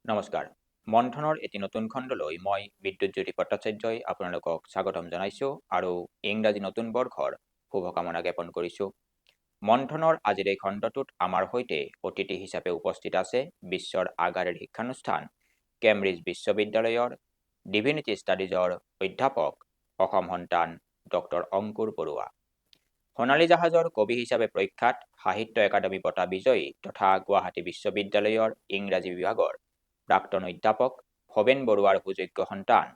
নমস্কাৰ মন্থনৰ এটি নতুন খণ্ডলৈ মই বিদ্যুৎজ্যোতি ভট্টাচাৰ্যই আপোনালোকক স্বাগতম জনাইছোঁ আৰু ইংৰাজী নতুন বৰ্ষৰ শুভকামনা জ্ঞাপন কৰিছোঁ। মন্থনৰ আজিৰ এই খণ্ডটোত আমাৰ সৈতে অতিথি হিচাপে উপস্থিত আছে বিশ্বৰ আগশাৰীৰ শিক্ষানুষ্ঠান কেম্ব্ৰিজ বিশ্ববিদ্যালয়ৰ ডিভিনিটি ষ্টাডিজৰ অধ্যাপক অসম সন্তান ডক্টৰ অংকুৰ বৰুৱা। সোণালী জাহাজৰ কবি হিচাপে প্ৰখ্যাত সাহিত্য একাডেমী বঁটা বিজয়ী তথা গুৱাহাটী বিশ্ববিদ্যালয়ৰ ইংৰাজী বিভাগৰ প্ৰাক্তন অধ্যাপক ভৱেন বৰুৱাৰ সুযোগ্য সন্তান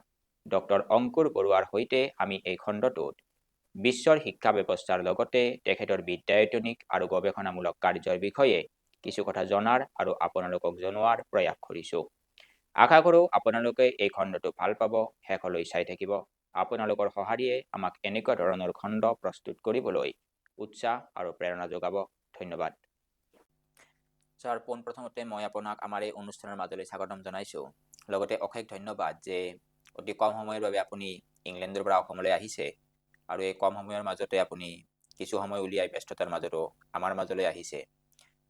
ডক্টৰ অংকুৰ বৰুৱাৰ সৈতে আমি এই খণ্ডটোত বিশ্বৰ শিক্ষা ব্যৱস্থাৰ লগতে তেখেতৰ বিদ্যায়তনিক আৰু গৱেষণামূলক কাৰ্যৰ বিষয়ে কিছু কথা জনাৰ আৰু আপোনালোকক জনোৱাৰ প্ৰয়াস কৰিছোঁ। আশা কৰোঁ আপোনালোকে এই খণ্ডটো ভাল পাব, শেষলৈ চাই থাকিব। আপোনালোকৰ সঁহাৰিয়ে আমাক এনেকুৱা ধৰণৰ খণ্ড প্ৰস্তুত কৰিবলৈ উৎসাহ আৰু প্ৰেৰণা যোগাব। ধন্যবাদ। ছাৰ, পোনপ্ৰথমতে মই আপোনাক আমাৰ এই অনুষ্ঠানৰ মাজলৈ স্বাগতম জনাইছোঁ। লগতে অশেষ ধন্যবাদ যে অতি কম সময়ৰ বাবে আপুনি ইংলেণ্ডৰ পৰা অসমলৈ আহিছে আৰু এই কম সময়ৰ মাজতে আপুনি কিছু সময় উলিয়াই ব্যস্ততাৰ মাজতো আমাৰ মাজলৈ আহিছে।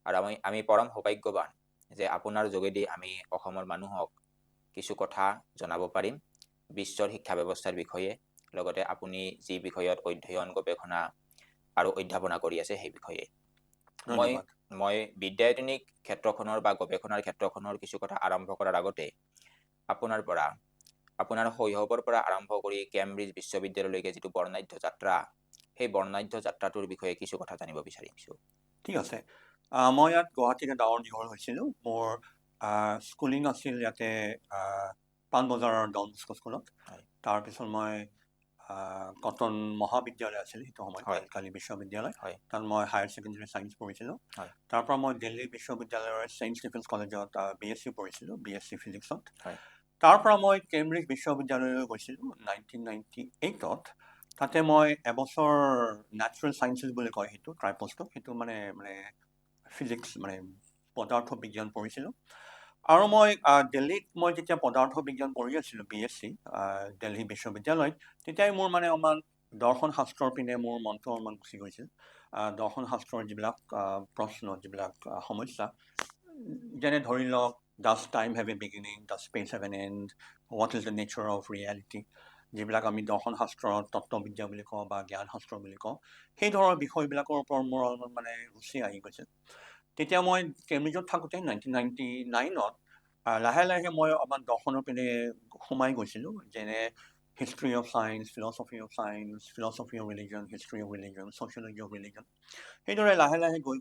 আৰু আমি পৰম সৌভাগ্যৱান যে আপোনাৰ যোগেদি আমি অসমৰ মানুহক কিছু কথা জনাব পাৰিম বিশ্বৰ শিক্ষা ব্যৱস্থাৰ বিষয়ে, লগতে আপুনি যি বিষয়ত অধ্যয়ন গৱেষণা আৰু অধ্যাপনা কৰি আছে সেই বিষয়ে। মই বিদ্যায়তনিক ক্ষেত্ৰখনৰ বা গৱেষণাৰ ক্ষেত্ৰখনৰ কিছু কথা আৰম্ভ কৰাৰ আগতে আপোনাৰ পৰা আপোনাৰ শৈশৱৰ পৰা আৰম্ভ কৰি কেম্ব্ৰিজ বিশ্ববিদ্যালয়লৈকে যিটো বৰ্ণাঢ্য যাত্ৰা, সেই বৰ্ণাঢ্য যাত্ৰাটোৰ বিষয়ে কিছু কথা জানিব বিচাৰিছোঁ। ঠিক আছে। মই ইয়াত গুৱাহাটীতে ডাঙৰ দীঘল হৈছিলোঁ। মোৰ স্কুলিং আছিল ইয়াতে পাণবজাৰৰ ডন বস্কো স্কুলত। তাৰপিছত মই কটন মহাবিদ্যালয় আছিল সেইটো সময়ত, কালি বিশ্ববিদ্যালয়, তাত মই হায়াৰ ছেকেণ্ডেৰী ছায়েন্স পঢ়িছিলোঁ। তাৰপৰা মই দিল্লী বিশ্ববিদ্যালয়ৰ ছেইণ্ট ষ্টিফেন্স কলেজত BSc পঢ়িছিলোঁ, BSc ফিজিক্সত। তাৰপৰা মই কেম্ব্ৰিজ বিশ্ববিদ্যালয়লৈ গৈছিলোঁ 1998-ত। তাতে মই এবছৰ নেচাৰেল ছায়েন্সেছ বুলি কয় সেইটো ট্ৰাইপষ্টটো, সেইটো মানে ফিজিক্স মানে পদাৰ্থ বিজ্ঞান পঢ়িছিলোঁ। আৰু মই দিল্লীত মই যেতিয়া পদাৰ্থ বিজ্ঞান পঢ়ি আছিলোঁ BSc দিল্লী বিশ্ববিদ্যালয়ত, তেতিয়াই মোৰ মানে অকণমান দৰ্শন শাস্ত্ৰৰ পিনে মোৰ মনটো অলপমান গুচি গৈছিল। দৰ্শন শাস্ত্ৰৰ যিবিলাক প্ৰশ্ন, যিবিলাক সমস্যা, যেনে ধৰি লওক does time have a beginning, does space have N and, what is the nature of reality, যিবিলাক আমি দৰ্শন শাস্ত্ৰৰ তত্ত্ববিদ্যা বুলি কওঁ বা জ্ঞান শাস্ত্ৰ বুলি কওঁ, সেই ধৰণৰ বিষয়বিলাকৰ ওপৰত মোৰ অলপমান মানে ৰুচি আহি গৈছিল। তেতিয়া মই কেম্ব্ৰিজত থাকোঁতে 1999-ত লাহে লাহে মই অকণমান দৰ্শনৰ পিনে সোমাই গৈছিলোঁ, যেনে history of science, philosophy of science, philosophy of religion, history of religion, sociology of religion. সেইদৰে লাহে লাহে গৈ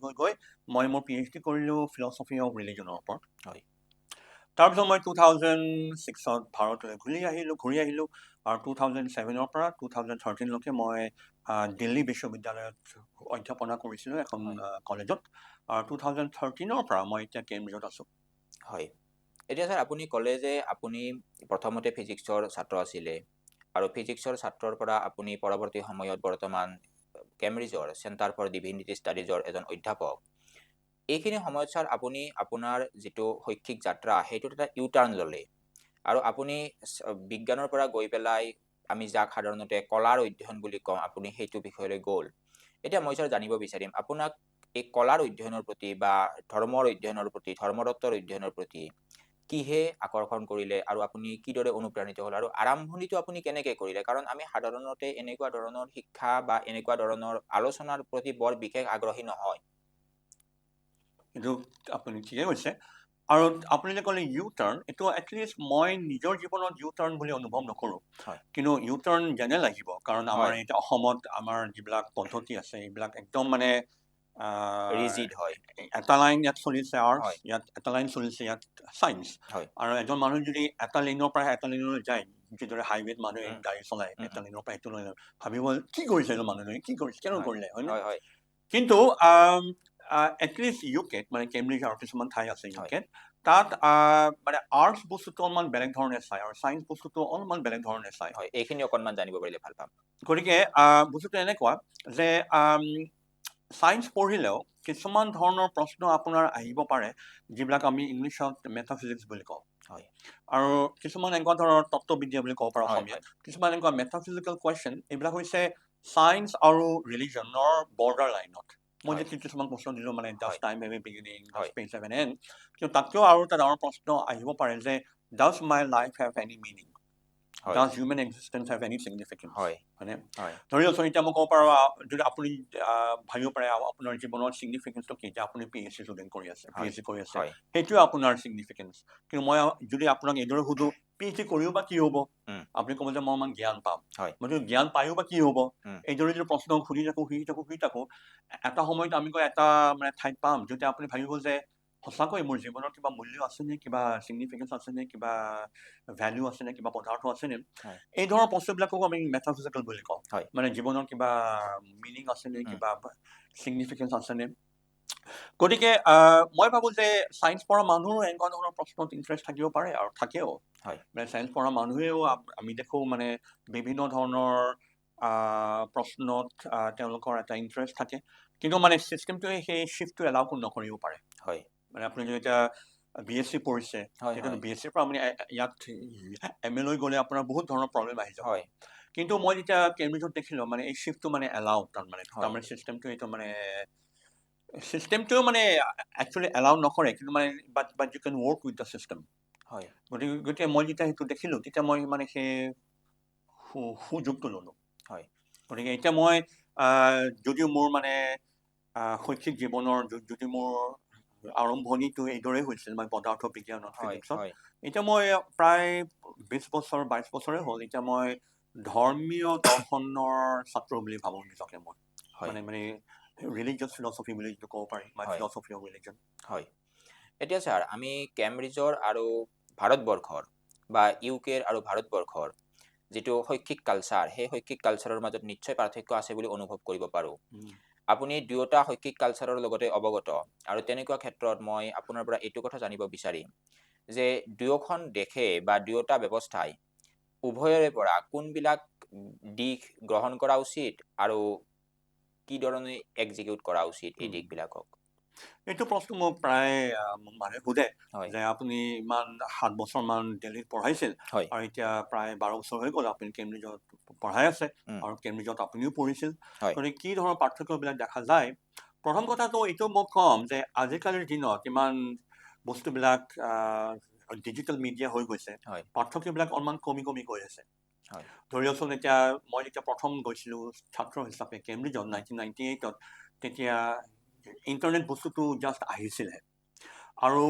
মই মোৰ PhD কৰিলোঁ ফিলচফি অফ ৰিলিজনৰ ওপৰত। তাৰপিছত মই 2006-ত ভাৰতলৈ ঘূৰি আহিলোঁ আৰু 2007-ৰ পৰা 2013লৈকে মই দিল্লী বিশ্ববিদ্যালয়ত অধ্যাপনা কৰিছিলোঁ এখন কলেজত, আৰু 2013-ৰ পৰা মই এতিয়া কেম্ব্ৰিজত আছোঁ। হয়, এতিয়া ছাৰ আপুনি ক'লে যে আপুনি প্ৰথমতে ফিজিক্সৰ ছাত্ৰ আছিলে আৰু ফিজিক্সৰ ছাত্ৰৰ পৰা আপুনি পৰৱৰ্তী সময়ত বৰ্তমান কেম্ব্ৰিজৰ চেণ্টাৰ ফৰ ডিভিনিটি ষ্টাডিজৰ এজন অধ্যাপক। এইখিনি সময়ত ছাৰ আপুনি আপোনাৰ যিটো শৈক্ষিক যাত্ৰা সেইটোত এটা ইউটাৰ্ণ ল'লে আৰু আপুনি বিজ্ঞানৰ পৰা গৈ পেলাই আমি যাক সাধাৰণতে কলাৰ অধ্যয়ন বুলি কওঁ, আপুনি সেইটো বিষয়লৈ গ'ল। এতিয়া মই ছাৰ জানিব বিচাৰিম আপোনাক এই কলাৰ অধ্যয়নৰ প্ৰতি বা ধৰ্মৰ অধ্যয়নৰ প্ৰতি, ধৰ্মতত্ত্বৰ অধ্যয়নৰ প্ৰতি কিহে আকৰ্ষণ কৰিলে আৰু আপুনি কিদৰে অনুপ্ৰাণিত হ'ল আৰু আৰম্ভণিটো আপুনি কেনেকৈ কৰিলে? কাৰণ আমি সাধাৰণতে এনেকুৱা ধৰণৰ শিক্ষা বা এনেকুৱা ধৰণৰ আলোচনাৰ প্ৰতি বৰ বিশেষ আগ্ৰহী নহয়। এইটো আপুনি ঠিকে কৈছে। আৰু আপুনি যে ক'লে ইউটাৰ্ণ, এইটো এটলিষ্ট মই নিজৰ জীৱনত ইউটাৰ্ণ বুলি অনুভৱ নকৰোঁ, কিন্তু ইউটাৰ্ণ যেনে লাগিব, কাৰণ আমাৰ এতিয়া অসমত আমাৰ যিবিলাক পদ্ধতি আছে এইবিলাক একদম মানে ৰিজিড হয়। এটা লাইন ইয়াত চলিছে আৰ্টছ, ইয়াত এটা লাইন চলিছে ইয়াত ছায়েন্স, আৰু এজন মানুহ যদি এটা লাইনৰ পৰা এটা লাইনলৈ যায়, যিদৰে হাইৱেত মানুহে গাড়ী চলায় এটা লাইনৰ পৰা সেইটো লাইনত, ভাবিব কি কৰিছে এইটো মানুহজনে, কি কৰিছে, কেনে কৰিলে, হয় নে? কিন্তু এটলিষ্ট ইউকেত মানে কেম্ব্ৰিজ আৰু কিছুমান ঠাই আছে ইউকেত, তাত মানে আৰ্টছ বস্তুটো অলপমান বেলেগ ধৰণে চায় আৰু ছায়েন্স বস্তুটো অলপমান বেলেগ ধৰণে চায়। এইখিনি অকণমান জানিব পাৰিলে ভাল পাম। গতিকে বস্তুটো এনেকুৱা যে ছায়েন্স পঢ়িলেও কিছুমান ধৰণৰ প্ৰশ্ন আপোনাৰ আহিব পাৰে যিবিলাক আমি ইংলিছত মেটাফিজিক্স বুলি কওঁ, আৰু কিছুমান এনেকুৱা ধৰণৰ তত্ত্ববিদ্যা বুলি ক'ব পাৰোঁ অসমীয়াত, কিছুমান এনেকুৱা মেটাফিজিকেল কুৱেশ্যন, এইবিলাক হৈছে ছায়েন্স আৰু ৰিলিজনৰ বৰ্ডাৰ লাইনত, মই যে কিছুমান প্ৰশ্ন দিলোঁ মানে does time have a beginning, does space have N and, কিন্তু তাতকৈও আৰু এটা ডাঙৰ প্ৰশ্ন আহিব পাৰে যে does my life have any meaning, does human existence have any significance, হয়নে? ধৰি লওকচোন এতিয়া মই ক'ব পাৰোঁ যদি আপুনি ভাবিব পাৰে আপোনাৰ জীৱনৰ ছিগনিফিকেঞ্চটো কি, এতিয়া আপুনি PhD ষ্টুডেণ্ট কৰি আছে, PhD কৰি আছে, সেইটোৱে আপোনাৰ ছিগনিফিকেঞ্চ। কিন্তু মই যদি আপোনাক এইদৰে সুধোঁ PhD কৰিও বা কি হ'ব, আপুনি ক'ব যে মই ইমান জ্ঞান পাম, মই যদি জ্ঞান পায়ো বা কি হ'ব, এইদৰে যদি প্ৰশ্ন সুধি থাকোঁ, এটা সময়ত আমি এটা মানে ঠাইত পাম যেতিয়া আপুনি ভাবিব যে সঁচাকৈ মোৰ জীৱনৰ কিবা মূল্য আছেনে, কিবা ছিগনিফিকেঞ্চ আছেনে, কিবা ভেলু আছেনে, কিবা পদাৰ্থ আছেনে। এই ধৰণৰ প্ৰশ্নবিলাকক আমি মেটাফিজিকেল বুলি কওঁ, মানে জীৱনৰ কিবা মিনিং আছেনে, কিবা ছিগনিফিকেঞ্চ আছেনে। গতিকে মই ভাবোঁ যে ছায়েন্স পঢ়া মানুহৰো এনেকুৱা ধৰণৰ প্ৰশ্নত ইণ্টাৰেষ্ট থাকিব পাৰে আৰু থাকেও, মানে ছায়েন্স পঢ়া মানুহেও আমি দেখোঁ মানে বিভিন্ন ধৰণৰ প্ৰশ্নত তেওঁলোকৰ এটা ইণ্টাৰেষ্ট থাকে, কিন্তু মানে ছিষ্টেমটোৱে সেই শ্বিফ্টটো এলাউ নকৰিব পাৰে। মানে আপুনি যদি এতিয়া BSc পঢ়িছে, তেতিয়াতো BScৰ পৰা আপুনি ইয়াত MA লৈ গ'লে আপোনাৰ বহুত ধৰণৰ প্ৰব্লেম আহি যাব। কিন্তু মই যেতিয়া কেম্ব্ৰিজত দেখিলোঁ মানে এই শ্বিফ্টটো মানে এলাউ, তাৰমানে ছিষ্টেমটো এইটো মানে ছিষ্টেমটোও মানে একচুৱেলি এলাউ নকৰে, কিন্তু মানে but you can work with the system. গতিকে মই যেতিয়া সেইটো দেখিলোঁ তেতিয়া মই মানে সেই সুযোগটো ল'লোঁ। গতিকে এতিয়া মই যদিও মোৰ মানে শৈক্ষিক জীৱনৰ যদি মোৰ আৰম্ভণিটো এইদৰে হৈছিল, মই পদাৰ্থ বিজ্ঞানত ফিজিক্সত, এতিয়া মই প্ৰায় 20 বছৰ 22 বছৰে হ'ল এতিয়া মই ধৰ্মীয় দৰ্শনৰ ছাত্ৰ বুলি ভাবোঁ নিজকে মই, মানে ৰিলিজিয়াছ ফিলচফি বুলি যিটো ক'ব পাৰি, মাই ফিলচফি অফ ৰিলিজন। এতিয়া ছাৰ আমি কেম্ব্ৰিজৰ আৰু ভাৰতবৰ্ষৰ বা UK আৰু ভাৰতবৰ্ষৰ যিটো শৈক্ষিক কালচাৰ, সেই শৈক্ষিক কালচাৰৰ মাজত নিশ্চয় পাৰ্থক্য আছে বুলি অনুভৱ কৰিব পাৰোঁ। আপুনি দুয়োটা শৈক্ষিক কালচাৰৰ লগতে অৱগত, আৰু তেনেকুৱা ক্ষেত্ৰত মই আপোনাৰ পৰা এইটো কথা জানিব বিচাৰিম যে দুয়োখন দেশে বা দুয়োটা ব্যৱস্থাই উভয়ৰে পৰা কোনবিলাক দিশ গ্ৰহণ কৰা উচিত আৰু কি ধৰণে এক্সিকিউট কৰা উচিত এই দিশবিলাকক? এইটো প্ৰশ্ন মোক প্ৰায় মানুহে সোধে যে আপুনি ইমান 7 বছৰমান দিল্লীত পঢ়াইছিল আৰু এতিয়া প্ৰায় 12 বছৰ হৈ গ'ল আপুনি কেম্ব্ৰিজত পঢ়াই আছে আৰু কেম্ব্ৰিজত আপুনিও পঢ়িছিল, গতিকে কি ধৰণৰ পাৰ্থক্যবিলাক দেখা যায়। প্ৰথম কথাটো এইটো মই ক'ম যে আজিকালিৰ দিনত ইমান বস্তুবিলাক ডিজিটেল মিডিয়া হৈ গৈছে, পাৰ্থক্যবিলাক অলপমান কমি গৈ আছে। ধৰি লওকচোন এতিয়া মই যেতিয়া প্ৰথম গৈছিলোঁ ছাত্ৰ হিচাপে কেম্ব্ৰিজত 1998ত, তেতিয়া ইণ্টাৰনেট বস্তুটো জাষ্ট আহিছিলে আৰু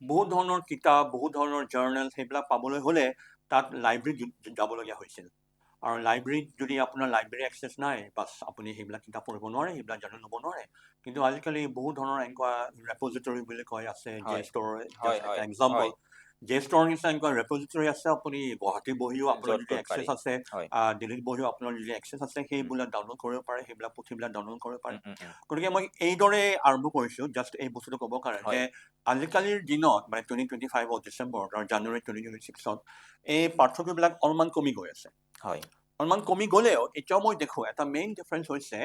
বহুত ধৰণৰ কিতাপ, বহুত ধৰণৰ জাৰ্নেল সেইবিলাক পাবলৈ হ'লে তাত লাইব্ৰেৰীত যাবলগীয়া হৈছিল, আৰু লাইব্ৰেৰীত যদি আপোনাৰ লাইব্ৰেৰী এক্সেছ নাই বাছ আপুনি সেইবিলাক কিতাপ পঢ়িব নোৱাৰে, সেইবিলাক জাৰ্নেল ল'ব নোৱাৰে। কিন্তু আজিকালি বহুত ধৰণৰ এনেকুৱা ৰেপজিটৰী বুলি কয় আছে, JSTOR এটা এক্সাম্পল, JSTOR নিচিনা এনেকুৱা ৰেপজিটৰী আছে, আপুনি গুৱাহাটীত বহিও আপোনাৰ যদি এক্সেছ আছে, দিল্লীত বহিও আপোনাৰ যদি এক্সেছ আছে, সেইবিলাক ডাউনলোড কৰিব পাৰে, সেইবিলাক পুথিবিলাক ডাউনলোড কৰিব পাৰে। গতিকে মই এইদৰে আৰম্ভ কৰিছোঁ জাষ্ট এই বস্তুটো ক'ব কাৰণে যে আজিকালিৰ দিনত মানে 2025 ডিচেম্বৰত আৰু জানুৱাৰী 2026ত এই পাৰ্থক্যবিলাক অলপমান কমি গৈ আছে। অলপমান কমি গ'লেও এতিয়াও মই দেখোঁ এটা মেইন ডিফাৰেঞ্চ হৈছে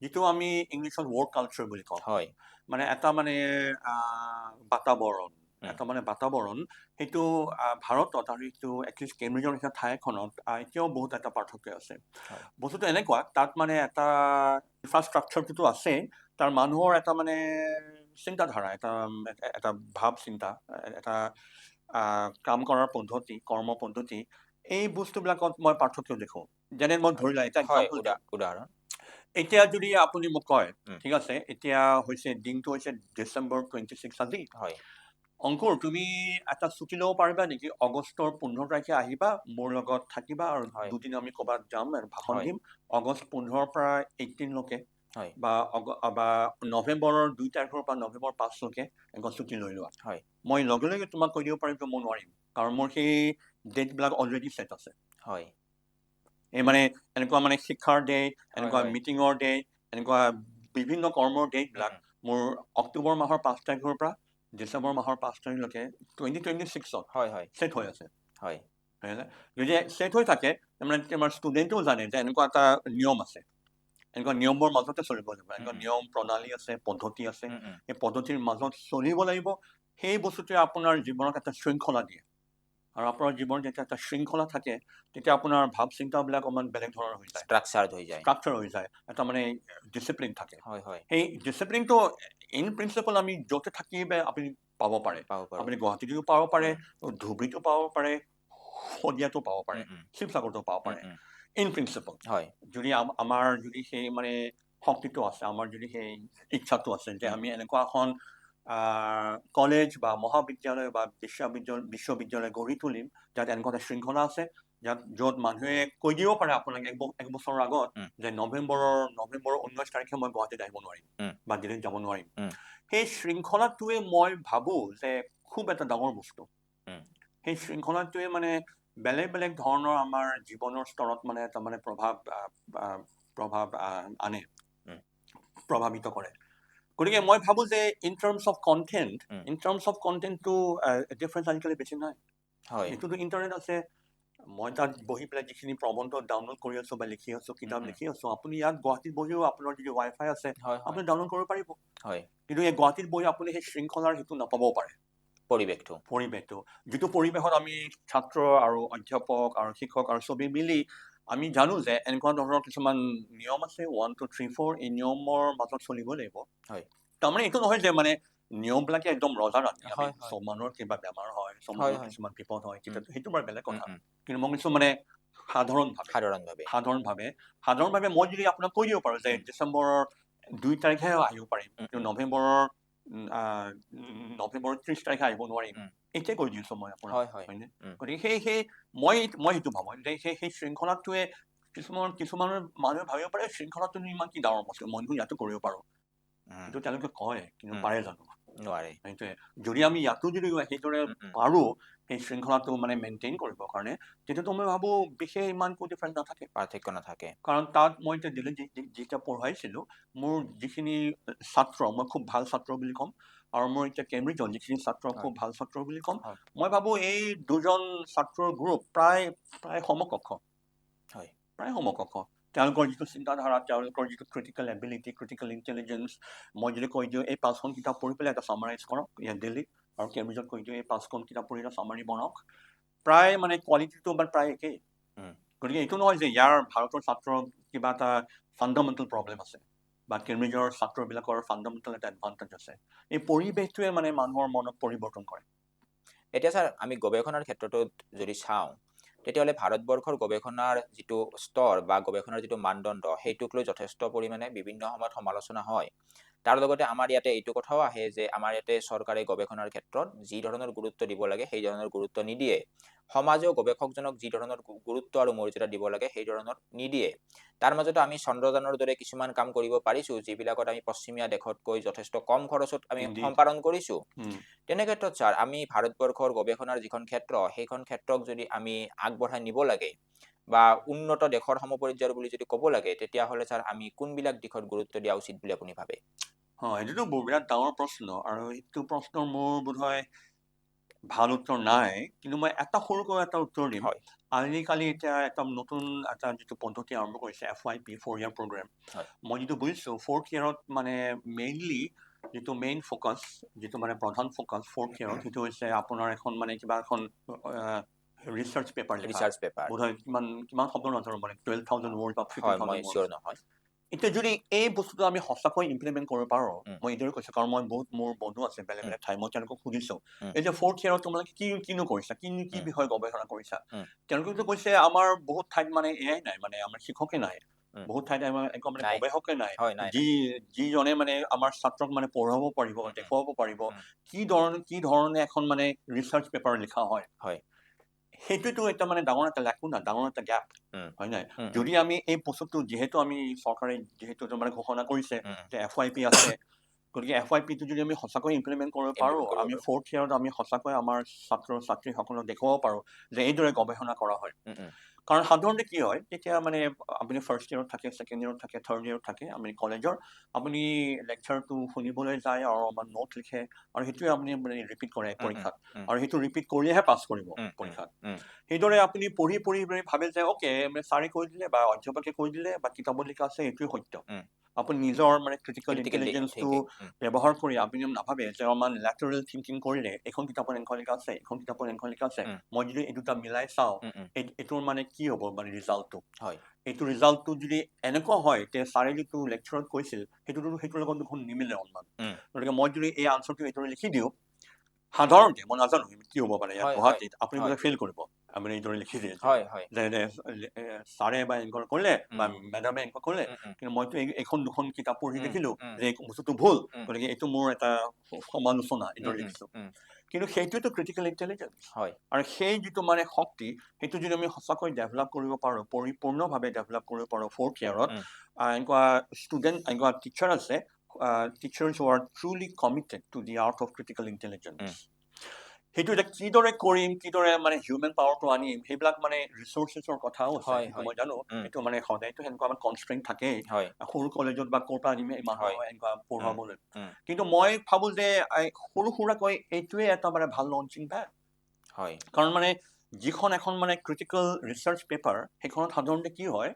যিটো আমি ইংলিছত ৱৰ্ক কালচাৰ বুলি কওঁ, মানে এটা মানে বাতাৱৰণ, এটা মানে বাতাৱৰণ, সেইটো ভাৰতত আৰু এইটো এটলিষ্ট কেম্ব্ৰিজৰ নিচিনা ঠাইখনত এতিয়াও বহুত এটা পাৰ্থক্য আছে। বস্তুটো এনেকুৱা তাত মানে এটা ইনফ্ৰাষ্ট্ৰাকচাৰটোতো আছে, তাৰ মানুহৰ এটা মানে চিন্তাধাৰা, এটা ভাৱ চিন্তা, এটা কাম কৰাৰ পদ্ধতি, কৰ্ম পদ্ধতি, এই বস্তুবিলাকত মই পাৰ্থক্য দেখোঁ। যেনে মই ধৰিলা এটা এক্সাম্পল উদাহৰণ, এতিয়া যদি আপুনি মোক কয় ঠিক আছে এতিয়া হৈছে দিনটো হৈছে ডিচেম্বৰ 26 আজি, অংকুৰ তুমি এটা ছুটি ল'ব পাৰিবা নেকি, আগষ্টৰ 15 তাৰিখে আহিবা, মোৰ লগত থাকিবা আৰু দুদিন আমি ক'ৰবাত যাম আৰু ভাষণ দিম, আগষ্ট 15ৰ পৰা 18লৈকে বা নৱেম্বৰৰ 2 তাৰিখৰ পৰা নৱেম্বৰ 5লৈকে এনেকুৱা ছুটি লৈ লোৱা। মই লগে লগে তোমাক কৈ দিব পাৰিম যে মই নোৱাৰিম, কাৰণ মোৰ সেই ডেটবিলাক অলৰেডি ছেট আছে। এই মানে এনেকুৱা মানে শিক্ষাৰ ডেট, এনেকুৱা মিটিঙৰ ডেট, এনেকুৱা বিভিন্ন কৰ্মৰ ডেটবিলাক মোৰ অক্টোবৰ মাহৰ 5 তাৰিখৰ পৰা ডিচেম্বৰ মাহৰ 5 তাৰিখলৈকে 2026ত ছেট হৈ আছে। যদি ছেট হৈ থাকে তাৰমানে আমাৰ ষ্টুডেণ্টেও জানে যে এনেকুৱা এটা নিয়ম আছে, এনেকুৱা নিয়মৰ মাজতে চলিব লাগিব, এনেকুৱা নিয়ম প্ৰণালী আছে, পদ্ধতি আছে, সেই পদ্ধতিৰ মাজত চলিব লাগিব, সেই বস্তুটোৱে আপোনাৰ জীৱনত এটা শৃংখলা দিয়ে। আৰু আপোনাৰ জীৱনত যেতিয়া এটা শৃংখলা থাকে তেতিয়া আপোনাৰ ভাৱ চিন্তাবিলাক অকণমান বেলেগ ধৰণৰ হৈ যায়, ষ্ট্ৰাকচাৰ হৈ যায়, এটা মানে ডিচিপ্লিন থাকে। সেই ডিচিপ্লিনটো ইন প্ৰিন্সিপল আমি য'তে থাকিলে আপুনি পাব পাৰে। আপুনি গুৱাহাটীতো পাব পাৰে, ধুবুৰীতো পাব পাৰে, শদিয়াতো পাব পাৰে, শিৱসাগৰতো পাব পাৰে, ইন প্ৰিন্সিপল। যদি আমাৰ যদি সেই মানে শক্তিটো আছে, আমাৰ যদি সেই ইচ্ছাটো আছে যে আমি এনেকুৱা এখন কলেজ বা মহাবিদ্যালয় বা বিশ্ববিদ্যালয় গঢ়ি তুলিম যাত এনেকুৱা এটা শৃংখলা আছে, য'ত মানুহে কৈ দিব পাৰে আপোনাক এক বছৰৰ আগত যে নৱেম্বৰৰ 19 তাৰিখে মই গুৱাহাটীত আহিব নোৱাৰিম বা দিল্লীত যাব নোৱাৰিম। সেই শৃংখলাটোৱে মই ভাবো যে খুব এটা ডাঙৰ বস্তু। সেই শৃংখলাটোৱে মানে বেলেগ বেলেগ ধৰণৰ আমাৰ জীৱনৰ স্তৰত মানে এটা মানে প্ৰভাৱ আনে, প্ৰভাৱিত কৰে। গতিকে মই ভাবো যে ইন টাৰ্মছ অফ কণ্টেণ্টটো ডিফাৰেঞ্চ আজিকালি বেছি নাই। এইটোতো ইণ্টাৰনেট আছে, মই তাত বহি পেলাই যিখিনি প্ৰবন্ধ ডাউনলোড কৰি আছো বা লিখি আছো, কিতাপ লিখি আছো, আপুনি ইয়াত গুৱাহাটীত বহিও আপোনাৰ যদি ৱাইফাই আছে আপুনি ডাউনলোড কৰিব পাৰিব। কিন্তু এই গুৱাহাটীত বহি আপুনি সেই শৃংখলাৰ সেইটো নাপাবও পাৰে, পৰিৱেশটো যিটো পৰিৱেশত আমি ছাত্ৰ আৰু অধ্যাপক আৰু শিক্ষক আৰু চবেই মিলি আমি জানো যে এনেকুৱা ধৰণৰ কিছুমান নিয়ম আছে, 1 2 3 4, এই নিয়মৰ মাজত চলিব লাগিব। তাৰমানে এইটো নহয় যে মানে নিয়মবিলাকে একদম ৰজা ৰাণী, চব মানুহৰ কিবা বেমাৰ হয়, চব মানুহৰ কিছুমান বিপদ হয়, সেইটো বাৰু বেলেগ কথা। কিন্তু মই কিছু মানে সাধাৰণভাৱে মই যদি আপোনাক কৈ দিব পাৰো যে ডিচেম্বৰৰ 2 তাৰিখে আহিব পাৰিম, কিন্তু নৱেম্বৰৰ 30 তাৰিখে আহিব নোৱাৰিম, এতিয়া কৈ দিছো মই আপোনাক, হয়নে? গতিকে সেই মই সেইটো ভাবো যে সেই শৃংখলাটোৱে কিছুমানৰ মানুহে ভাবিব পাৰে শৃংখলাটো ইমান কি ডাঙৰ বস্তু, মইতো ইয়াতো কৰিব পাৰো, সেইটো তেওঁলোকে কয়, কিন্তু পাৰে জানো? নোৱাৰে। সেইটোৱে যদি আমি ইয়াতো যদি সেইদৰে পাৰো সেই শৃংখলাটো মানে মেইনটেইন কৰিবৰ কাৰণে, তেতিয়াতো মই ভাবো বিশেষ ইমান একো ডিফাৰেঞ্চ নাথাকে, পাৰ্থক্য নাথাকে। কাৰণ তাত মই এতিয়া দিল্লীত যেতিয়া পঢ়াইছিলো, মোৰ যিখিনি ছাত্ৰ, মই খুব ভাল ছাত্ৰ বুলি ক'ম, আৰু মোৰ এতিয়া কেম্ব্ৰিজত যিখিনি ছাত্ৰ খুব ভাল ছাত্ৰ বুলি ক'ম, মই ভাবো এই দুজন ছাত্ৰৰ গ্ৰুপ প্ৰায় সমকক্ষ, প্ৰায় সমকক্ষ। তেওঁলোকৰ যিটো চিন্তাধাৰা, তেওঁলোকৰ যিটো ক্ৰিটিকেল এবিলিটি, ক্ৰিটিকেল ইণ্টেলিজেঞ্চ, মই যদি কৈ দিওঁ এই 5খন কিতাপ পঢ়ি পেলাই এটা চামাৰাইজ কৰক ইয়াত দিল্লীত, আৰু কেম্ব্ৰিজত কৈ দিওঁ এই 5খন কিতাপ পঢ়ি এটা চামাৰি বনাওক, প্ৰায় মানে কোৱালিটিটো প্ৰায় একেই। গতিকে এইটো নহয় যে ইয়াৰ ভাৰতৰ ছাত্ৰৰ কিবা এটা ফাণ্ডামেণ্টেল প্ৰব্লেম আছে বা কেম্ব্ৰিজৰ ছাত্ৰবিলাকৰ ফাণ্ডামেণ্টেল এটা এডভান্টেজ আছে। এই পৰিৱেশটোৱে মানে মানুহৰ মনত পৰিৱৰ্তন কৰে। এতিয়া ছাৰ আমি গৱেষণাৰ ক্ষেত্ৰটোত যদি চাওঁ, তেতিয়াহ'লে ভাৰতবৰ্ষৰ গৱেষণাৰ যিটো স্তৰ বা গৱেষণাৰ যিটো মানদণ্ড সেইটোক লৈ যথেষ্ট পৰিমাণে বিভিন্ন সময়ত সমালোচনা হয়। তাৰ লগতে আমাৰ ইয়াতে এইটো কথাও আহে যে আমাৰ ইয়াতে চৰকাৰে গৱেষণাৰ ক্ষেত্ৰত যি ধৰণৰ গুৰুত্ব দিব লাগে সেই ধৰণৰ গুৰুত্ব নিদিয়ে, সমাজেও গৱেষকজনক যি ধৰণৰ গুৰুত্ব আৰু মৰ্যাদা দিব লাগে সেই ধৰণৰ নিদিয়ে। তাৰ মাজতে আমি চন্দ্ৰযানৰ দৰে কিছুমান কাম কৰিব পাৰিছো যিবিলাকত আমি পশ্চিমীয়া দেশতকৈ যথেষ্ট কম খৰচত আমি সম্পাদন কৰিছো। তেনে ক্ষেত্ৰত ছাৰ আমি ভাৰতবৰ্ষৰ গৱেষণাৰ যিখন ক্ষেত্ৰ সেইখন ক্ষেত্ৰক যদি আমি আগবঢ়াই নিব লাগে বা উন্নত দেশৰ সমপৰ্যায়ৰ বুলি যদি ক'ব লাগে, তেতিয়াহ'লে ছাৰ আমি কোনবিলাক দিশত গুৰুত্ব দিয়া উচিত বুলি আপুনি ভাবে? এইটোতো বিৰাট ডাঙৰ প্ৰশ্ন, আৰু এইটো প্ৰশ্নৰ মোৰ বোধহয় ভাল উত্তৰ নাই, কিন্তু মই এটা সৰুকৈ এটা উত্তৰ দিম। আজিকালি এতিয়া এটা নতুন এটা যিটো পদ্ধতি আৰম্ভ কৰিছে FYP, 4 year program, মই যিটো বুজিছো 4th yearত মানে মেইনলি যিটো মেইন ফ'কাছ, যিটো মানে প্ৰধান ফ'কাছ 4th yearত, সেইটো হৈছে আপোনাৰ এখন মানে কিবা এখন ৰিচাৰ্চ পেপাৰ লিখা, বোধহয় কিমান শব্দ নাজানো, মানে 12,000 words বা 15,000 words। এতিয়া যদি এই বস্তুটো আমি সঁচাকৈ ইমপ্লিমেণ্ট কৰিব পাৰো, মই এইদৰে কৈছো কাৰণ মই মোৰ বন্ধু আছে বেলেগ বেলেগ ঠাই, মই তেওঁলোকক সুধিছো এই যে 4th yearত তোমালোকে কিনো কৰিছা, কি বিষয়ে গৱেষণা কৰিছা? তেওঁলোকেতো কৈছে আমাৰ বহুত ঠাইত মানে এয়াই নাই, মানে আমাৰ শিক্ষকে নাই, বহুত ঠাইত আমাৰ একদম মানে গৱেষকে নাই, যিজনে মানে আমাৰ ছাত্ৰক মানে পঢ়াব পাৰিব, দেখুৱাব পাৰিব কি ধৰণে এখন মানে ৰিচাৰ্চ পেপাৰ লিখা হয়। সেইটোতো এটা মানে ডাঙৰ এটা লাকুনা, ডাঙৰ এটা গ্যাপ, হয় নাই? যদি আমি এই বস্তুটো যিহেতু আমি চৰকাৰে যিহেতু মানে ঘোষণা কৰিছে যে FYP আছে, গতিকে FYPটো যদি আমি সঁচাকৈ ইমপ্লিমেণ্ট কৰিব পাৰো, আমি 4th yearত আমি সঁচাকৈ আমাৰ ছাত্ৰ ছাত্ৰীসকলক দেখুৱাব পাৰো যে এইদৰে গৱেষণা কৰা হয়। কাৰণ সাধাৰণতে কি হয়, তেতিয়া মানে আপুনি 1st yearত থাকে, 2nd yearত থাকে, 3rd yearত থাকে, আপুনি কলেজৰ আপুনি লেকচাৰটো শুনিবলৈ যায় আৰু আমাৰ নোট লিখে, আৰু সেইটোৱে আপুনি মানে ৰিপিট কৰে পৰীক্ষাত, আৰু সেইটো ৰিপিট কৰিলেহে পাছ কৰিব পৰীক্ষাত। সেইদৰে আপুনি পঢ়ি ভাবে যে অ'কে ছাৰে কৈ দিলে বা অধ্যাপকে কৈ দিলে বা কিতাপত লিখা আছে এইটোৱে সত্য, আপুনি নিজৰ মানে ক্ৰিটিকেল ইণ্টেলিজেন্সটো ব্যৱহাৰ কৰি আপুনি নাভাবে যে আমাৰ লেটাৰেল থিংকিং কৰিলে এখন কিতাপত এনেকুৱা লিখা আছে, এখন কিতাপত এনেকুৱা লিখা আছে, মই যদি এই দুটা মিলাই চাওঁ এইটোৰ মানে কি হ'ব মানে ৰিজাল্টটো, এইটো ৰিজাল্টটো যদি এনেকুৱা হয় যে ছাৰে যিটো লেকচাৰত কৈছিল সেইটোৰ লগত দেখোন নিমিলে অলপমান, গতিকে মই যদি এই আনচাৰটো এইটোৰে লিখি দিওঁ, সাধাৰণতে মই নাজানো কি হ'ব পাৰে ইয়াত গুৱাহাটীত আপুনি বোলে ফেইল কৰিব, আপুনি এইদৰে লিখি দিয়ে যে ছাৰে বা এনেকুৱা কৰিলে বা মেডামে এনেকুৱা কৰিলে, কিন্তু মইতো এখন দুখন কিতাপ পঢ়ি দেখিলো যে বস্তুটো ভুল, গতিকে এইটো মোৰ এটা সমালোচনা এইদৰে লিখিছো। কিন্তু সেইটোৱেতো ক্ৰিটিকেল ইণ্টেলিজেন্স, আৰু সেই যিটো মানে শক্তি সেইটো যদি আমি সঁচাকৈ ডেভেলপ কৰিব পাৰোঁ, পৰিপূৰ্ণভাৱে ডেভেলপ কৰিব পাৰোঁ 4th ইয়াৰত, এনেকুৱা ষ্টুডেণ্ট এনেকুৱা টিচাৰ আছে, teachers who are truly committed to the art of critical intelligence. সেইটো এতিয়া কিদৰে কৰিম, কিদৰে মানে হিউমেন পাৱাৰটো আনিম, সেইবিলাক মানে ৰিচোৰ্চেছৰ কথাও আছে, সেইটো মই জানো, এইটো মানে সদায়তো সেনেকুৱা আমাৰ কনষ্ট্ৰেইণ্ট থাকেই সৰু কলেজত বা ক'ৰ পৰা আনিম মানুহ এনেকুৱা পঢ়াবলৈ, কিন্তু মই ভাবোঁ যে সৰু সুৰাকৈ এইটোৱে এটা মানে ভাল লঞ্চিং পেড, কাৰণ মানে যিখন এখন মানে ক্ৰিটিকেল ৰিচাৰ্চ পেপাৰ সেইখনত সাধাৰণতে কি হয়,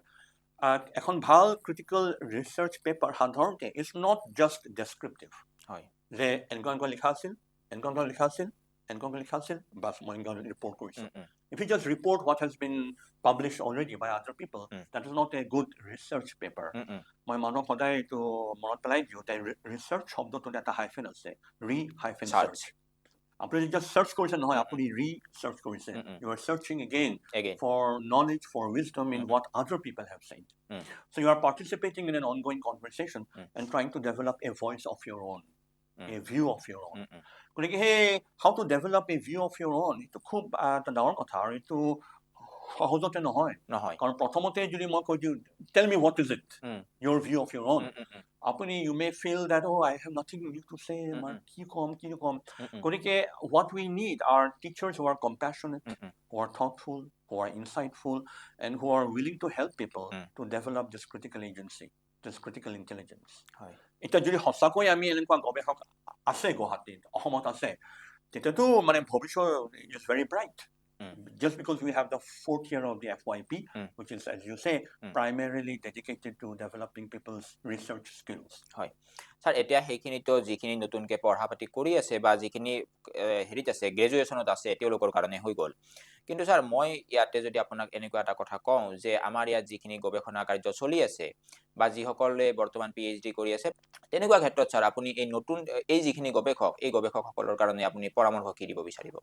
এখন ভাল ক্ৰিটিকেল ৰিচাৰ্চ পেপাৰ সাধাৰণতে ইজ নট জাষ্ট ডেছক্ৰিপটিভ, যে এনেকুৱা এনেকুৱা লিখা আছিল, এনেকুৱা এনেকুৱা লিখা আছিল, এনেকুৱা লিখা আছিল, বাছ মই এনেকুৱা ৰিপৰ্ট কৰিছোঁ। If you just report what has been published already by other people, that is not a good research paper. মই মানুহক সদায় এইটো মনত পেলাই দিওঁ যে ৰিচাৰ্চ শব্দটোত এটা হাইফেন আছে, ৰি-চাৰ্চ। আপুনি যেতিয়া চাৰ্চ কৰিছে নহয়, আপুনি ৰি-চাৰ্চ কৰিছে, you are searching again for knowledge, for wisdom in what other people have said. So you are participating in an ongoing conversation and trying to develop a voice of your own, a view of your own. গতিকে সেই how to develop a view of your own এইটো খুব এটা ডাঙৰ কথা, আৰু এইটো সহজতে নহয়, কাৰণ প্ৰথমতে যদি মই কৈ দিওঁ tell me what is it, your view of your own, আপুনি you may feel that oh I have nothing new to say, কি কম, গতিকে what we need are teachers who are compassionate, who are thoughtful, who are insightful, and who are willing to help people to develop this critical agency, this critical intelligence. এতিয়া যদি সঁচাকৈ আমি এনেকুৱা গৱেষক আছে গুৱাহাটীত, অসমত আছে, তেতিয়াতো মানে ভৱিষ্যত is very bright. Just because we have the 4th year of the FYP, which is, as you say, primarily dedicated to developing people's research skills. হয় স্যার, এতিয়া সেইখিনিতো যিখিনি নতুনকৈ পঢ়া পাতি কৰি আছে বা যিখিনি হেৰিত আছে গ্ৰেজুৱেশ্যনত আছে তেওঁলোকৰ কাৰণে হৈ গ'ল, কিন্তু ছাৰ মই ইয়াতে যদি আপোনাক এনেকুৱা এটা কথা কওঁ যে আমাৰ ইয়াত যিখিনি গৱেষণা কাৰ্য চলি আছে বা যিসকলে বৰ্তমান PhD কৰি আছে, তেনেকুৱা ক্ষেত্ৰত ছাৰ আপুনি এই নতুন এই যিখিনি গৱেষক এই গৱেষকসকলৰ কাৰণে আপুনি পৰামৰ্শ কি দিব বিচাৰিব?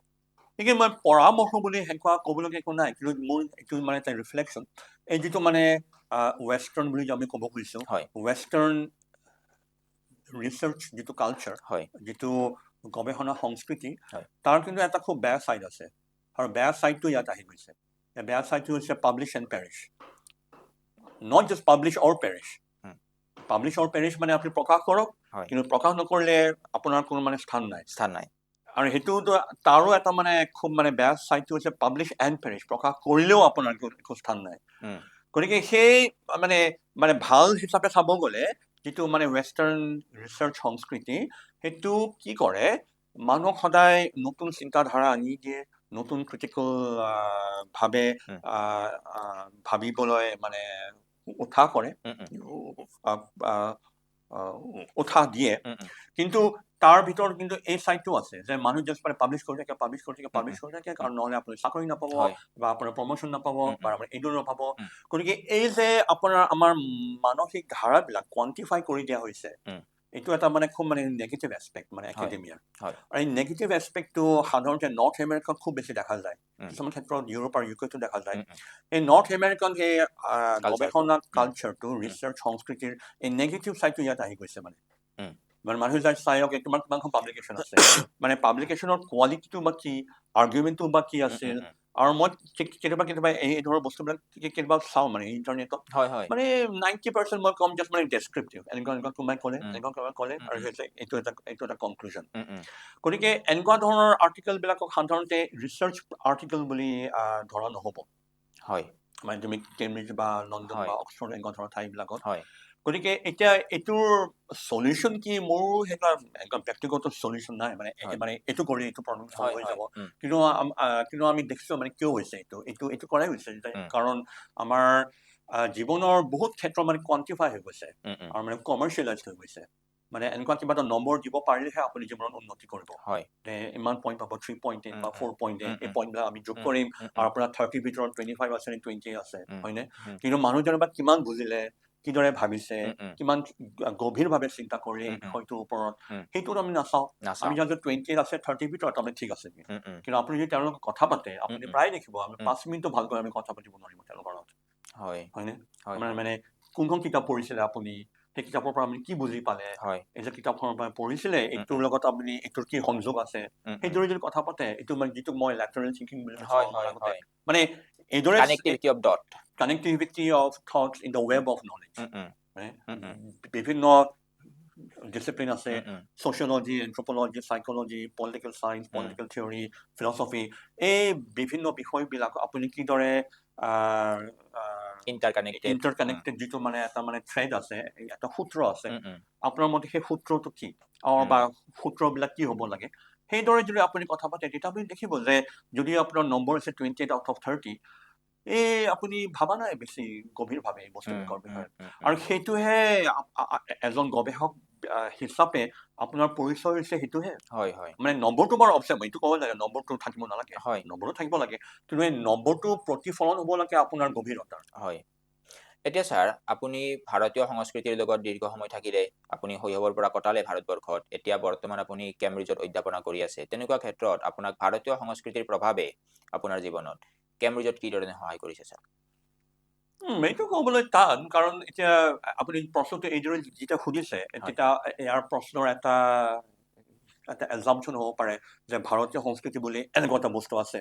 গতিকে মই পৰামৰ্শ বুলি সেনেকুৱা ক'বলগীয়া একো নাই, কিন্তু মোৰ এইটো মানে এটা ৰিফ্লেকশ্যন, এই যিটো মানে ৱেষ্টাৰ্ণ বুলি আমি ক'ব খুজিছোঁ, ৱেষ্টাৰ্ণ ৰিচাৰ্চ যিটো কালচাৰ, যিটো গৱেষণা সংস্কৃতি, তাৰ কিন্তু এটা খুব বেয়া ছাইড আছে, আৰু বেয়া ছাইডটো ইয়াত আহি গৈছে। বেয়া ছাইডটো হৈছে publish and perish, not just publish or perish. Publish or perish মানে আপুনি প্ৰকাশ কৰক, কিন্তু প্ৰকাশ নকৰিলে আপোনাৰ কোনো মানে স্থান নাই। আৰু সেইটোতো তাৰো এটা মানে খুব মানে বেয়া ছাইডটো হৈছে পাব্লিছ এণ্ড পেৰিছ, প্ৰকাশ কৰিলেও আপোনাৰ একো স্থান নাই। গতিকে সেই মানে মানে ভাল হিচাপে চাব গ'লে যিটো মানে ৱেষ্টাৰ্ণ ৰিচাৰ্চ সংস্কৃতি, সেইটো কি কৰে, মানুহক সদায় নতুন চিন্তাধাৰা আনি দিয়ে, নতুন ক্ৰিটিকেল ভাৱে ভাবিবলৈ মানে উৎসাহ কৰে, উৎসাহ দিয়ে, কিন্তু তাৰ ভিতৰত কিন্তু এই ছাইডটো আছে যে মানুহ জাষ্ট মানে পাব্লিছ কৰি থাকে, কাৰণ নহ'লে আপুনি চাকৰি নাপাব, বা আপোনাৰ প্ৰমোশ্যন নাপাব, বা আপোনাৰ এইটো নাপাব। গতিকে এই যে আমাৰ মানসিক ধাৰাবিলাক কোৱান্টিফাই কৰি দিয়া হৈছে, এইটো এটা মানে খুব মানে নেগেটিভ এছপেক্ট মানে একাডেমিয়াৰ। আৰু এই নেগেটিভ এছপেক্টটো সাধাৰণতে নৰ্থ আমেৰিকাত খুব বেছি দেখা যায়, কিছুমান ক্ষেত্ৰত ইউৰোপ আৰু ইউকেতো দেখা যায়। এই নৰ্থ আমেৰিকান সেই গৱেষণা কালচাৰটো, ৰিচাৰ্চ সংস্কৃতিৰ এই নেগেটিভ ছাইডটো ইয়াত আহি গৈছে। মানে মানুহে যাই চাওক কিমানখন পাব্লিকেশ্যন আছে, মানে পাব্লিকেশ্যনৰ কোৱালিটিটো বা কি, আৰ্গুমেণ্টটো বা কি আছিল। আৰু মই কেতিয়াবা এই ধৰণৰ বস্তুবিলাক কেতিয়াবা চাওঁ মানে ইণ্টাৰনেটত, মানে 90% মই কম জাষ্ট মানে ডেছক্ৰিপটিভ, এনেকুৱা কোনোবাই ক'লে আৰু এইটো এটা কনক্লুজন। গতিকে এনেকুৱা ধৰণৰ আৰ্টিকেলবিলাকক সাধাৰণতে ৰিচাৰ্চ আৰ্টিকেল বুলি ধৰা নহ'ব, মানে তুমি কেম্ব্ৰিজ বা লণ্ডন বা অক্সফৰ্ড এনেকুৱা ধৰণৰ ঠাইবিলাকত। গতিকে এতিয়া এইটোৰ চলিউশ্যন কি, মোৰ সেইটো ব্যক্তিগত চলিউশ্যন নাই, মানে এইটো কৰি এইটো প্ৰব্লেম চল্ভ হৈ যাব। কিন্তু আমি দেখিছোঁ মানে কিয় হৈছে এইটো কৰাই হৈছে, কাৰণ আমাৰ জীৱনৰ বহুত ক্ষেত্ৰ মানে কোৱান্টিফাই হৈ গৈছে আৰু মানে কমাৰ্চিয়েলাইজ হৈ গৈছে মানে এনেকুৱা কিবা এটা নম্বৰ দিব পাৰিলেহে আপুনি জীৱনত উন্নতি কৰিব ইমান পইণ্ট পাব 3.8 বা 4.8 এই পইণ্টবিলাক আমি যোগ কৰিম আৰু আপোনাৰ 30 ভিতৰত 25 আছে 20 আছে হয়নে কিন্তু মানুহজনে বা কিমান বুজিলে কিদৰে ভাবিছে কিমান গভীৰভাৱে চিন্তা কৰে এই বিষয়টোৰ ওপৰত সেইটোত আমি নাচাওঁ আমি যদি 20 আছে 30 ভিতৰত আমি ঠিক আছে কিন্তু আপুনি যদি তেওঁলোকক কথা পাতে আপুনি প্ৰায় দেখিব আমি 5 মিনিটটো ভালকৈ আমি কথা পাতিব নোৱাৰিম তেওঁলোকৰ লগত হয়নে মানে কোনখন কিতাপ পঢ়িছিলে আপুনি সেই কিতাপৰ পৰা আপুনি কি বুজি পালে এই যে কিতাপখনৰ পৰা পঢ়িছিলে এইটোৰ লগত আপুনি এইটোৰ কি সংযোগ আছে সেইদৰে যদি কথা পাতে এইটো মানে যিটো মই লেটাৰেল থিংকিং বুলি মানে এইদৰে connectivity of thoughts in the web of knowledge বিভিন্ন ডিসিপ্লিন আছে sociology anthropology psychology political science political theory philosophy এই বিভিন্ন বিষয়বিলাক আপুনি কিদৰে ইণ্টাৰকানেক্টেড যিটো মানে এটা মানে থ্ৰেড আছে এটা সূত্ৰ আছে আপোনাৰ মতে সেই সূত্ৰটো কি বা সূত্ৰবিলাক কি হ'ব লাগে সেইদৰে যদি আপুনি কথা পাতে তেতিয়া আপুনি দেখিব যে যদি আপোনাৰ নম্বৰ আছে 28 আউট অফ 30 এই আপুনি ভাবা নাই বেছি গভীৰভাৱে এই বস্তুবিলাকৰ বিষয়ে আৰু সেইটোহে এজন গৱেষক হিচাপে আপোনাৰ পৰিচয় হৈছে সেইটোহে মানে নম্বৰটো বাৰু অৱশ্যে এইটো ক'ব লাগে নম্বৰটো থাকিব নালাগে নম্বৰটো থাকিব লাগে কিন্তু এই নম্বৰটো প্ৰতিফলন হ'ব লাগে আপোনাৰ গভীৰতাৰ এতিয়া ছাৰ আপুনি ভাৰতীয় সংস্কৃতিৰ লগত দীৰ্ঘ সময় থাকিলে আপুনি শৈশৱৰ পৰা কটালে ভাৰতবৰ্ষত এতিয়া বৰ্তমান আপুনি কেম্ব্ৰিজত অধ্যাপনা কৰি আছে তেনেকুৱা ক্ষেত্ৰত আপোনাক ভাৰতীয় সংস্কৃতিৰ প্ৰভাৱে আপোনাৰ জীৱনত কেম্ব্ৰিজত কি ধৰণে সহায় কৰিছে ছাৰ এইটো ক'বলৈ টান কাৰণ এতিয়া আপুনি প্ৰশ্নটো এইদৰে যেতিয়া সুধিছে তেতিয়া ইয়াৰ প্ৰশ্নৰ এটা এজাম্পশ্যন হ'ব পাৰে যে ভাৰতীয় সংস্কৃতি বুলি এনেকুৱা এটা বস্তু আছে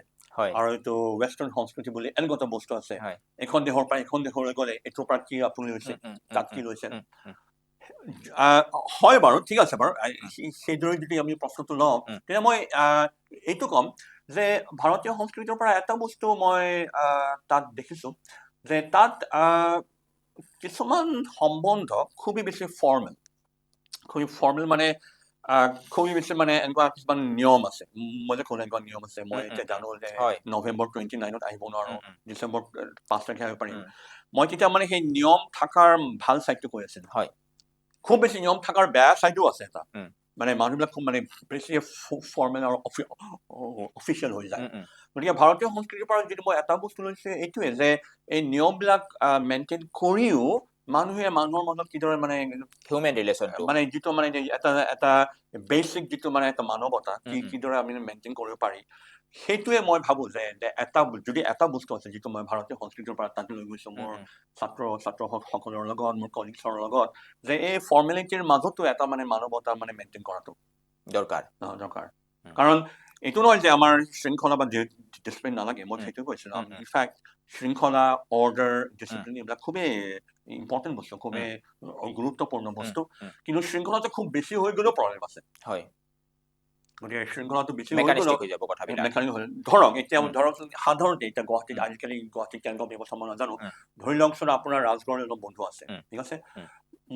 আৰু এইটো ৱেষ্টাৰ্ণ সংস্কৃতি বুলি এনেকুৱা এটা বস্তু আছে এখন দেশৰ পৰা এখন দেশলৈ গ'লে এইটোৰ পৰা কি আপুনি লৈছে তাত কি লৈছে হয় বাৰু ঠিক আছে বাৰু সেইদৰে যদি আমি প্ৰশ্নটো লওঁ তেতিয়া মই এইটো ক'ম যে ভাৰতীয় সংস্কৃতিৰ পৰা এটা বস্তু মই তাত দেখিছোঁ যে তাত কিছুমান সম্বন্ধ খুবেই বেছি ফৰ্মেল মানে খুবেই বেছি মানে এনেকুৱা কিছুমান নিয়ম আছে মই যে ক'লো এনেকুৱা নিয়ম আছে মই এতিয়া জানো যে নৱেম্বৰ 29 আহিব নোৱাৰো ডিচেম্বৰ 5 তাৰিখে আহিব পাৰিম মই তেতিয়া মানে সেই নিয়ম থকাৰ ভাল চাইডটো কৈ আছিলো খুব বেছি নিয়ম থকাৰ বেয়া চাইডো আছে এটা মানে মানুহবিলাক খুব মানে বেছি ফৰ্মেল আৰু অফিচিয়েল হৈ যায় গতিকে ভাৰতীয় সংস্কৃতিৰ পৰা যদি মই এটা বস্তু লৈছে এইটোৱে যে এই নিয়মবিলাক মেইনটেইন কৰিও মানুহে মানুহৰ মাজত কিদৰে মানে হিউমেন ৰিলেশ্যনটো মানে যিটো মানে এটা বেচিক যিটো মানে এটা মানৱতা কিদৰে আমি মেইনটেইন কৰিব পাৰি সেইটোৱে মই ভাবো যে যদি এটা বস্তু আছে যিটো মই ভাৰতীয় সংস্কৃতিৰ পৰা তাত লৈ গৈছো মোৰ ছাত্ৰসকলৰ লগত মোৰ কলিগছৰ লগত যে এই ফৰ্মেলিটিৰ মাজতো এটা মানে মানৱতা মানে মেইনটেইন কৰাটো দৰকাৰ কাৰণ এইটো নহয় যে আমাৰ শৃংখলা বা ডিচিপ্লিন নালাগে মই সেইটো কৈছিলো ইনফেক্ট শৃংখলা অৰ্ডাৰ ডিচিপ্লিন এইবিলাক খুবেই ইম্পৰ্টেণ্ট বস্তু খুবেই গুৰুত্বপূৰ্ণ বস্তু কিন্তু শৃংখলাটো খুব বেছি হৈ গ'লেও প্ৰব্লেম আছে গতিকে শৃংখলাটো বেছি হৈ গ'লেও ধৰক এতিয়া ধৰকচোন সাধাৰণতে এতিয়া গুৱাহাটীত আজিকালি গুৱাহাটীত কেনেকুৱা ব্যৱস্থা মই নাজানো ধৰি লওকচোন আপোনাৰ ৰাজগড়ৰ এজন বন্ধু আছে ঠিক আছে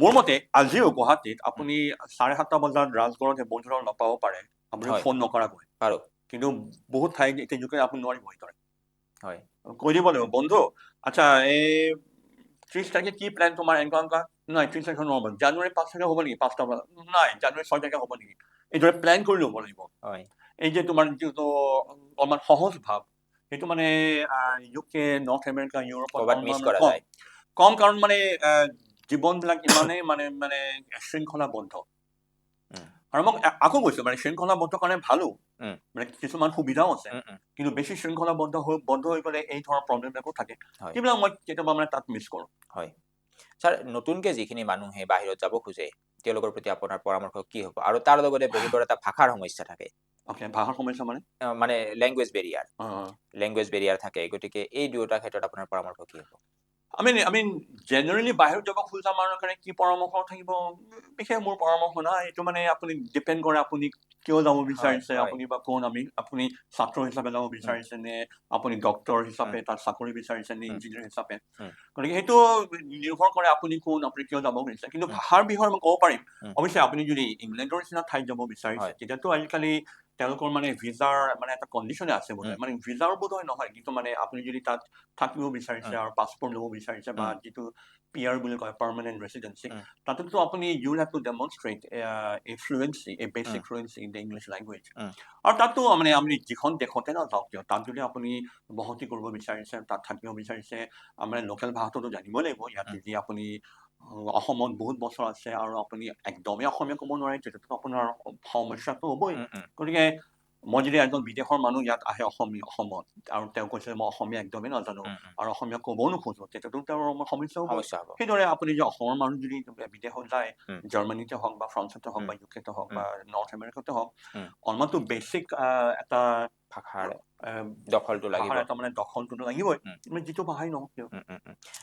মোৰ মতে আজিও গুৱাহাটীত আপুনি 7:30 বজাত ৰাজগড়ত বন্ধুজন নাপাব পাৰে আপুনি ফোন নকৰাকৈ কিন্তু বহুত ঠাইত এতিয়া যুগে আপুনি নোৱাৰিব এইদৰে কৈ দিব লাগিব বন্ধু আচ্ছা এই 30 তাৰিখে কি প্লেন তোমাৰ এনেকুৱা নাই 30 তাৰিখে নহ'ব জানুৱাৰী 5 তাৰিখে হ'ব নেকি 5টা বজাত নাই জানুৱাৰী 6 তাৰিখে হ'ব নেকি এইদৰে প্লেন কৰি ল'ব লাগিব এই যে তোমাৰ যিটো অলপমান সহজ ভাৱ সেইটো মানে UK নৰ্থ আমেৰিকা ইউৰোপত কম কাৰণ মানে জীৱনবিলাক ইমানেই মানে শৃংখলাবদ্ধ আৰু মই আকৌ কৈছো মানে শৃংখলাবদ্ধ কাৰণে ভালো মানে কিছুমান সুবিধাও আছে কিন্তু বেছি শৃংখলাবদ্ধ হৈ গ'লে এই ধৰণৰ প্ৰব্লেমবিলাকো থাকে সেইবিলাক মই কেতিয়াবা মানে তাত মিছ কৰোঁ ছাৰ নতুনকৈ যিখিনি মানুহে বাহিৰত যাব খোজে তেওঁলোকৰ প্ৰতি আপোনাৰ পৰামৰ্শ কি হ'ব আৰু তাৰ লগতে বহুতৰ এটা ভাষাৰ সমস্যা থাকে ভাষাৰ সমস্যা মানে লেংগুৱেজ বেৰিয়াৰ থাকে গতিকে এই দুয়োটা ক্ষেত্ৰত আপোনাৰ পৰামৰ্শ কি হ'ব আমি জেনেৰেলি বাহিৰত যাব খোজা মানুহৰ কাৰণে কি পৰামৰ্শ থাকিব বিশেষ মোৰ পৰামৰ্শ নাই এইটো মানে আপুনি ডিপেণ্ড কৰে আপুনি কিয় যাব বিচাৰিছে আপুনি বা কোন আপুনি ছাত্ৰ হিচাপে যাব বিচাৰিছে নে আপুনি ডক্তৰ হিচাপে তাত চাকৰি বিচাৰিছে নে ইঞ্জিনিয়াৰ হিচাপে গতিকে সেইটো নিৰ্ভৰ কৰে আপুনি কোন আপুনি কিয় যাব বিচাৰিছে কিন্তু ভাষাৰ বিষয়ে মই ক'ব পাৰিম অৱশ্যে আপুনি যদি ইংলেণ্ডৰ নিচিনা ঠাইত যাব বিচাৰিছে তেতিয়াতো আজিকালি তেওঁলোকৰ মানে ভিজাৰ মানে এটা কণ্ডিশ্যনে আছে বোধহয়, মানে ভিজাৰ বোধহয় নহয়, কিন্তু মানে আপুনি যদি তাত থাকিব বিচাৰিছে আৰু পাছপৰ্ট ল'ব বিচাৰিছে বা যিটো PR বুলি কয় পাৰ্মানেণ্ট ৰেচিডেঞ্চি, তাততো আপুনি you have to demonstrate a fluency, a basic fluency in the English language. আৰু তাততো মানে আপুনি যিখন দেশতে নাযাওক কিয়, তাত যদি আপুনি বসতি কৰিব বিচাৰিছে, তাত থাকিব বিচাৰিছে, মানে লোকেল ভাষাটোতো জানিবই লাগিব। ইয়াত যদি আপুনি অসমত বহুত বছৰ আছে আৰু আপুনি একদমেই অসমীয়া ক'ব নোৱাৰে, তেতিয়াতো আপোনাৰ সমস্যাটো হ'বই। গতিকে মই যদি এজন বিদেশৰ মানুহ ইয়াত আহে অসমত আৰু তেওঁ কৈছে মই অসমীয়া একদমেই নাজানো আৰু অসমীয়া ক'বও নোখোজো, তেতিয়াতো তেওঁৰ সমস্যা হ'ব। সেইদৰে আপুনি যে অসমৰ মানুহ যদি বিদেশত যায়, জাৰ্মানীতে হওক বা ফ্ৰান্সতে হওক বা ইউকেতে হওক বা নৰ্থ আমেৰিকাতে হওক, অলপমানতো বেচিক এটা ভাষাৰ দখলটো লাগিব, ভাষাৰ এটা মানে দখলটোতো লাগিবই, যিটো ভাষাই নহওক কিয়।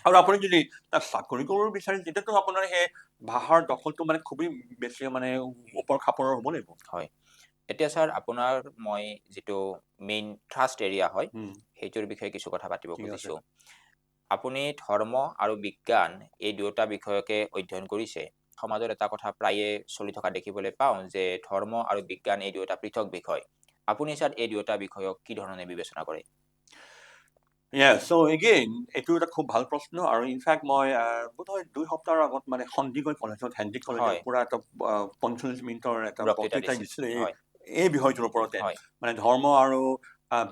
আৰু আপুনি যদি তাক চাকৰি কৰিব বিচাৰে, তেতিয়াতো আপোনাৰ সেই ভাষাৰ দখলটো মানে খুবেই বেছি মানে ওপৰ খাপৰৰ হ'ব লাগিব। হয়। এতিয়া ছাৰ আপোনাৰ মই যিটো মেইন থ্ৰাষ্ট এৰিয়া হয় সেইটোৰ বিষয়ে কিছু কথা পাতিব খুজিছোঁ। আপুনি ধৰ্ম আৰু বিজ্ঞান এই দুয়োটা বিষয়কে অধ্যয়ন কৰিছে। সমাজত এটা কথা প্ৰায়ে চলি থকা দেখিবলৈ পাওঁ যে ধৰ্ম আৰু বিজ্ঞান এই দুয়োটা পৃথক বিষয়। আপুনি ছাৰ এই দুয়োটা বিষয়ক কি ধৰণে বিবেচনা কৰে? So again, এইটো এটা খুব ভাল প্ৰশ্ন, আৰু ইনফেক্ট মই বোধহয় 2 সপ্তাহৰ আগত মানে সন্দিকৈ কলেজত, হেণ্ডিক কলেজত পুৰা এটা 45 মিনিটৰ এটা বক্তৃতা দিছিলে এই বিষয়টোৰ ওপৰতে, মানে ধৰ্ম আৰু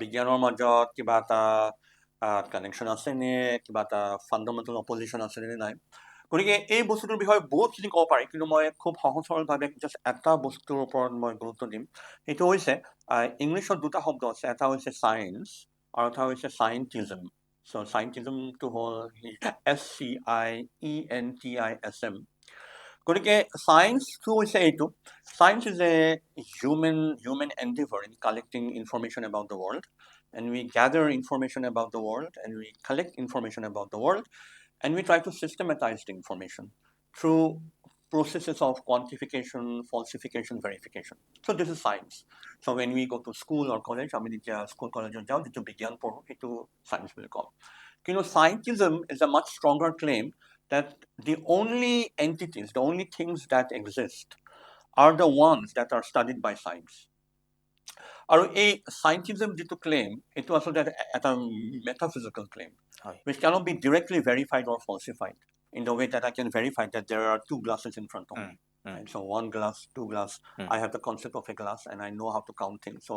বিজ্ঞানৰ মাজত কিবা এটা কানেকশ্যন আছে নে, কিবা এটা ফাণ্ডামেণ্টেল অপজিশ্যন আছে নে নাই। গতিকে এই বস্তুটোৰ বিষয়ে বহুতখিনি ক'ব পাৰি, কিন্তু মই খুব সহজ সৰলভাৱে জাষ্ট এটা বস্তুৰ ওপৰত মই গুৰুত্ব দিম। সেইটো হৈছে ইংলিছত দুটা শব্দ আছে, এটা হৈছে চায়েন্স আৰু এটা হৈছে চাইণ্টিজম। চ' চাইণ্টিজমটো হ'ল SCIENTISM। গতিকে চায়েন্সটো হৈছে এইটো, science is a human endeavor in collecting information about the world, and we gather information about the world, and we collect information about the world, and we try to systematize the information through processes of quantification, falsification, verification. So this is science. So when we go to school or college, আমি যেতিয়া school কলেজত যাওঁ, যিটো বিজ্ঞান পঢ়ো, সেইটো science বুলি কওঁ। কিন্তু scientism is a much stronger claim that the only entities, the only things that exist are the ones that are studied by science. আৰু এই scientism যিটো claim, এইটো আচলতে এটা metaphysical claim, which cannot be directly verified or falsified in the way that I can verify that there are 2 glasses in front of me. And so 1 glass, 2 glass, I have the concept of a glass and I know how to count things. So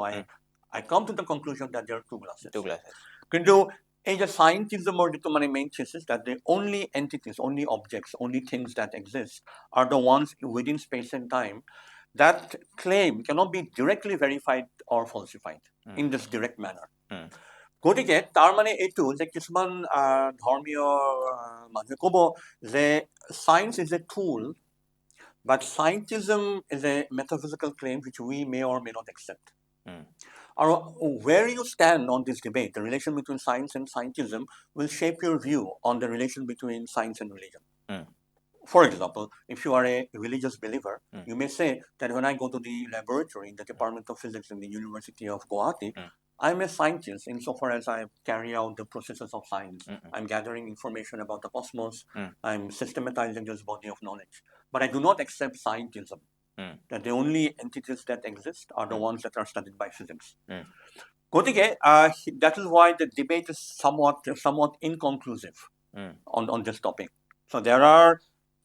I come to the conclusion that there are 2 glasses. কিন্তু এই যে scientismৰ যিটো মানে main thesis, that the only entities, only objects, only things that exist are the ones within space and time, that claim cannot be directly verified or falsified in this direct manner. গতিকে তাৰ মানে এইটো যে কিছুমান ধৰ্মীয় মানুহে ক'ব যে science is a tool, but scientism is a metaphysical claim which we may or may not accept. Or where you stand on this debate, the relation between science and scientism will shape your view on the relation between science and religion. For example, if you are a religious believer, you may say that when I go to the laboratory in the Department of Physics in the University of Guwahati, I'm a scientist insofar as I carry out the processes of science. I'm gathering information about the cosmos. I'm systematizing this body of knowledge. But I do not accept scientism, that the only entities that exist are the ones that are studied by physics. গতিকে that is why the debate is somewhat inconclusive on this topic. So there are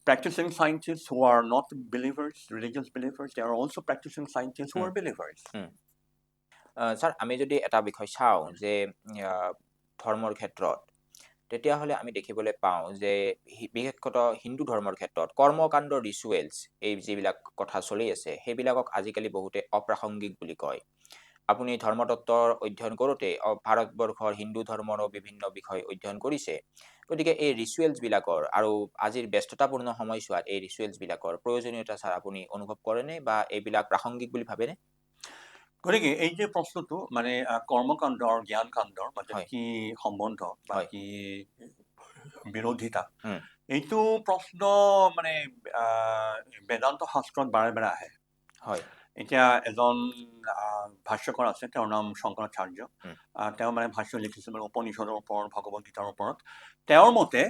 practicing scientists who are not believers, religious believers. There are also practicing scientists who are believers. Sir, আমি যদি এটা বিষয় চাওঁ যে ধৰ্মৰ ক্ষেত্ৰত, তেতিয়াহ'লে আমি দেখিবলৈ পাওঁ যে বিশেষতঃ হিন্দু ধৰ্মৰ ক্ষেত্ৰত কৰ্মকাণ্ডৰ ৰিচুৱেলছ, এই যিবিলাক কথা চলি আছে সেইবিলাকক আজিকালি বহুতে অপ্ৰাসংগিক বুলি কয়। আপুনি ধৰ্মতত্ত্বৰ অধ্যয়ন কৰোঁতে ভাৰতবৰ্ষৰ হিন্দু ধৰ্মৰো বিভিন্ন বিষয় অধ্যয়ন কৰিছে। গতিকে এই ৰিচুৱেলছবিলাকৰ আৰু আজিৰ ব্যস্ততাপূৰ্ণ সময়ছোৱাত এই ৰিচুৱেলছবিলাকৰ প্ৰয়োজনীয়তা ছাৰ আপুনি অনুভৱ কৰেনে বা এইবিলাক প্ৰাসংগিক বুলি ভাবেনে? গতিকে এই যে প্ৰশ্নটো মানে কৰ্মকাণ্ড আৰু জ্ঞান কাণ্ডৰ মাজত কি সম্বন্ধ বা কি বিৰোধিতা, এইটো প্ৰশ্ন মানে বেদান্ত শাস্ত্ৰত বাৰে বাৰে আহে। এতিয়া এজন ভাষ্যকৰ আছে, তেওঁৰ নাম শংকৰাচাৰ্য। তেওঁ মানে ভাষ্য লিখিছে মানে উপনিষদৰ ওপৰত, ভগৱত গীতাৰ ওপৰত। তেওঁৰ মতে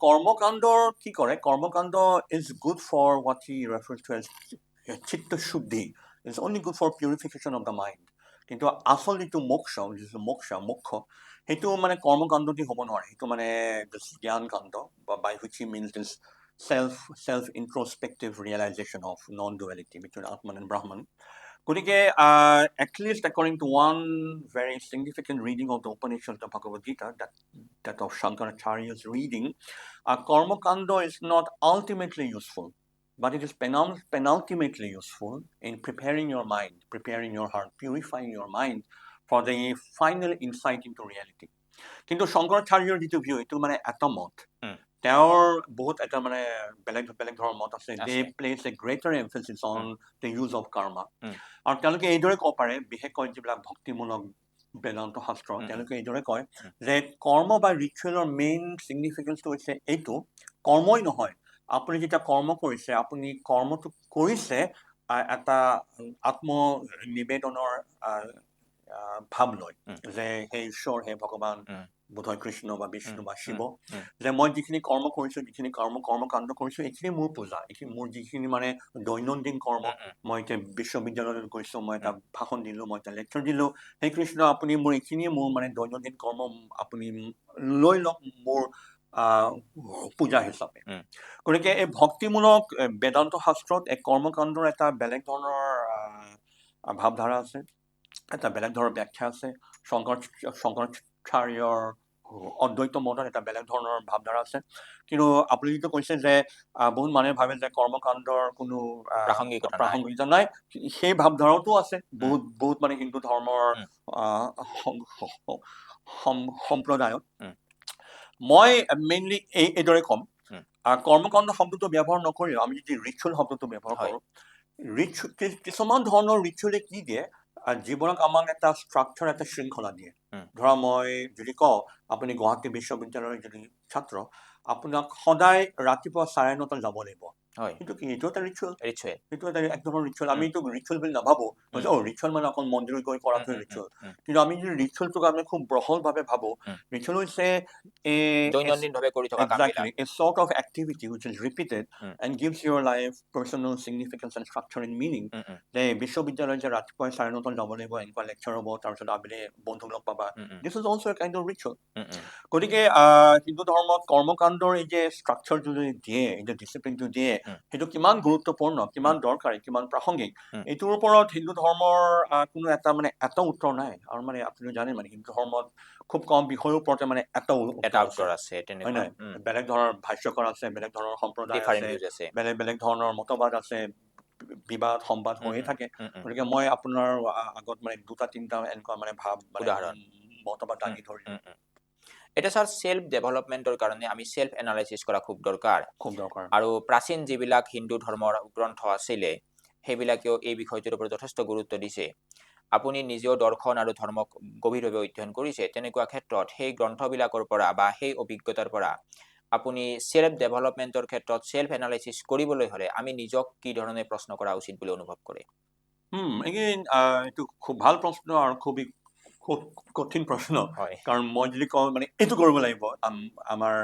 কৰ্মকাণ্ডৰ কি কৰে, karmakanda is good for what he refers to as chitta shuddhi, It's only good for purification of the mind. কিন্তু আচল যিটো মোক্ষ সেইটো মানে কৰ্মকাণ্ড দি হ'ব নোৱাৰে, সেইটো মানে জ্ঞান কাণ্ড বা by which he means this self introspective realization of non-duality between Atman and Brahman. গতিকে at least according to one very significant reading of the Upanishads, the Bhagavad Gita, that of Shankaracharya's reading, karmakanda is not ultimately useful, but it is penultimately useful in preparing your mind, preparing your heart, purifying your mind for the final insight into reality. কিন্তু শংকৰাচাৰ্যৰ যিটো view এইটো মানে এটা মত, তেওঁৰ বহুত এটা মানে বেলেগ বেলেগ ধৰণৰ মত আছে। They place a greater emphasis on the use of karma. আৰু তেওঁলোকে এইদৰে ক'ব পাৰে, বিশেষকৈ যিবিলাক ভক্তিমূলক বেদান্ত শাস্ত্ৰ, তেওঁলোকে এইদৰে কয় যে কৰ্ম বা ৰিচুৱেলৰ মেইন ছিগনিফিকেঞ্চটো হৈছে এইটো, কৰ্মই নহয়, আপুনি যেতিয়া কৰ্ম কৰিছে, আপুনি কৰ্মটো কৰিছে এটা আত্মনিবেদনৰ ভাৱ লয় যে হে ঈশ্বৰ, হে ভগৱান, বোধহয় কৃষ্ণ বা বিষ্ণু বা শিৱ, যে মই যিখিনি কৰ্ম কৰিছোঁ, যিখিনি কৰ্মকাণ্ড কৰিছোঁ, এইখিনি মোৰ পূজা, এইখিনি মোৰ যিখিনি মানে দৈনন্দিন কৰ্ম, মই এতিয়া বিশ্ববিদ্যালয়ত গৈছোঁ, মই এটা ভাষণ দিলোঁ, মই এটা লেকচাৰ দিলোঁ, হে কৃষ্ণ আপুনি মোৰ এইখিনিয়ে মোৰ মানে দৈনন্দিন কৰ্ম আপুনি লৈ লওক মোৰ পূজা হিচাপে। গতিকে এই ভক্তিমূলক বেদান্ত শাস্ত্ৰত এই কৰ্মকাণ্ডৰ এটা বেলেগ ধৰণৰ ভাৱধাৰা আছে, এটা বেলেগ ধৰণৰ ব্যাখ্যা আছে। শংকৰাচাৰ্যৰ অদ্বৈত মতত এটা বেলেগ ধৰণৰ ভাৱধাৰা আছে। কিন্তু আপুনি যিটো কৈছে যে বহুত মানুহে ভাবে যে কৰ্মকাণ্ডৰ কোনো প্ৰাসংগিকতা নাই, সেই ভাৱধাৰাটো আছে বহুত মানে হিন্দু ধৰ্মৰ সম্প্ৰদায়ত। মই মেইনলি এইদৰে ক'ম, কৰ্মকাণ্ড শব্দটো ব্যৱহাৰ নকৰি আমি যদি ৰিচুৱেল শব্দটো ব্যৱহাৰ কৰোঁ, কিছুমান ধৰণৰ ৰিচুৱেলে কি দিয়ে, জীৱনক আমাক এটা ষ্ট্ৰাকচাৰ, এটা শৃংখলা দিয়ে। ধৰা মই যদি কওঁ আপুনি গুৱাহাটী বিশ্ববিদ্যালয়ৰ যদি ছাত্ৰ, আপোনাক সদায় ৰাতিপুৱা 9:30 যাব লাগিব, কিন্তু কি এইটো এটা ৰিচুৱেল, সেইটো এটা এক ধৰণৰ ৰিচুৱেল। আমি এইটো ৰিচুৱেল বুলি নাভাবোঁ, ৰিচুৱেল মানে অকল মন্দিৰত গৈ কৰাটোৱে ৰিচুৱেল। কিন্তু আমি যদি ৰিচুৱেলটোক আমি খুব বহলভাৱে ভাবোঁ, ৰিচুৱেল হৈছে exactly a sort of activity which is repeated and gives your life personal significance and structure and meaning. যে বিশ্ববিদ্যালয়ত যে ৰাতিপুৱাই 9:30 যাব লাগিব, এনেকুৱা লেকচাৰ হ'ব, তাৰপিছত আবেলি বন্ধুক লগ পাবা, this is also' a kind of ritual. গতিকে হিন্দু ধৰ্মত কৰ্মকাণ্ডৰ এই যে ষ্ট্ৰাকচাৰটো যদি দিয়ে, এই যে ডিচিপ্লিনটো দিয়ে, সেইটো কিমান গুৰুত্বপূৰ্ণ, কিমান দৰকাৰী, কিমান প্ৰাসংগিক, এইটোৰ ওপৰত হিন্দু ধৰ্মৰ কোনো এটা মানে এটা উত্তৰ নাই। আৰু মানে আপুনি জানে মানে হিন্দু ধৰ্মত খুব কম বিষয়ৰ ওপৰতে মানে এটা উত্তৰ আছে, হয় নাই? বেলেগ ধৰণৰ ভাষ্যকৰ আছে, বেলেগ ধৰণৰ সম্প্ৰদায় আছে, বেলেগ ধৰণৰ মতবাদ আছে, বিবাদ সম্বাদ হৈয়ে থাকে। গতিকে মই আপোনাৰ আগত মানে 2-3টা এনেকুৱা মানে ভাৱ মতবাদ দাঙি ধৰিলোঁ। এটা স্যাৰ সেলফ ডেভেলপমেন্টৰ কাৰণে আমি সেলফ এনালাইসিস কৰা খুব দৰকাৰ। আৰু প্ৰাচীন যিবিলাক হিন্দু ধৰ্মৰ গ্ৰন্থ আছিলে সেইবিলাকেও এই বিষয়টোৰ ওপৰত যথেষ্ট গুৰুত্ব দিছে। আপুনি নিজেও দৰ্শন আৰু ধৰ্মক গভীৰভাৱে অধ্যয়ন কৰিছে, তেনেকুৱা ক্ষেত্ৰত সেই গ্ৰন্থবিলাকৰ পৰা বা সেই অভিজ্ঞতাৰ পৰা আপুনি সেলফ ডেভেলপমেন্টৰ ক্ষেত্ৰত সেলফ এনালাইসিস কৰিবলৈ হ'লে আমি নিজক কি ধৰণে প্ৰশ্ন কৰা উচিত বুলি অনুভৱ কৰে? এইটো খুব ভাল প্ৰশ্ন আৰু খুব কঠিন প্ৰশ্ন। কাৰণ মই যদি কওঁ মানে এইটো কৰিব লাগিব, আমাৰ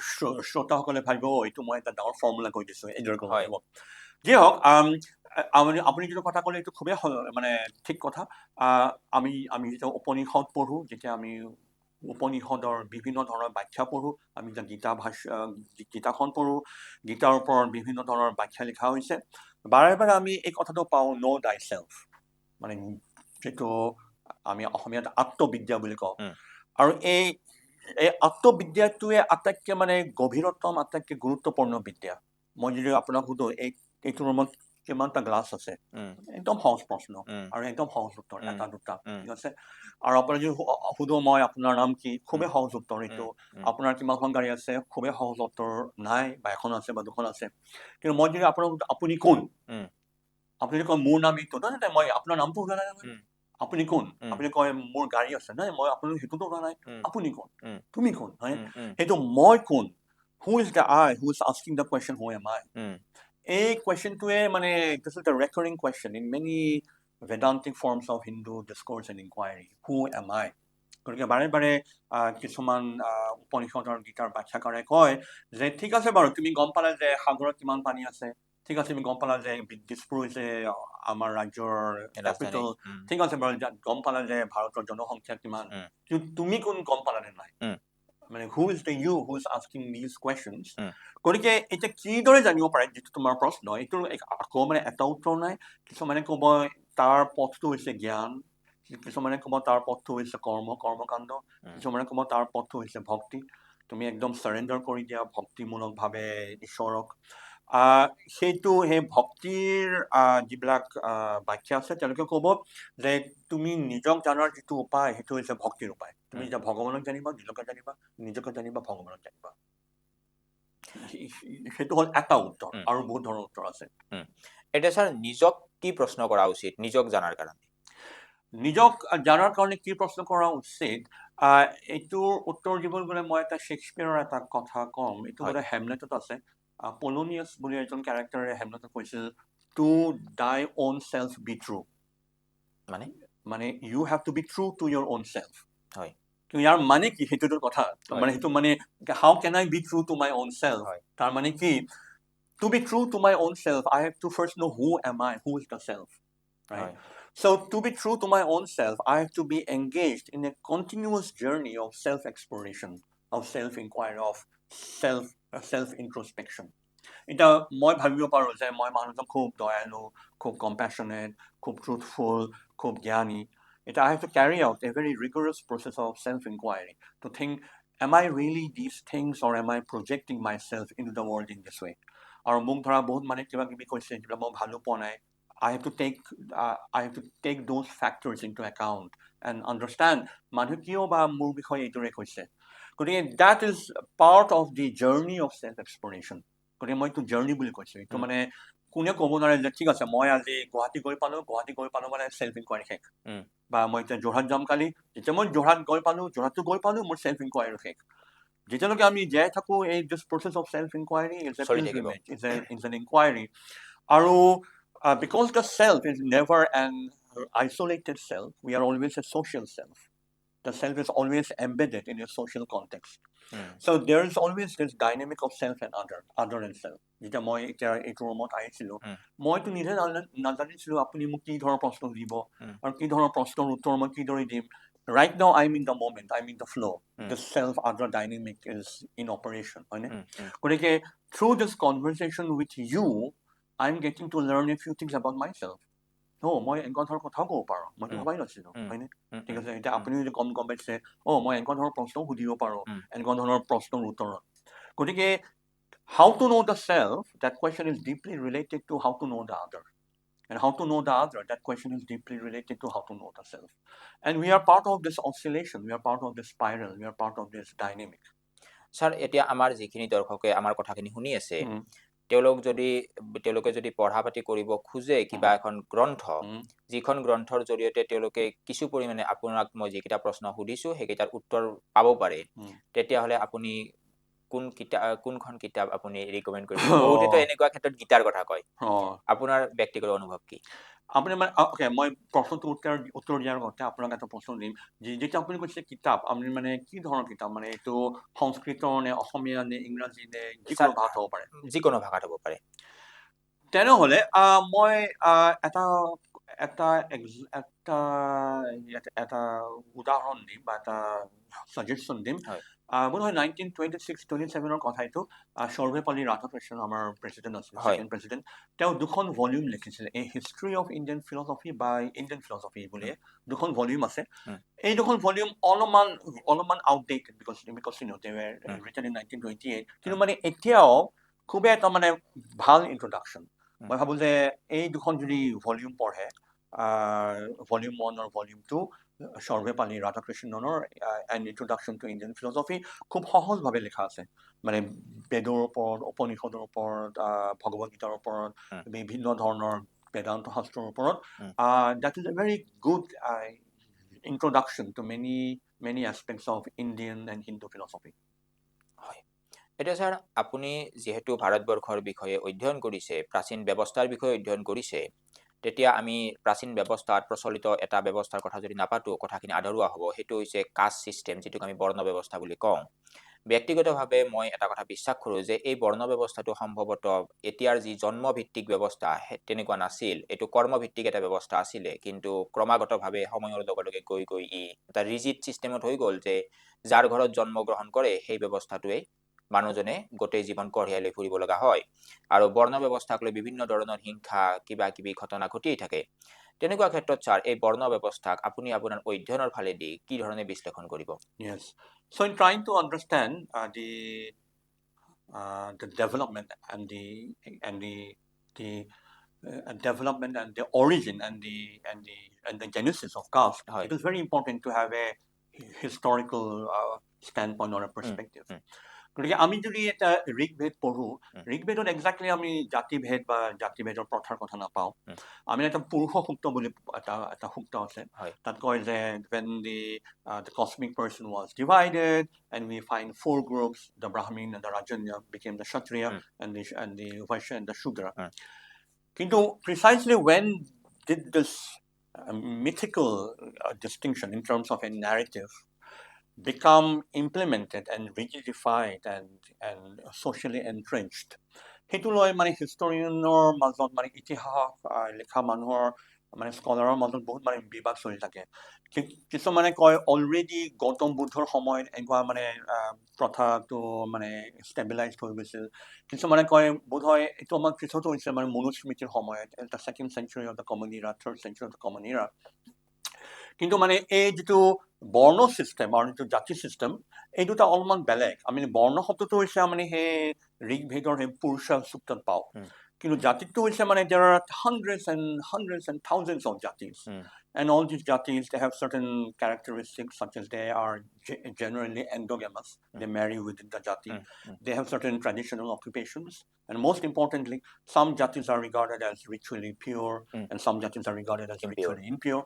শ্ৰোতাসকলে ভাবিব এইটো মই এটা ডাঙৰ ফৰ্মুলা কৈ দিছোঁ, এইদৰে কৰিব লাগিব। যি হওক, আপুনি যিটো কথা ক'লে এইটো খুবেই মানে ঠিক কথা। আমি যেতিয়া উপনিষদ পঢ়োঁ, যেতিয়া আমি উপনিষদৰ বিভিন্ন ধৰণৰ ব্যাখ্যা পঢ়োঁ, আমি যেতিয়া গীতাখন পঢ়োঁ, গীতাৰ ওপৰত বিভিন্ন ধৰণৰ ব্যাখ্যা লিখা হৈছে, বাৰে বাৰে আমি এই কথাটো পাওঁ, ন' দাই চেল্ফ, মানে যিটো আমি অসমীয়াত আত্মবিদ্যা বুলি কওঁ। আৰু এই আত্মবিদ্যাটোৱে আটাইতকৈ মানে গভীৰতম, আটাইতকৈ গুৰুত্বপূৰ্ণ বিদ্যা। মই যদি আপোনাক সুধোঁ এইটো ৰুমত কিমানটা গ্লাছ আছে, একদম সহজ প্ৰশ্ন আৰু একদম সহজ উত্তৰ, 1-2টা, ঠিক আছে। আৰু আপোনাৰ যদি সুধোঁ মই আপোনাৰ নাম কি, খুবেই সহজ উত্তৰ এইটো। আপোনাৰ কিমানখন গাড়ী আছে, খুবেই সহজ উত্তৰ, নাই বা এখন আছে বা দুখন আছে। কিন্তু মই যদি আপোনাক আপুনি কোন, আপুনি যদি কয় মোৰ নাম এইটো, নহয় মই আপোনাৰ নামটো সোধা নাই নহয়, আপুনি কোন, আপুনি কয় মোৰ গাড়ী আছে, নাই মই আপোনাৰ সেইটোতো সোধা নাই, আপুনি কোন, তুমি কোন, হয় সেইটো মই কোন, who is the I who is asking the question who am I? এই কুৱেশ্যনটোৱে মানে this is the recurring question in many Vedantic forms of Hindu discourse and inquiry, who am I? গতিকে বাৰে বাৰে কিছুমান উপনিষদৰ গীতাৰ ব্যাখ্যাকাৰে কয় যে ঠিক আছে বাৰু, তুমি গম পালা যে সাগৰত কিমান পানী আছে, ঠিক আছে আমি গম পালা যে দিছপুৰ হৈছে আমাৰ ৰাজ্যৰ কেপিটেল ঠিক আছে বাৰু গম পালা যে ভাৰতৰ জনসংখ্যা কিমান তুমি কোন গম পালা নে নাই মানে who is the you who is asking these questions গতিকে এতিয়া কিদৰে জানিব পাৰে যিটো তোমাৰ প্ৰশ্ন এইটো আকৌ মানে এটা উত্তৰ নাই কিছুমানে ক'ব তাৰ পথটো হৈছে জ্ঞান কিছুমানে ক'ব তাৰ পথটো হৈছে কৰ্মকাণ্ড কিছুমানে ক'ব তাৰ পথটো হৈছে ভক্তি তুমি একদম সাৰেণ্ডাৰ কৰি দিয়া ভক্তিমূলকভাৱে ঈশ্বৰক সেইটো সেই ভক্তিৰ যিবিলাক ব্যাখ্যা আছে তেওঁলোকে ক'ব যে তুমি নিজক জনাৰ যিটো উপায় সেইটো হৈছে ভক্তিৰ উপায় তুমি যেতিয়া ভগৱানক জানিবা নিজকে জানিবা ভগৱানক জানিবা সেইটো হ'ল এটা উত্তৰ আৰু বহুত ধৰণৰ উত্তৰ আছে এটা স্যাৰ নিজক কি প্ৰশ্ন কৰা উচিত নিজক জানাৰ কাৰণে নিজক জানাৰ কাৰণে কি প্ৰশ্ন কৰা উচিত এইটোৰ উত্তৰ দিবলৈ গ'লে মই এটা শেক্সপিয়াৰৰ এটা কথা কম এইটো বোলে হেমলেটত আছে পলনিয়াছ বুলি এজন কেৰেক্টাৰে হেমলেটত কৈছিল to thine own self be true মানে you have to be true to your own self হয় ইয়াৰ মানে কি সেইটোৰ কথা মানে সেইটো মানে how can I be true to my own self তাৰ মানে কি to be true to my own self I have to first know who am I who is the self right so to be true to my own self I have to be engaged in a continuous journey of self exploration of self inquiry of self introspection এটা মই ভাবিব পাৰো যে মই মানুহজন খুব দয়ালু খুব কম্পেশনেট খুব ট্ৰুথফুল খুব জ্ঞানী এটা I have to carry out a very rigorous process of self inquiry to think am I really these things or am I projecting myself into the world in this way আৰু মোক ধৰা বহুত মানে কিবা কিবি কৈছে যিবিলাক মই ভালো পোৱা নাই I have to take those factors into account and understand মানুহ কিয় বা মোৰ বিষয়ে এইদৰে কৈছে গতিকে that is part of the journey of self exploration গতিকে মই এইটো জাৰ্ণি বুলি কৈছো এইটো মানে কোনে ক'ব নোৱাৰে যে ঠিক আছে মই আজি গুৱাহাটী গৈ পালো মানে চেল্ফ ইনকুৱাৰী শেষ বা মই এতিয়া যোৰহাট যাম কালি যেতিয়া মই যোৰহাট গৈ পালো মোৰ চেল্ফ ইনকুৱাৰী শেষ যেতিয়ালৈকে আমি জীয়াই থাকো এই this process of self inquiry is an inquiry আৰু because the self is never an isolated self, we are always a social self. The self is always embedded in a social context. So there is always this dynamic of self and other and self. যেতিয়া মই এতিয়া এইটো ৰুমত আহিছিলো মইতো নিজে নাজানিছিলো আপুনি মোক কি ধৰণৰ প্ৰশ্ন দিব আৰু কি ধৰণৰ প্ৰশ্নৰ উত্তৰ মই কিদৰে দিম right now I'm in the moment, I'm in the flow. The self-other dynamic is in operation. গতিকে through this conversation with you I'm getting to learn a few things about myself. মই এনেকুৱা ধৰণৰ কথাও ক'ব পাৰোঁ মইতো ভবাই নাছিলো হয়নে ঠিক আছে এতিয়া আপুনি যদি গম পাইছে মই এনেকুৱা ধৰণৰ প্ৰশ্নও সুধিব পাৰোঁ এনেকুৱা ধৰণৰ প্ৰশ্নৰ উত্তৰত গতিকে how to know the self that question is deeply related to how to know the other and how to know the other that question is deeply related to how to know the self and we are part of this oscillation we are part of this spiral we are part of this dynamic sir এতিয়া আমাৰ যিখিনি দৰ্শকে আমাৰ কথাখিনি শুনি আছে তেওঁলোকে যদি পঢ়া পাতি কৰিব খোজে কিবা এখন গ্ৰন্থ যিখন গ্ৰন্থৰ জৰিয়তে তেওঁলোকে কিছু পৰিমাণে আপোনাক মই যিকেইটা প্ৰশ্ন সুধিছো সেইকেইটাৰ উত্তৰ পাব পাৰে তেতিয়াহ'লে আপুনি কোনখন কিতাপ আপুনি ৰিকমেণ্ড কৰিব বহুতেতো এনেকুৱা ক্ষেত্ৰত গীতাৰ কথা কয় আপোনাৰ ব্যক্তিগত অনুভৱ কি আপুনি মানে অ'কে মই প্ৰশ্নটো উত্তৰ দিয়াৰ আগতে আপোনাক এটা প্ৰশ্ন দিম যেতিয়া আপুনি কৈছে কিতাপ আপুনি মানে কি ধৰণৰ কিতাপ মানে এইটো সংস্কৃত নে অসমীয়া নে ইংৰাজী নে যিকোনো ভাষাত হ'ব পাৰে যিকোনো ভাষাত হ'ব পাৰে তেনেহ'লে মই এটা উদাহৰণ দিম বা এটা ছাজেশ্যন দিম বোধ হয় 1926-27 কথা এইটো সৰ্বেপল্লী ৰাধাকৃষ্ণন আমাৰ প্ৰেচিডেণ্ট আছিল ছেকেণ্ড প্ৰেচিডেণ্ট তেওঁ দুখন ভলিউম লিখিছিলে a history of Indian philosophy by Indian philosophy বুলি দুখন ভলিউম আছে এই দুখন ভলিউম অলপমান outdated because they were written in 1928 কিন্তু মানে এতিয়াও খুবেই এটা মানে ভাল ইন্ট্ৰডাকশ্যন মই ভাবোঁ যে এই দুখন যদি ভলিউম পঢ়ে ভলিউম 1 আৰু ভলিউম 2 সৰ্বেপল্লী ৰাধাকৃষ্ণনৰ an introduction to Indian philosophy খুব সহজভাৱে লিখা আছে মানে বেদৰ ওপৰত উপনিষদৰ ওপৰত ভগৱত গীতাৰ ওপৰত বিভিন্ন ধৰণৰ বেদান্ত শাস্ত্ৰৰ ওপৰত that is a very good introduction to many aspects of Indian and Hindu philosophy. এতিয়া স্যাৰ আপুনি যেহেতু ভাৰতবৰ্ষৰ বিষয়ে অধ্যয়ন কৰিছে প্ৰাচীন ব্যৱস্থাৰ বিষয়ে অধ্যয়ন কৰিছে তেতিয়া আমি প্ৰাচীন ব্যৱস্থাত প্ৰচলিত এটা ব্যৱস্থাৰ কথা যদি নাপাতো কথাখিনি আধৰুৱা হ'ব সেইটো হৈছে কাষ্ট চিষ্টেম যিটোক আমি বৰ্ণ ব্যৱস্থা বুলি কওঁ ব্যক্তিগতভাৱে মই এটা কথা বিশ্বাস কৰোঁ যে এই বৰ্ণ ব্যৱস্থাটো সম্ভৱতঃ এতিয়াৰ যি জন্মভিত্তিক ব্যৱস্থা তেনেকুৱা নাছিল, এইটো কৰ্মভিত্তিক এটা ব্যৱস্থা আছিলে, কিন্তু ক্ৰমাগতভাৱে সময়ৰ লগে লগে গৈ গৈ ই এটা ৰিজিড ছিষ্টেমত হৈ গ'ল যে যাৰ ঘৰত জন্মগ্ৰহণ কৰে সেই ব্যৱস্থাটোৱে মানুহজনে গোটেই জীৱন কঢ়িয়াই লৈ ফুৰিব লগা হয় আৰু বৰ্ণ ব্যৱস্থাক লৈ বিভিন্ন ধৰণৰ হিংসা কিবা কিবি ঘটনা ঘটিয়েই থাকে। তেনেকুৱা ক্ষেত্ৰত ছাৰ এই বৰ্ণ ব্যৱস্থাক আপুনি আপোনাৰ অধ্যয়নৰ ফালেদি কি ধৰণে বিশ্লেষণ কৰিব? Yes. So in trying to understand the development and the development and the origin and the genesis of caste, হয়। it is very important to have a historical standpoint or a perspective. গতিকে আমি যদি এটা ঋগ্ভেদ পঢ়ো, ঋগ্ভেদত exactly আমি জাতিভেদ বা জাতিভেদৰ প্ৰথাৰ কথা নাপাওঁ। আমি এটা পুৰুষ সূক্ত বুলি এটা সূক্ত আছে, তাত কয় যে when the cosmic person was divided and we find 4 groups, the Brahmin and the Rajanya became the Kshatriya and the Vaishya and the Shudra. কিন্তু precisely when did this mythical distinction in terms of a narrative become implemented and rigidified and socially entrenched? সেইটো লৈ মানে হিষ্টৰিয়ানৰ মাজত মানে ইতিহাস লিখা মানুহৰ মানে স্কলাৰৰ মাজত বহুত মানে বিবাদ চলি থাকে। কিছুমানে কয় অলৰেডি গৌতম বুদ্ধৰ সময়ত এনেকুৱা মানে প্ৰথাটো মানে ষ্টেবিলাইজ হৈ গৈছিল। কিছুমানে কয় বোধহয় এইটো আমাৰ পিছতো হৈছে মানে মনুস্মৃতিৰ সময়ত, এটা second century of the common era, third century of the common era. কিন্তু মানে এই যিটো বৰ্ণ ছিষ্টেম আৰু যিটো জাতি ছিষ্টেম, এই দুটা অলপমান বেলেগ। আমি বৰ্ণ শব্দটো হৈছে মানে সেই ঋগ্ভেদৰ সেই পুৰুষা সূক্তত পাওঁ, কিন্তু জাতিটো হৈছে মানে there are hundreds and thousands of jatis. And all these jatis, they have certain characteristics such as they are generally endogamous. They marry within the jati. They have certain traditional occupations. And most importantly, some jatis are regarded as ritually pure and some jatis are regarded as ritually impure.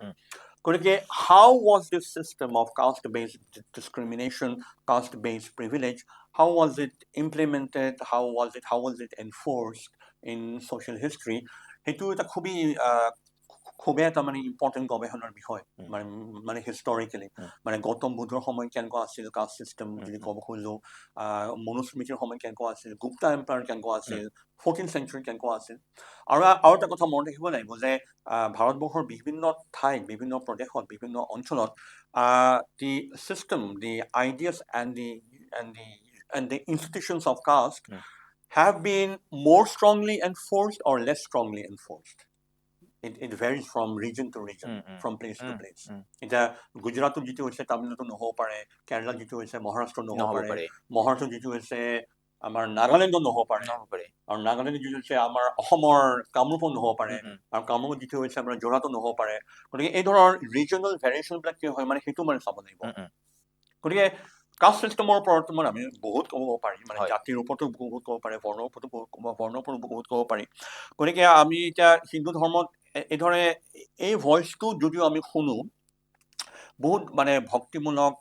গতিকে how was this system of caste-based discrimination, caste-based privilege, how was it implemented, how was it enforced in social history? সেইটো এটা খুবেই এটা মানে important গৱেষণাৰ বিষয় মানে হিষ্টৰিকেলি। মানে গৌতম বুদ্ধৰ সময়ত কেনেকুৱা আছিল কাষ্ট চিষ্টেম যদি ক'ব খোজো, মনুস্মৃতিৰ সময়ত কেনেকুৱা আছিল, গুপ্তা এম্পায়াৰ কেনেকুৱা আছিল, 14th century কেনেকুৱা আছিল। আৰু এটা কথা মনত ৰাখিব লাগিব যে ভাৰতবৰ্ষৰ বিভিন্ন ঠাইত, বিভিন্ন প্ৰদেশত, বিভিন্ন অঞ্চলত the system, the ideas and the institutions of caste have been more strongly enforced or less strongly enforced. It varies from region to region, from place to place. এতিয়া গুজৰাটত যিটো হৈছে তামিলনাডু নহ'ব পাৰে, কেৰেলাত যিটো হৈছে মহাৰাষ্ট্ৰ নহ'ব পাৰে, মহাৰাষ্ট্ৰত যিটো হৈছে আমাৰ নাগালেণ্ডত নহ'ব পাৰে, আৰু নাগালেণ্ডত যিটো হৈছে আমাৰ অসমৰ কামৰূপত নহ'ব পাৰে, আৰু কামৰূপত যিটো হৈছে আমাৰ যোৰহাটত নহ'ব পাৰে। গতিকে এই ধৰণৰ ৰিজনেল ভেৰিয়েশ্যনবিলাক কি হয় মানে সেইটো মানে চাব লাগিব। গতিকে কাষ্ট চিষ্টেমৰ ওপৰত মানে আমি বহুত ক'ব পাৰি, মানে জাতিৰ ওপৰতো বহুত ক'ব পাৰি, বৰ্ণৰ ওপৰতো বহুত ক'ব পাৰি। গতিকে আমি এতিয়া হিন্দু ধৰ্মত এইধৰণে এই ভইচটো যদিও আমি শুনো, বহুত মানে ভক্তিমূলক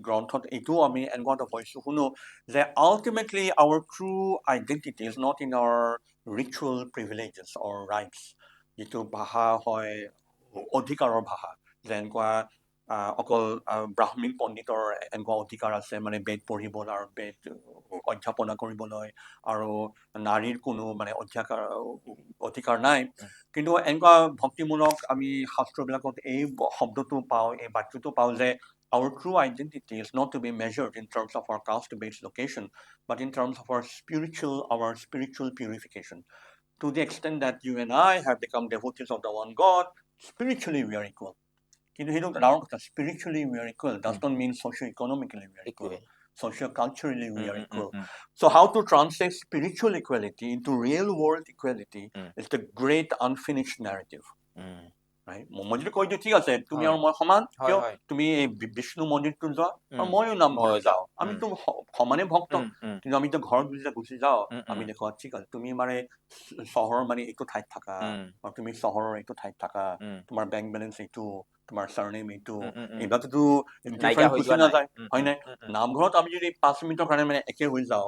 গ্ৰন্থত এইটোও আমি এনেকুৱা এটা ভইচটো শুনো যে ultimately our true identity is not in our ritual privileges or rights. যিটো ভাষা হয় অধিকাৰৰ ভাষা, যে এনেকুৱা অকল ব্ৰাহ্মীণ পণ্ডিতৰ এনেকুৱা অধিকাৰ আছে মানে বেদ পঢ়িবলৈ আৰু বেদ অধ্যাপনা কৰিবলৈ, আৰু নাৰীৰ কোনো মানে অধিকাৰ নাই। কিন্তু এনেকুৱা ভক্তিমূলক আমি শাস্ত্ৰবিলাকত এই শব্দটো পাওঁ, এই বাক্যটো পাওঁ যে our true identity is not to be measured in terms of our caste-based location, but in terms of our spiritual purification. To the extent that you and I have become devotees of the one God, spiritually we are equal. কিন্তু সেইটো ডাঙৰ কথা, spiritually we are equal does not mean socio-economically we are equal. Socio-culturally we are equal. So how to translate spiritual equality into real world equality is the great unfinished narrative. মই যদি কৈ দিওঁ ঠিক আছে তুমি আৰু মই সমান, কিয় তুমি এই বিষ্ণু মন্দিৰটো যোৱা আৰু ময়ো নামঘৰত যাওঁ, আমিতো সমানে ভক্ত। কিন্তু আমি ঘৰত গুচি যাওঁ, আমি দেখো ঠিক আছে তুমি মানে চহৰৰ মানে এইটো ঠাইত থাকা, আৰু তুমি চহৰৰ এইটো ঠাইত থাকা, তোমাৰ বেংক বেলেঞ্চ এইটো, তোমাৰ চাৰনেম এইটো, এইবিলাকতো গুচি নাযায়, হয় নাই? নামঘৰত আমি যদি 5 মিনিটৰ কাৰণে মানে একে হৈ যাওঁ,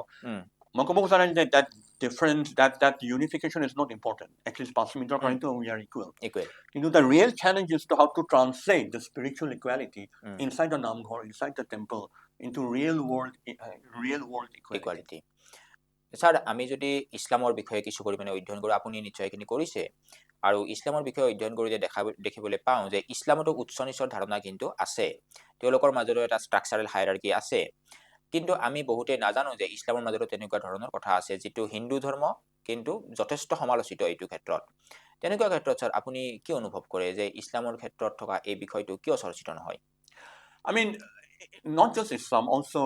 মই ক'ব খোজা নাই যে difference, that unification is not important. At least 5 মিনিটৰ কাৰণেতো we are equal. Equal. কিন্তু the real challenge is to how to translate the spiritual equality inside the namghor, inside the temple, into real world equality. Sir আমি যদি ইছলামৰ বিষয়ে কিছু পৰিমাণে অধ্যয়ন কৰোঁ, আপুনি নিশ্চয় এইখিনি কৰিছে, আৰু ইছলামৰ বিষয়ে অধ্যয়ন কৰিলে দেখিবলৈ পাওঁ যে ইছলামতো উচ্চ নিচৰ ধাৰণা কিন্তু আছে, তেওঁলোকৰ মাজতো এটা ষ্ট্ৰাকচাৰেল হাইৰাৰ্কি আছে, কিন্তু আমি বহুতে নাজানো যে ইছলামৰ মাজতো তেনেকুৱা ধৰণৰ কথা আছে, যিটো হিন্দু ধৰ্ম কিন্তু যথেষ্ট সমালোচিত এইটো ক্ষেত্ৰত। তেনেকুৱা ক্ষেত্ৰত স্যাৰ আপুনি কি অনুভৱ কৰে যে ইছলামৰ ক্ষেত্ৰত থকা এই বিষয়টো কিয় চৰ্চিত নহয়? I mean, not just Islam, also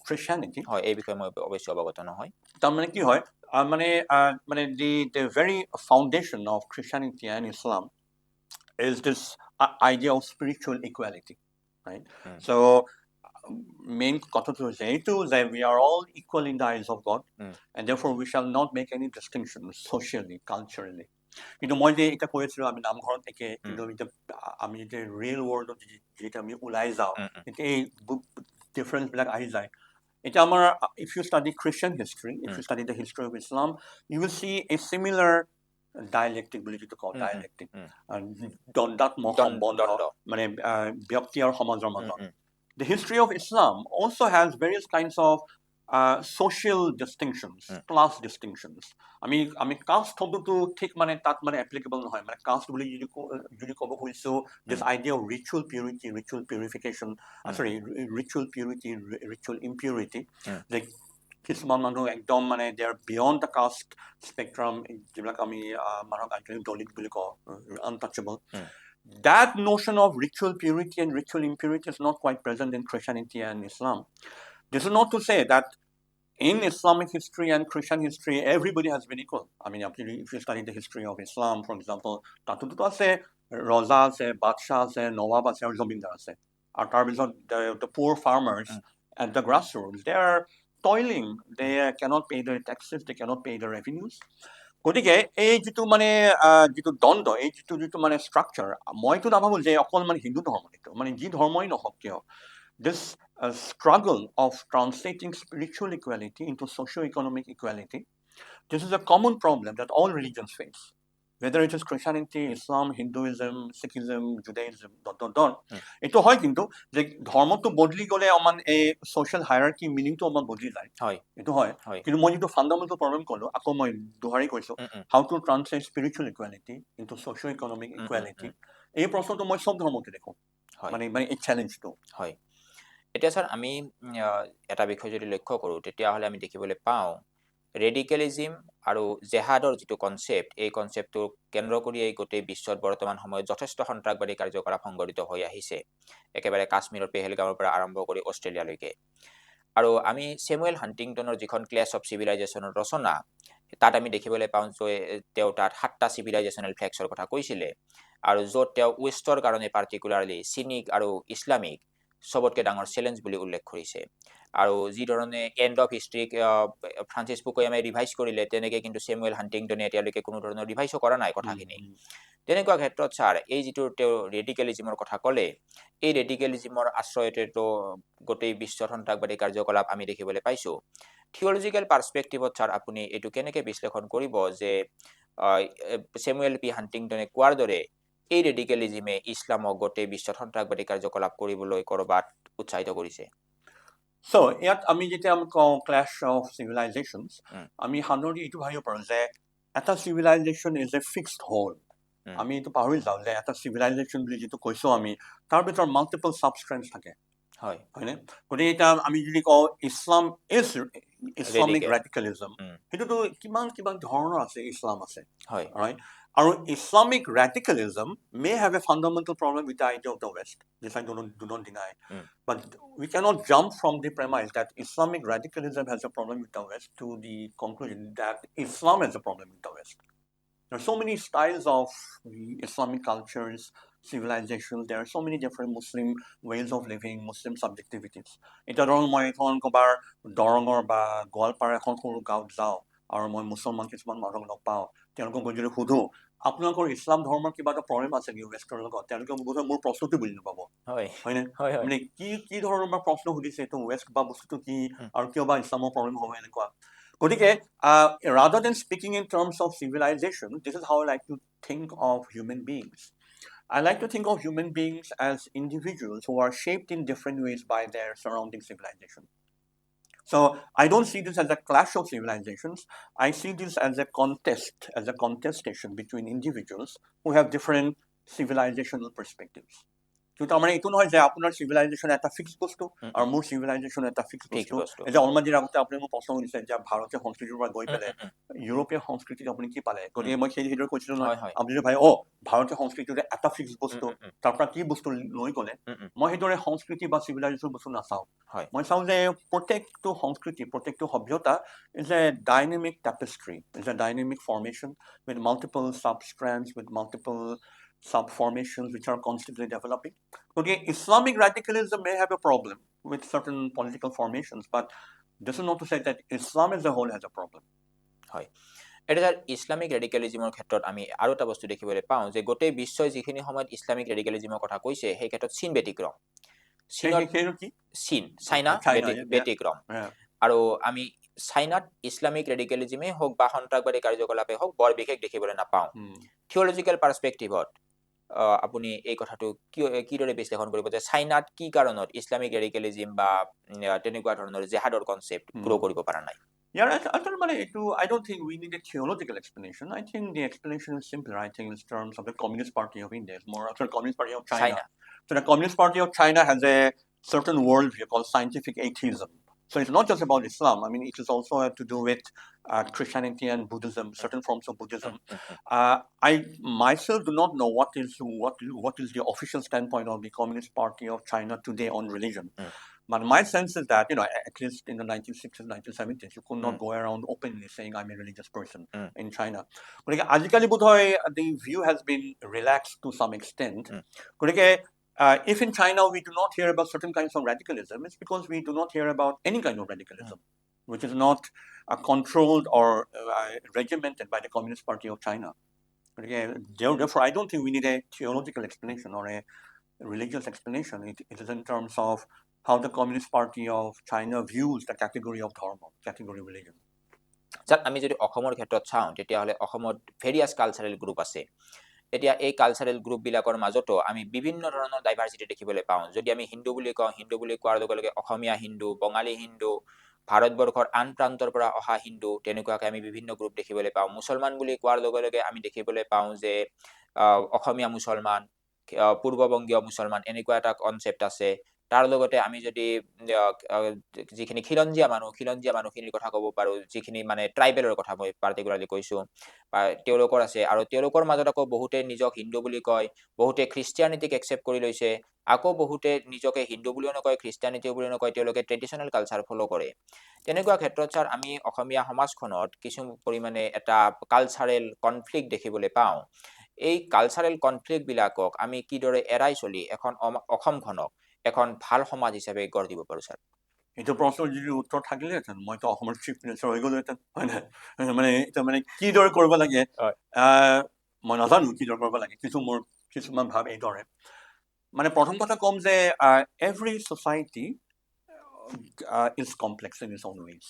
Christianity. হয়, এই বিষয়ে মই অৱশ্যে অৱগত নহয়। তাৰমানে কি হয়, মানে the very foundation of Christianity and Islam is this idea of spiritual equality, right? So main কথাটো হৈছে এইটো যে we are all equal in the eyes of God, and therefore we shall not make any distinctions socially, culturally. কিন্তু মই যে এটা কৈ আছিলোঁ আমি নামঘৰত একে, কিন্তু আমি যে ৰিয়েল ৱৰ্ল্ডত যেতিয়া আমি ওলাই যাওঁ তেতিয়া এই ডিফাৰেঞ্চবিলাক আহি যায়। এটা আমাৰ, if you study Christian history, if you study the history of Islam, you will see a similar dialectic বুলি যিটো কওঁ, dialectic, দ্বন্দ্বাত্মক সম্বন্ধ মানে ব্যক্তি আৰু সমাজৰ মাজত। The history of Islam also has various kinds of social distinctions, class distinctions. আমি caste শব্দটো ঠিক মানে তাত মানে applicable নহয়, মানে caste বুলি যদি ক'ব খুজিছোঁ, this idea of ritual purity, ritual purification, ritual purity, ritual impurity, like কিছুমান মানুহ একদম মানে they are beyond the caste spectrum, যিবিলাক আমি মানুহক actually দলিত বুলি কওঁ, untouchable. That notion of ritual purity and ritual impurity is not quite present in Christianity and Islam. This is not to say that in Islamic history and Christian history, everybody has been equal. I mean, if you study the history of Islam, for example, তাতোতো আছে ৰজা আছে, বাদশাহ আছে, নৱাব আছে আৰু জমিনদাৰ আছে। আৰু তাৰপিছত the poor farmers at the grassroots, they are toiling, they cannot pay their taxes, they cannot pay their revenues. গতিকে এই যিটো মানে যিটো দ্বন্দ্ব, এই যিটো মানে ষ্ট্ৰাকচাৰ, মইতো নাভাবোঁ যে অকল মানে হিন্দু ধৰ্ম, এইটো মানে যি ধৰ্মই নহওক কিয়, this struggle of translating spiritual equality into socio-economic equality, this is a common problem that all religions face, whether it is Christianity, Islam, Hinduism, Sikhism, Judaism, এইটো হয় কিন্তু যে ধৰ্মটো বদলি গ'লে অকমান এই social hierarchy meaningটো অকমান বদলি যায়, এইটো হয়, কিন্তু মই যিটো fundamental problem ক'লো, আকৌ মই দোহাৰি কৈছোঁ, how to translate spiritual equality into socio-economic equality, এই প্ৰশ্নটো মই চব ধৰ্মতে দেখোঁ, মানে এই চেলেঞ্জটো। হয়, এতিয়া স্যাৰ আমি এটা বিষয় যদি লক্ষ্য কৰোঁ, তেতিয়াহ'লে আমি দেখিবলৈ পাওঁ ৰেডিকেলিজিম আৰু জেহাদৰ যিটো কনচেপ্ট, এই কনচেপ্টটো কেন্দ্ৰ কৰি এই গোটেই বিশ্বত বৰ্তমান সময়ত যথেষ্ট সন্ত্ৰাসবাদী কাৰ্যকলাপ সংঘটিত হৈ আহিছে, একেবাৰে কাশ্মীৰৰ পেহেলগামৰ পৰা আৰম্ভ কৰি অষ্ট্ৰেলিয়ালৈকে। আৰু আমি চেমুৱেল হাণ্টিংটনৰ যিখন ক্লেছ অফ চিভিলাইজেশ্যনৰ ৰচনা, তাত আমি দেখিবলৈ পাওঁ যে তেওঁ তাত 7টা চিভিলাইজেশ্যনেল ফ্লেক্সৰ কথা কৈছিলে, আৰু য'ত তেওঁ ৱেষ্টৰ কাৰণে পাৰ্টিকুলাৰলি চিনিক আৰু ইছলামিক চবতকৈ ডাঙৰ চেলেঞ্জ বুলি উল্লেখ কৰিছে। আৰু যিধৰণে এণ্ড অফ হিষ্ট্ৰীক ফ্ৰান্সিছ ফুকুয়ামাই ৰিভাইজ কৰিলে, তেনেকৈ কিন্তু চেমুৱেল হাণ্টিংটনে এতিয়ালৈকে কোনো ধৰণৰ ৰিভাইজো কৰা নাই কথাখিনি। তেনেকুৱা ক্ষেত্ৰত ছাৰ এই যিটো তেওঁ ৰেডিকেলিজিমৰ কথা ক'লে, এই ৰেডিকেলিজিমৰ আশ্ৰয়তেতো গোটেই বিশ্বত সন্ত্ৰাসবাদী কাৰ্যকলাপ আমি দেখিবলৈ পাইছোঁ। থিঅলজিকেল পাৰ্চপেক্টিভত ছাৰ আপুনি এইটো কেনেকৈ বিশ্লেষণ কৰিব যে চেমুৱেল পি হাণ্টিংটনে কোৱাৰ দৰে এই ৰেডিকেলিজিমে ইছলামক গোটেই বিশ্বত সন্ত্ৰাসবাদী কাৰ্যকলাপ কৰিবলৈ ক'ৰবাত উৎসাহিত কৰিছে? So, ইয়াত আমি যেতিয়া কওঁ clash of civilizations, আমি সাধাৰণতে এইটো ভাবিব পাৰোঁ যে এটা civilization is a fixed whole. আমি এইটো পাহৰি যাওঁ যে এটা civilization বুলি যিটো কৈছোঁ আমি, তাৰ ভিতৰত multiple substrands থাকে, হয়নে? গতিকে এতিয়া আমি যদি কওঁ Islam is Islamic radicalism, সেইটোতো কিমান ধৰণৰ আছে, ইছলাম আছে, right? Our Islamic radicalism may have a fundamental problem with the idea of the West. This I do not deny. But we cannot jump from the premise that Islamic radicalism has a problem with the West to the conclusion that Islam has a problem with the West. There are so many styles of Islamic cultures, civilizations. There are so many different Muslim ways of living, Muslim subjectivities. এতিয়া ধৰক মই এখন ক'ৰবাৰ দৰঙৰ বা গোৱালপাৰা এখন সৰু গাঁৱত যাওঁ, আৰু মই মুছলমান কিছুমান মানুহক লগ পাওঁ, তেওঁলোকক মই যদি সোধোঁ আপোনালোকৰ ইছলাম ধৰ্মৰ কিবা এটা প্ৰব্লেম আছে নেকি ৱেষ্টৰ লগত, তেওঁলোকে বোধহয় মোৰ প্ৰশ্নটো বুজি নাপাব, হয়নে? মানে কি ধৰণৰ বা প্ৰশ্ন সুধিছে, এইটো ৱেষ্ট বা বস্তুটো কি, আৰু কিয় বা ইছলামৰ প্ৰব্লেম হ'ব এনেকুৱা। গতিকে rather than speaking in terms of civilization, this is how I like to think of human beings. I like to think of human beings as individuals who are shaped in different ways by their surrounding civilization. So I don't see this as a clash of civilizations. I see this as a contest, as a contestation between individuals who have different civilizational perspectives. কিন্তু তাৰ মানে এইটো নহয় যে আপোনাৰ civilisation এটা fix বস্তু আৰু মোৰ চিভিলাইজেশ্যন এটা ফিক্স বস্তু। যে অলপমান আগতে আপুনি মোক প্ৰশ্ন সুধিছে যে ভাৰতীয় সংস্কৃতিৰ পৰা গৈ পেলাই ইউৰোপীয় সংস্কৃতিত আপুনি কি পালে, গতিকে মই সেইদৰে কৈছিলো নহয় আপুনি ভাই ভাৰতীয় সংস্কৃতিৰ এটা ফিক্স বস্তু, তাৰ পৰা কি বস্তু লৈ গ'লে, মই সেইদৰে সংস্কৃতি বা চিভিলাইজেশ্যন বস্তু নাচাওঁ। মই চাওঁ যে প্ৰত্যেকটো সংস্কৃতি, প্ৰত্যেকটো সভ্যতা is a dynamic tapestry, is a dynamic formation with multiple substrands, with multiple subformations which are constantly developing. Okay, Islamic radicalism may have a problem with certain political formations, but this is not to say that Islam as a whole has a problem. হয়, এটা Islamic ৰেডিকেলিজিমৰ ক্ষেত্ৰত আমি আৰু এটা বস্তু দেখিবলৈ পাওঁ যে গোটেই বিশ্বই যিখিনি সময়ত ইছলামিক ৰেডিকেলিজিমৰ কথা কৈছে সেই ক্ষেত্ৰত চীন ব্যতিক্ৰম। চীন, চাইনা ব্যতিক্ৰম। আৰু আমি চাইনাত ইছলামিক ৰেডিকেলিজিমেই হওক বা সন্ত্ৰাসবাদী কাৰ্যকলাপেই হওক বৰ বিশেষ দেখিবলৈ নাপাওঁ। থিঅলজিকেল পাৰ্সপেক্টিভত আপুনি এই কথাটো কিদৰে বিশ্লেষণ কৰিব যে চাইনাত কি কাৰণত ইছলামিক ৰেডিকেলিজিম বা তেনেকুৱা ধৰণৰ জেহাদৰ কনচেপ্ট গ্ৰ' কৰিব পৰা নাই? Yeah, I don't think we need a theological explanation. I think the explanation is simpler. I think in terms of the Communist Party of India, it's more the Communist Party of China. So the Communist Party of China has a certain worldview called scientific atheism. So it's not just about Islam. I mean, it is also to do with Christianity and Buddhism, certain forms of Buddhism. I myself do not know what is the official standpoint of the Communist Party of China today on religion. But my sense is that, at least in the 1960s, 1970s, you could not go around openly saying I'm a religious person in China. The view has been relaxed to some extent. If in China we do not hear about certain kinds of radicalism, it's because we do not hear about any kind of radicalism, which is not controlled or regimented by the Communist Party of China. Therefore, I don't think we need a theological explanation or a religious explanation. It is in terms of how the Communist Party of China views the category of dharma, category of religion. আমি যদি অসমৰ ক্ষেত্ৰত চাওঁ তেতিয়াহ'লে অসমত various cultural group আছে। এতিয়া এই কালচাৰেল গ্ৰুপবিলাকৰ মাজতো আমি বিভিন্ন ধৰণৰ ডাইভাৰ্চিটি দেখিবলৈ পাওঁ। যদি আমি হিন্দু বুলি কওঁ, হিন্দু বুলি কোৱাৰ লগে লগে অসমীয়া হিন্দু, বঙালী হিন্দু, ভাৰতবৰ্ষৰ আন প্ৰান্তৰ পৰা অহা হিন্দু, তেনেকুৱাকৈ আমি বিভিন্ন গ্ৰুপ দেখিবলৈ পাওঁ। মুছলমান বুলি কোৱাৰ লগে লগে আমি দেখিবলৈ পাওঁ যে অসমীয়া মুছলমান, পূৰ্ববংগীয় মুছলমান, এনেকুৱা এটা কনচেপ্ট আছে। তাৰ লগতে আমি যদি যিখিনি খিলঞ্জীয়া মানুহখিনিৰ কথা ক'ব পাৰোঁ, যিখিনি মানে ট্ৰাইবেলৰ কথা মই পাৰ্টিকুলাৰলি কৈছোঁ, তেওঁলোকৰ আছে। আৰু তেওঁলোকৰ মাজত আকৌ বহুতে নিজক হিন্দু বুলি কয়, বহুতে খ্ৰীষ্টিয়ানিটিক একচেপ্ট কৰি লৈছে, আকৌ বহুতে নিজকে হিন্দু বুলিও নকয়, খ্ৰীষ্টিয়ানিটি বুলিও নকয়, তেওঁলোকে ট্ৰেডিশ্যনেল কালচাৰ ফ'ল' কৰে। তেনেকুৱা ক্ষেত্ৰত ছাৰ আমি অসমীয়া সমাজখনত কিছু পৰিমাণে এটা কালচাৰেল কনফ্লিক্ট দেখিবলৈ পাওঁ। এই কালচাৰেল কনফ্লিক্টবিলাকক আমি কিদৰে এৰাই চলি এখন অসমখনক এখন ভাল সমাজ হিচাপে গঢ় দিব পাৰোঁ ছাৰ? এইটো প্ৰশ্নৰ যদি উত্তৰ থাকিলেহেঁতেন মইতো অসমৰ চিফ মিনিষ্টাৰ হৈ গ'লোহেঁতেন, হয় নাই? মানে কিদৰে কৰিব লাগে মই নাজানো, কিদৰে কৰিব লাগে। মোৰ কিছুমান ভাৱ এইদৰে, মানে প্ৰথম কথা ক'ম যে every society is complex in its own ways,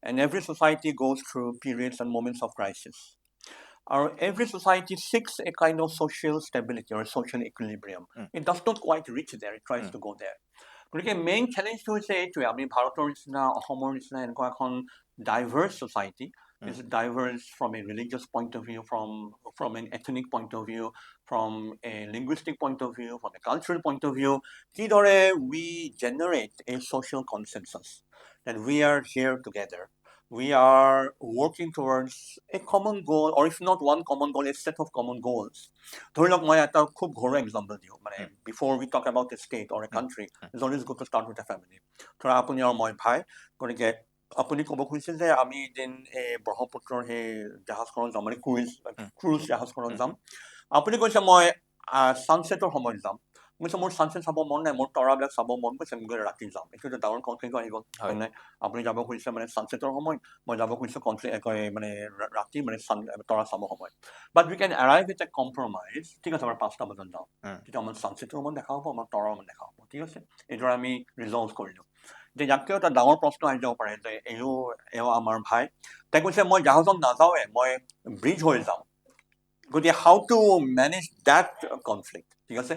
and every society goes through periods and moments of crisis. Every society seeks a kind of social stability or social equilibrium. It does not quite reach there, it tries to go there. গতিকে main চেলেঞ্জটো হৈছে এইটোৱে, আমি ভাৰতৰ নিচিনা, অসমৰ নিচিনা এনেকুৱা এখন diverse society, is diverse from a religious point of view, from an ethnic point of view, from a linguistic point of view, from a cultural point of view. কিদৰে we generate a social consensus that we are here together. We are working towards a common goal, or if not one common goal, a set of common goals. ধৰি লওক মই এটা খুব ঘৰুৱা example দিওঁ, মানে before we talk about a state or a country, it's always good to start with a family. ধৰা আপুনি আৰু মই ভাই, গতিকে আপুনি ক'ব খুজিছিল যে আমি এদিন এই ব্ৰহ্মপুত্ৰৰ সেই জাহাজখনত যাম, মানে ক্ৰুজ জাহাজখনত যাম। আপুনি কৈছে মই ছানছেটৰ সময়ত যাম। কৈছে মোৰ ছানছেট চাব মন নাই, মোৰ তৰাবিলাক চাব মন গৈছে, মই ৰাতি যাম। এইটো এটা ডাঙৰ কনফ্লিক্ট আহি গ'ল, হয় নাই? আপুনি যাব খুজিছে মানে ছানছেটৰ সময়ত, মই যাব খুজিছোঁ মানে ৰাতি, মানে তৰা চাব সময়ত। But we can arrive with a compromise. ঠিক আছে, আমাৰ 5টা বজাত যাওঁ, তেতিয়া আমাৰ ছানছেটৰ সময়ত দেখা হ'ব, আমাৰ তৰাৰ সময়ত দেখা হ'ব, ঠিক আছে? এইদৰে আমি ৰিজল্ভ কৰিলোঁ। যে ইয়াতকৈ এটা ডাঙৰ প্ৰশ্ন আহি যাব পাৰে যে এওঁ আমাৰ ভাই, তাই কৈছে মই জাহাজত নাযাওঁৱে, মই ব্ৰিজ হৈ যাওঁ। গতিকে how to manage that conflict, ঠিক আছে।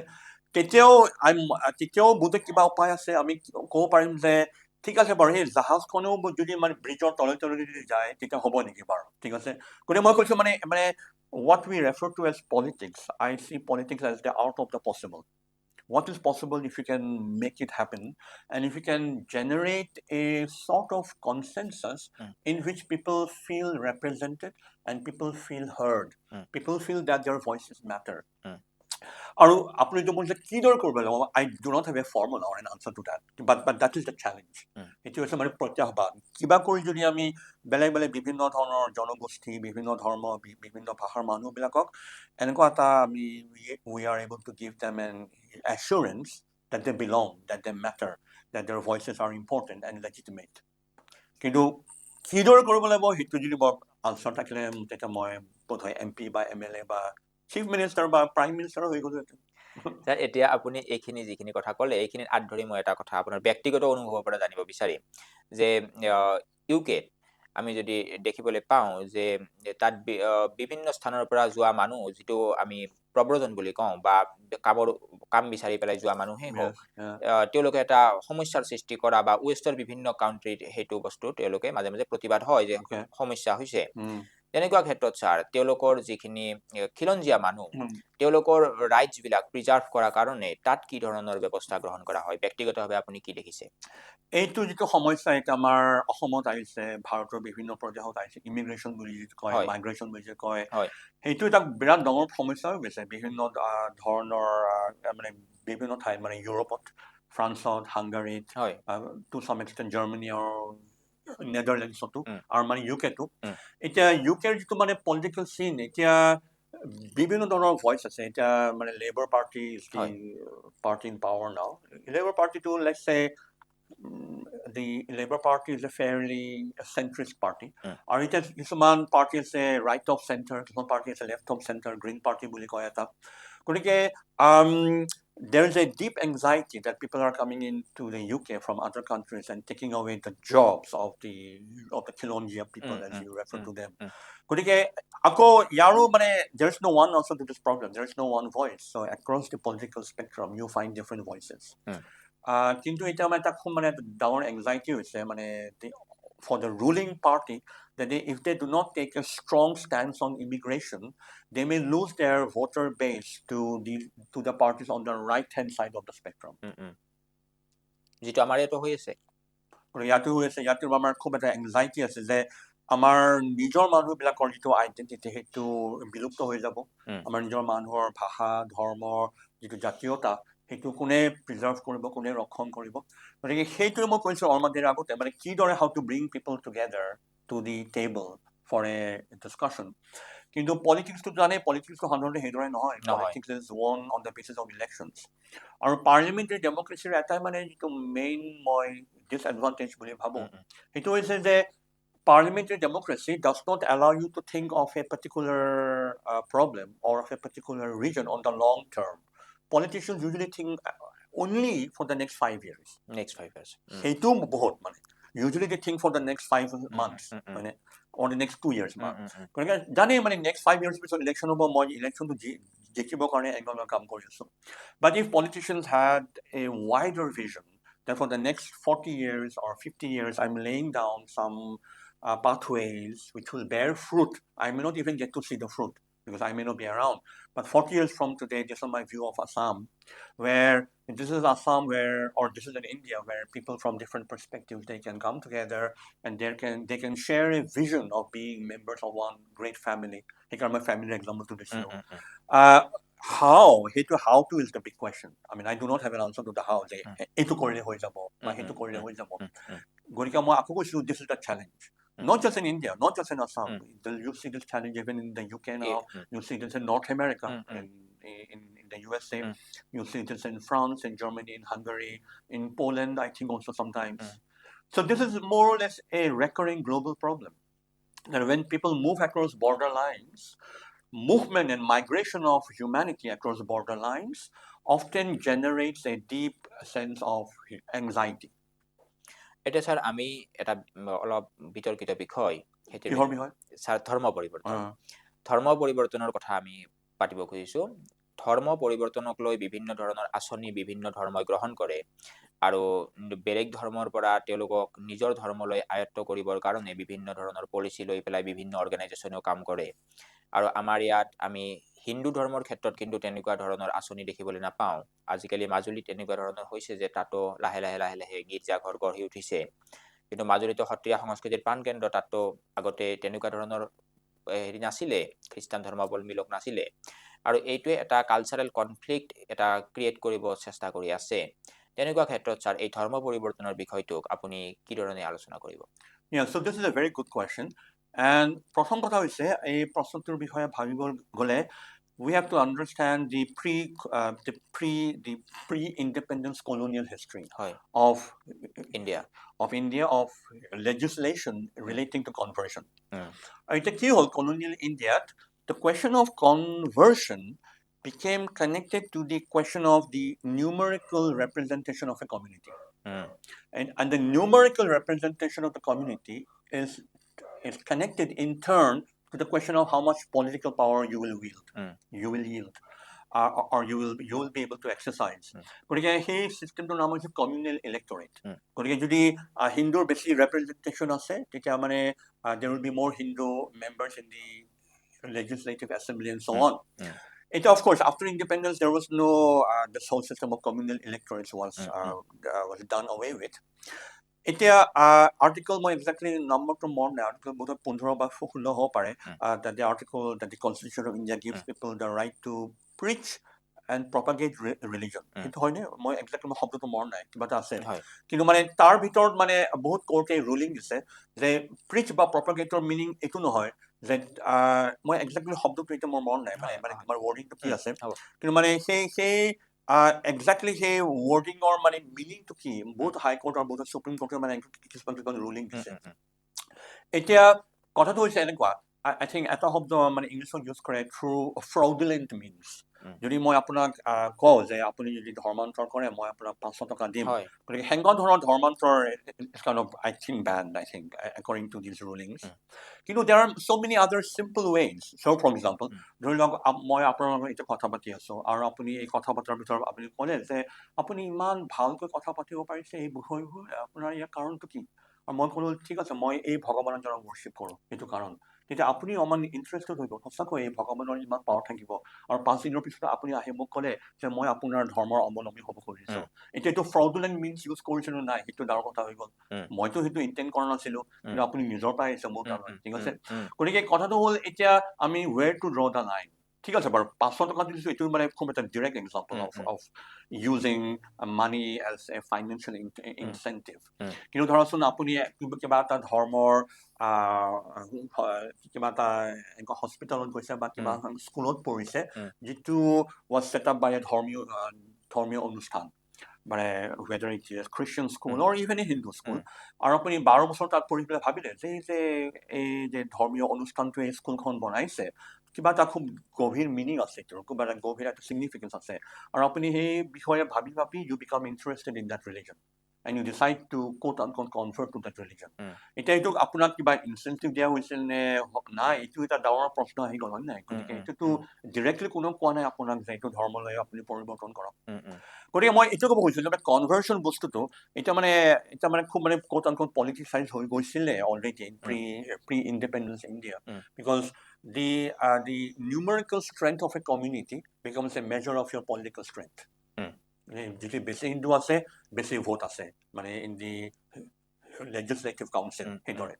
তেতিয়াও বোধহয় কিবা উপায় আছে, আমি ক'ব পাৰিম যে ঠিক আছে বাৰু, সেই জাহাজখনেও যদি মানে ব্ৰিজৰ তলে যদি যায় তেতিয়া হ'ব নেকি বাৰু, ঠিক আছে। গতিকে মই কৈছোঁ মানে what we refer to as politics, I see politics as the art of the possible. What is possible if you can make it happen, and if you can generate a sort of consensus in which people feel represented and people feel heard, people feel that their voices matter. আৰু আপুনি এইটো বলছে কিদৰে কৰিব লাগিব, I do not have a formula or an answer to that, but that is the challenge. এইটো হৈছে মানে প্ৰত্যাহ্বান। কিবা কৰি যদি আমি বেলেগ বেলেগ বিভিন্ন ধৰণৰ জনগোষ্ঠী, বিভিন্ন ধৰ্ম, বিভিন্ন ভাষাৰ মানুহবিলাকক এনেকুৱা এটা we are able to give them an assurance that they belong, that they matter, that their voices are important and legitimate. কিন্তু কিদৰে কৰিব লাগিব সেইটো যদি বৰ আনচাৰ থাকিলে তেতিয়া মই বোধহয় MP বা MLA বা চিফ মিনিষ্টাৰ বা প্ৰাইম মিনিষ্টাৰ হৈ গ'লো। স্যাৰ, এতিয়া আপুনি এইখিনি যিখিনি কথা ক'লে এইখিনিত আঁত ধৰি মই এটা কথা আপোনাৰ ব্যক্তিগত অনুভৱৰ পৰা জানিব বিচাৰিম যে ইউকেত আমি যদি দেখিবলৈ পাওঁ যে তাত বিভিন্ন স্থানৰ পৰা যোৱা মানুহ, যিটো আমি প্ৰব্ৰজন বুলি কওঁ বা কাম বিচাৰি পেলাই যোৱা মানুহেই হওক, তেওঁলোকে এটা সমস্যাৰ সৃষ্টি কৰা বা ৱেষ্টৰ বিভিন্ন কাউণ্ট্ৰিত সেইটো বস্তু তেওঁলোকে মাজে মাজে প্ৰতিবাদ হয় যে সমস্যা হৈছে। তেনেকুৱা ক্ষেত্ৰত ছাৰ, তেওঁলোকৰ যিখিনি খিলঞ্জীয়া মানুহ, তেওঁলোকৰ ৰাইটছবিলাক প্ৰিজাৰ্ভ কৰাৰ কাৰণে তাত কি ধৰণৰ ব্যৱস্থা গ্ৰহণ কৰা হয়? ব্যক্তিগতভাৱে আপুনি কি দেখিছে? এইটো যিটো সমস্যা এতিয়া আমাৰ অসমত আহিছে, ভাৰতৰ বিভিন্ন প্ৰদেশত আহিছে, ইমিগ্ৰেশ্যন বুলি কয়, মাইগ্ৰেশ্যন বুলি কয়, সেইটো এটা বিৰাট ডাঙৰ সমস্যা হৈ গৈছে বিভিন্ন ধৰণৰ, মানে বিভিন্ন ঠাইত, মানে ইউৰোপত, ফ্ৰান্সত, হাংগাৰীত, টু চাম এক্সটেণ্ট জাৰ্মানী আৰু নেদাৰলেণ্ডছতো, আৰু মানে ইউকেটো। এতিয়া ইউকেৰ যিটো মানে পলিটিকেল চিন, এতিয়া বিভিন্ন ধৰণৰ ভইচ আছে। এতিয়া মানে labour party is the party in power নাও। লেবাৰ পাৰ্টিটো লেটছ চে the Labour Party is a fairly centrist party. আৰু এতিয়া কিছুমান পাৰ্টি আছে ৰাইট অফ চেণ্টাৰ, কিছুমান পাৰ্টি আছে left of centre, green party বুলি কয় এটা। গতিকে there is a deep anxiety that people are coming into the UK from other countries and taking away the jobs of the Khilonjia people, as you refer to them. গতিকে আকৌ ইয়াৰো মানে there is no one answer to this problem, there is no one voice, so across the political spectrum you find different voices. কিন্তু এতিয়া মানে এটা খুব মানে ডাঙৰ এংজাইটি হৈছে মানে for the ruling party that if they do not take a strong stance on immigration, they may lose their voter base to the parties on the right hand side of the spectrum. যেটো আমাৰ ইয়াতো হৈ আছে, ইয়াতো আমাৰ খুব এটা anxiety আছে যে আমাৰ নিজৰ মানুহবিলাকৰ যিটো আইডেণ্টিটি সেইটো বিলুপ্ত হৈ যাব। আমাৰ নিজৰ মানুহৰ ভাষা, ধৰ্ম, যিটো জাতীয়তা সেইটো কোনে প্ৰিজাৰ্ভ কৰিব, কোনে ৰক্ষণ কৰিব। গতিকে সেইটোৱে মই কৈছোঁ অলপমান দেৰি আগতে, মানে কিদৰে how to bring people together to the table for a discussion. কিন্তু পলিটিক্সটো জানেই, পলিটিক্সটো সাধাৰণতে সেইদৰে নহয়। Politics is one on the basis of elections. আৰু পাৰ্লিয়ামেণ্টাৰী ডেমক্ৰেচিৰ এটাই মানে যিটো মেইন মই ডিছএডভান্টেজ বুলি ভাবোঁ, সেইটো হৈছে যে parliamentary democracy does not allow you to think of a particular problem or of a particular region on the long term. Politicians usually think only for the next 5 years. Next 5 years. সেইটো বহুত মানে usually they think for the next 5 months, মানে or the next 2 years মান। গতিকে জানে মানে next 5 years পিছত election হ'ব, মই ইলেকশ্যনটো জিকিবৰ কাৰণে একদম কাম কৰি আছোঁ। But if politicians had a wider vision that for the next 40 years or 50 years I'm laying down some pathways which will bear fruit, I may not even get to see the fruit because I may not be around. But 40 years from today, this is my view of Assam, where this is Assam or this is in India, where people from different perspectives, they can come together and they can share a vision of being members of one great family. Take my family example to this show. How to is the big question. I mean, I do not have an answer to the how. এইটো কৰিলে হৈ যাব বা সেইটো কৰিলে হৈ যাব। গতিকে মই আকৌ কৈছোঁ, this is the challenge. Not just in India, not just in Assam. You see this challenge even in the UK now. You see this in North America, in the USA. You see this in France, in Germany, in Hungary, in Poland, I think also sometimes. So this is more or less a recurring global problem. That when people move across border lines, movement and migration of humanity across border lines often generates a deep sense of anxiety. এতিয়া sir আমি এটা অলপ বিতৰ্কিত বিষয় সেইটো কিহৰ বিষয়? Sir ধৰ্ম পৰিৱৰ্তন অ', ধৰ্ম পৰিৱৰ্তনৰ কথা আমি পাতিব খুজিছোঁ ধৰ্ম পৰিৱৰ্তনক লৈ বিভিন্ন ধৰণৰ আঁচনি বিভিন্ন ধৰ্মই গ্ৰহণ কৰে আৰু বেলেগ ধৰ্মৰ পৰা তেওঁলোকক নিজৰ ধৰ্মলৈ আয়ত্ত কৰিবৰ কাৰণে বিভিন্ন ধৰণৰ পলিচি লৈ পেলাই বিভিন্ন অৰ্গেনাইজেশ্যনেও কাম কৰে আৰু আমাৰ ইয়াত আমি হিন্দু ধৰ্মৰ ক্ষেত্ৰত কিন্তু তেনেকুৱা ধৰণৰ আঁচনি দেখিবলৈ নাপাওঁ আজিকালি মাজুলীত তেনেকুৱা ধৰণৰ হৈছে যে তাতো লাহে লাহে গীৰ্জাঘৰ গঢ়ি উঠিছে কিন্তু মাজুলীতো সত্ৰীয়া সংস্কৃতিৰ প্ৰাণকেন্দ্ৰ তাতো আগতে তেনেকুৱা ধৰণৰ হেৰি নাছিলে খ্ৰীষ্টান ধৰ্মাৱলম্বী লোক নাছিলে আৰু এইটোৱে এটা কালচাৰেল কনফ্লিক্ট এটা ক্ৰিয়েট কৰিব চেষ্টা কৰি আছে তেনেকুৱা ক্ষেত্ৰত ছাৰ এই ধৰ্ম পৰিৱৰ্তনৰ বিষয়টোক আপুনি কি ধৰণে আলোচনা কৰিব Yeah, so this is a very good question. And প্ৰথম কথা হৈছে এই প্ৰশ্নটোৰ বিষয়ে ভাবিব গ'লে we have to understand the pre-independence colonial history হয় of India of legislation relating to conversion. উম, এতিয়া কি হ'ল colonial Indiaত the question of conversion became connected to the question of the numerical representation of a community. Um, And the numerical representation of the community is connected in turn to the question of how much political power you will wield, you will yield, or you will be able to exercise. গতিকে সেই চিষ্টেমটোৰ নাম হৈছে communal ইলেক্টৰেট গতিকে যদি হিন্দুৰ বেছি ৰেপ্ৰেজেণ্টেশ্যন আছে তেতিয়া মানে there will be more Hindu members in the legislative assembly and so on. Of course, after independence, there was no this whole system of communal electorates was done away with. এতিয়া article মই exactly নম্বৰটো মনত নাই article বোধহয় 15 বা 16 হ'ব পাৰে that the article that the Constitution of India gives people the right to preach and propagate religion. সেইটো হয়নে মই একজেক্টলি শব্দটো মনত নাই কিবা এটা আছে কিন্তু মানে তাৰ ভিতৰত মানে বহুত কোৰ্টে ৰুলিং দিছে যে প্ৰিচ বা প্ৰপাগেটৰ মিনিং এইটো নহয় যে মই একজেক্টলি শব্দটো এতিয়া মোৰ মনত নাই মানে তোমাৰ ৱৰ্ডিংটো কি আছে কিন্তু মানে সেই একজেক্টলি সেই ৱৰ্ডিঙৰ মানে মিনিংটো কি বহুত হাইকোৰ্ট আৰু বহুত সুপ্ৰিম কোৰ্টে মানে কিছুমান ৰুলিং দিছে এতিয়া কথাটো হৈছে এনেকুৱা I think এটা শব্দ মানে ইংলিছত ইউজ কৰে থ্ৰু fraudulent means যদি মই আপোনাক কওঁ যে আপুনি যদি ধৰ্মান্তৰ কৰে মই আপোনাক 500 টকা দিম গতিকে সেনেকুৱা ধৰণৰ ধৰ্মান্তৰ is kind of I think banned according to these rulings কিন্তু there are so many other simple ways so for example ধৰি লওক মই আপোনাৰ লগত এতিয়া কথা পাতি আছো আৰু আপুনি এই কথা পতাৰ ভিতৰত আপুনি ক'লে যে আপুনি ইমান ভালকৈ কথা পাতিব পাৰিছে এই বিষয়বোৰ আপোনাৰ ইয়াৰ কাৰণটো কি আৰু মই ক'লো ঠিক আছে মই এই ভগৱান এজনক ৱৰ্শ্বিপ কৰোঁ এইটো কাৰণ তেতিয়া আপুনি অমান ইণ্টাৰেষ্টেড হৈ গ'ল সঁচাকৈ এই ভগৱানৰ ইমান পাৱাৰ থাকিব আৰু 5 দিনৰ পিছত আপুনি আহি মোক ক'লে যে মই আপোনাৰ ধৰ্মৰ অৱলম্বী হ'ব খুজিছোঁ এতিয়া এইটো ফ্ৰডুলেণ্ট মিনছ ইউজ কৰিছে নে নাই সেইটো ডাঙৰ কথা হৈ গ'ল মইতো সেইটো ইণ্টেণ্ট কৰা নাছিলো কিন্তু আপুনি নিজৰ পৰা আহিছে মোৰ তালৈ ঠিক আছে গতিকে কথাটো হ'ল এতিয়া আমি ৱেৰ টু ড্ৰ দ্য লাইন ঠিক আছে বাৰু 500 টকা দিছোঁ এইটো মানে খুব এটা direct example of using money as a financial incentive. কিন্তু ধৰকচোন আপুনি কিবা এটা ধৰ্মৰ কিবা এটা এনেকুৱা হস্পিটেলত গৈছে বা কিবা এখন স্কুলত পঢ়িছে যিটো was set up by a ধৰ্মীয় অনুষ্ঠান মানে whether it is Christian school or even a Hindu school আৰু আপুনি 12 বছৰ তাত পঢ়ি পেলাই ভাবিলে যে এই যে ধৰ্মীয় অনুষ্ঠানটোৱে স্কুলখন বনাইছে কিবা এটা খুব গভীৰ মিনিং আছে কিবা এটা গভীৰ এটা চিগনিফিকেঞ্চ আছে আৰু আপুনি সেই বিষয়ে ভাবি you become interested in that religion and you decide to quote unquote convert to that religion এতিয়া এইটো আপোনাক কিবা ইনচেন্টিভ দিয়া হৈছিল নে নাই এইটো এটা ডাঙৰ প্ৰশ্ন আহি গ'ল হয় নাই গতিকে এইটোতো ডিৰেক্টলি কোনো কোৱা নাই আপোনাক যে এইটো ধৰ্মলৈ আপুনি পৰিৱৰ্তন কৰক গতিকে মই এইটো ক'ব খুজিছোঁ যে কনভাৰ্চন বস্তুটো এতিয়া মানে খুব মানে quote unquote পলিটিচাইজ হৈ গৈছিলে already pre independence India because the numerical strength of a community becomes a measure of your political strength. যদি বেছি হিন্দু আছে বেছি ভোট আছে মানে ইন দি লেজিসলেটিভ কাউন্সিল সেইদৰে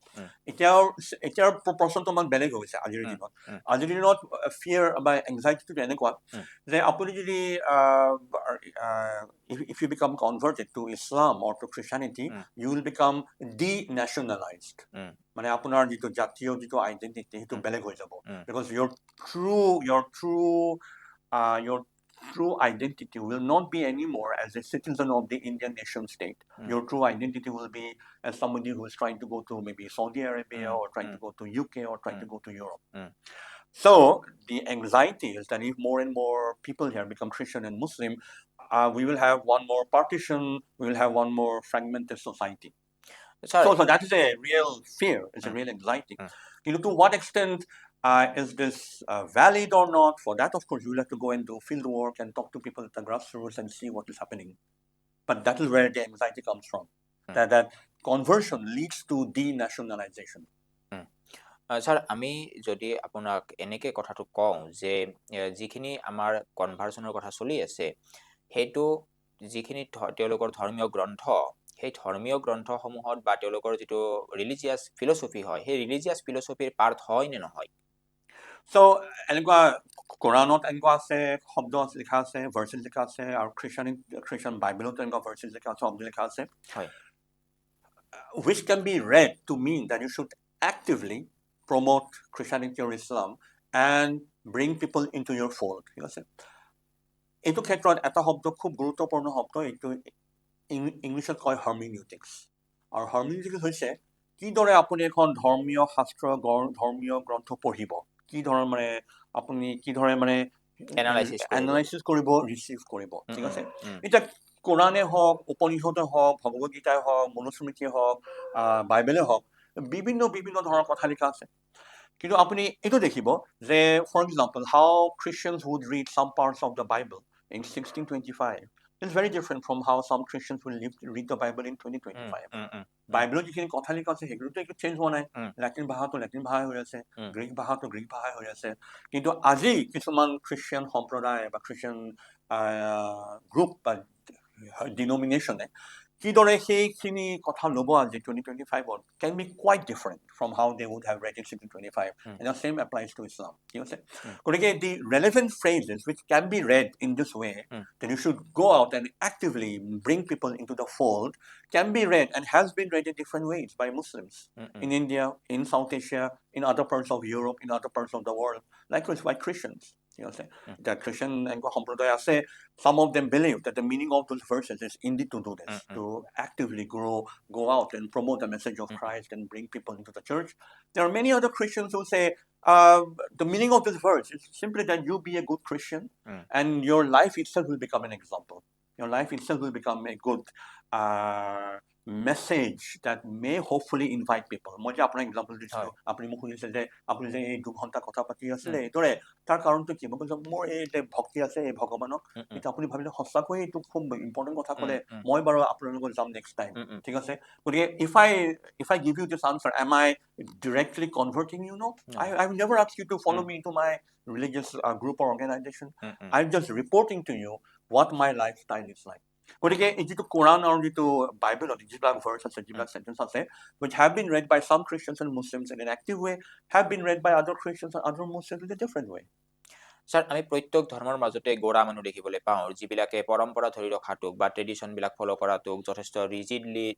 এতিয়াৰ প্ৰশ্নটো আমাৰ বেলেগ হৈ গৈছে আজিৰ দিনত ফিয়াৰ বা এংজাইটিটো এনেকুৱা যে আপুনি যদি if you become converted to Islam or to Christianity you will become denationalized মানে আপোনাৰ যিটো জাতীয় যিটো আইডেন্টিটি সেইটো বেলেগ হৈ যাব because your true identity will not be anymore as a citizen of the Indian nation state. Your true identity will be as somebody who is trying to go to maybe Saudi Arabia or trying to go to UK or trying to go to Europe. So the anxiety is that if more and more people here become Christian and Muslim, we will have one more partition, we will have one more fragmented society. So that is a real fear, it's a real anxiety. To what extent is this valid or not? For that, of course, you will have to go and do field work and talk to people at the grassroots and see what is happening. But that is where the anxiety comes from. That conversion leads to denationalization. Sir আমি যদি আপোনাক এনেকৈ কথাটো কওঁ যে যিখিনি আমাৰ কনভাৰ্চনৰ কথা চলি আছে সেইটো যিখিনি তেওঁলোকৰ ধৰ্মীয় গ্ৰন্থ সেই ধৰ্মীয় গ্ৰন্থসমূহত বা তেওঁলোকৰ যিটো ৰিলিজিয়াছ ফিলচফি হয় সেই ৰিলিজিয়াছ ফিলচফিৰ পাৰ্ট হয় নে নহয়? So এনেকুৱা কোৰাণত এনেকুৱা আছে শব্দ লিখা আছে, ভাৰ্চেছ লিখা আছে, আৰু খ্ৰীষ্টান বাইবেলত এনেকুৱা ভাৰ্চেছ লিখা আছে, শব্দ লিখা আছে, হয়, which can be read to mean that you should actively promote Christianity or Islam and bring people into your fold. ঠিক আছে? এইটো ক্ষেত্ৰত এটা শব্দ খুব গুৰুত্বপূৰ্ণ শব্দ, এইটো ইংলিছত কয় হাৰ্মিনিউটিক্স। আৰু হাৰ্মিনিউটিক্স হৈছে কিদৰে আপুনি এখন ধৰ্মীয় শাস্ত্ৰ ধৰ্মীয় গ্ৰন্থ পঢ়িব, কি ধৰণৰ মানে আপুনি কিদৰে মানে এনালাইচিছ কৰিব, ৰিচিভ কৰিব। ঠিক আছে? এতিয়া কোৰাণে হওক, উপনিষদে হওক, ভগৱত গীতাই হওক, মনুস্মৃতিয়ে হওক, বাইবেলে হওক, বিভিন্ন ধৰণৰ কথা লিখা আছে। কিন্তু আপুনি এইটো দেখিব যে for example how Christians would read some parts of the Bible in 1625 is very different from how some Christians will read the Bible in 2025. বাইবেলত যিখিনি কথা লিখা আছে সেইগুলোতো একো চেঞ্জ হোৱা নাই। লেটিন ভাষাটো লেটিন ভাষাই হৈ আছে, গ্ৰীক ভাষাটো গ্ৰীক ভাষাই হৈ আছে। কিন্তু আজি কিছুমান খ্ৰীষ্টিয়ান সম্প্ৰদায় বা খ্ৰীষ্টিয়ান গ্ৰুপ বা ডিনমিনেশ্যনে কিদৰে সেইখিনি কথা ল'ব আজি 2025 can be quite different from how they would have read in 1625. And the same applies to Islam. গতিকে the relevant phrases which can be read in this way, that you should go out and actively bring people into the fold, can be read and has been read in different ways by Muslims in India, in South Asia, in other parts of Europe, in other parts of the world, likewise by Christians. The Christian সম্প্ৰদায় আছে, some of them believe that the meaning of those verses is indeed to do this, to actively go out and promote the message of Christ and bring people into the church. There are many other Christians who say the meaning of this verse is simply that you be a good Christian and your life itself will become an example. Your life itself will become a good message that may hopefully invite people. মই যে আপোনাৰ example দিছিলোঁ, আপুনি মোক শুনিছে যে আপুনি যে এই 2 ঘণ্টা কথা পাতি আছিলে এইদৰে, তাৰ কাৰণটো কি? মই কৈছোঁ মোৰ এই যে ভক্তি আছে এই ভগৱানক, এতিয়া আপুনি ভাবিলে সঁচাকৈয়ে এইটো খুব ইম্পৰ্টেণ্ট কথা ক'লে, মই বাৰু আপোনাৰ লগত যাম নেক্সট টাইম। ঠিক আছে? গতিকে if I give you this answer, am I directly converting you? No. I will never ask you to follow me into my religious group or organization. I'm just reporting to you what my lifestyle is like. গতিকে এই যিটো কোৰাণ আৰু যিটো বাইবেলত যিবিলাক verse আছে, যিবিলাক sentence আছে, which have been read by some Christians and Muslims in an active way, have been read by other Christians and other Muslims in a different way. Sir আমি প্ৰত্যেক ধৰ্মৰ মাজতে গোড়া মানুহ দেখিবলৈ পাওঁ যিবিলাকে পৰম্পৰা ধৰি ৰখাটোক বা ট্ৰেডিশ্যনবিলাক ফ'ল' কৰাটোক যথেষ্ট ৰিজিডলি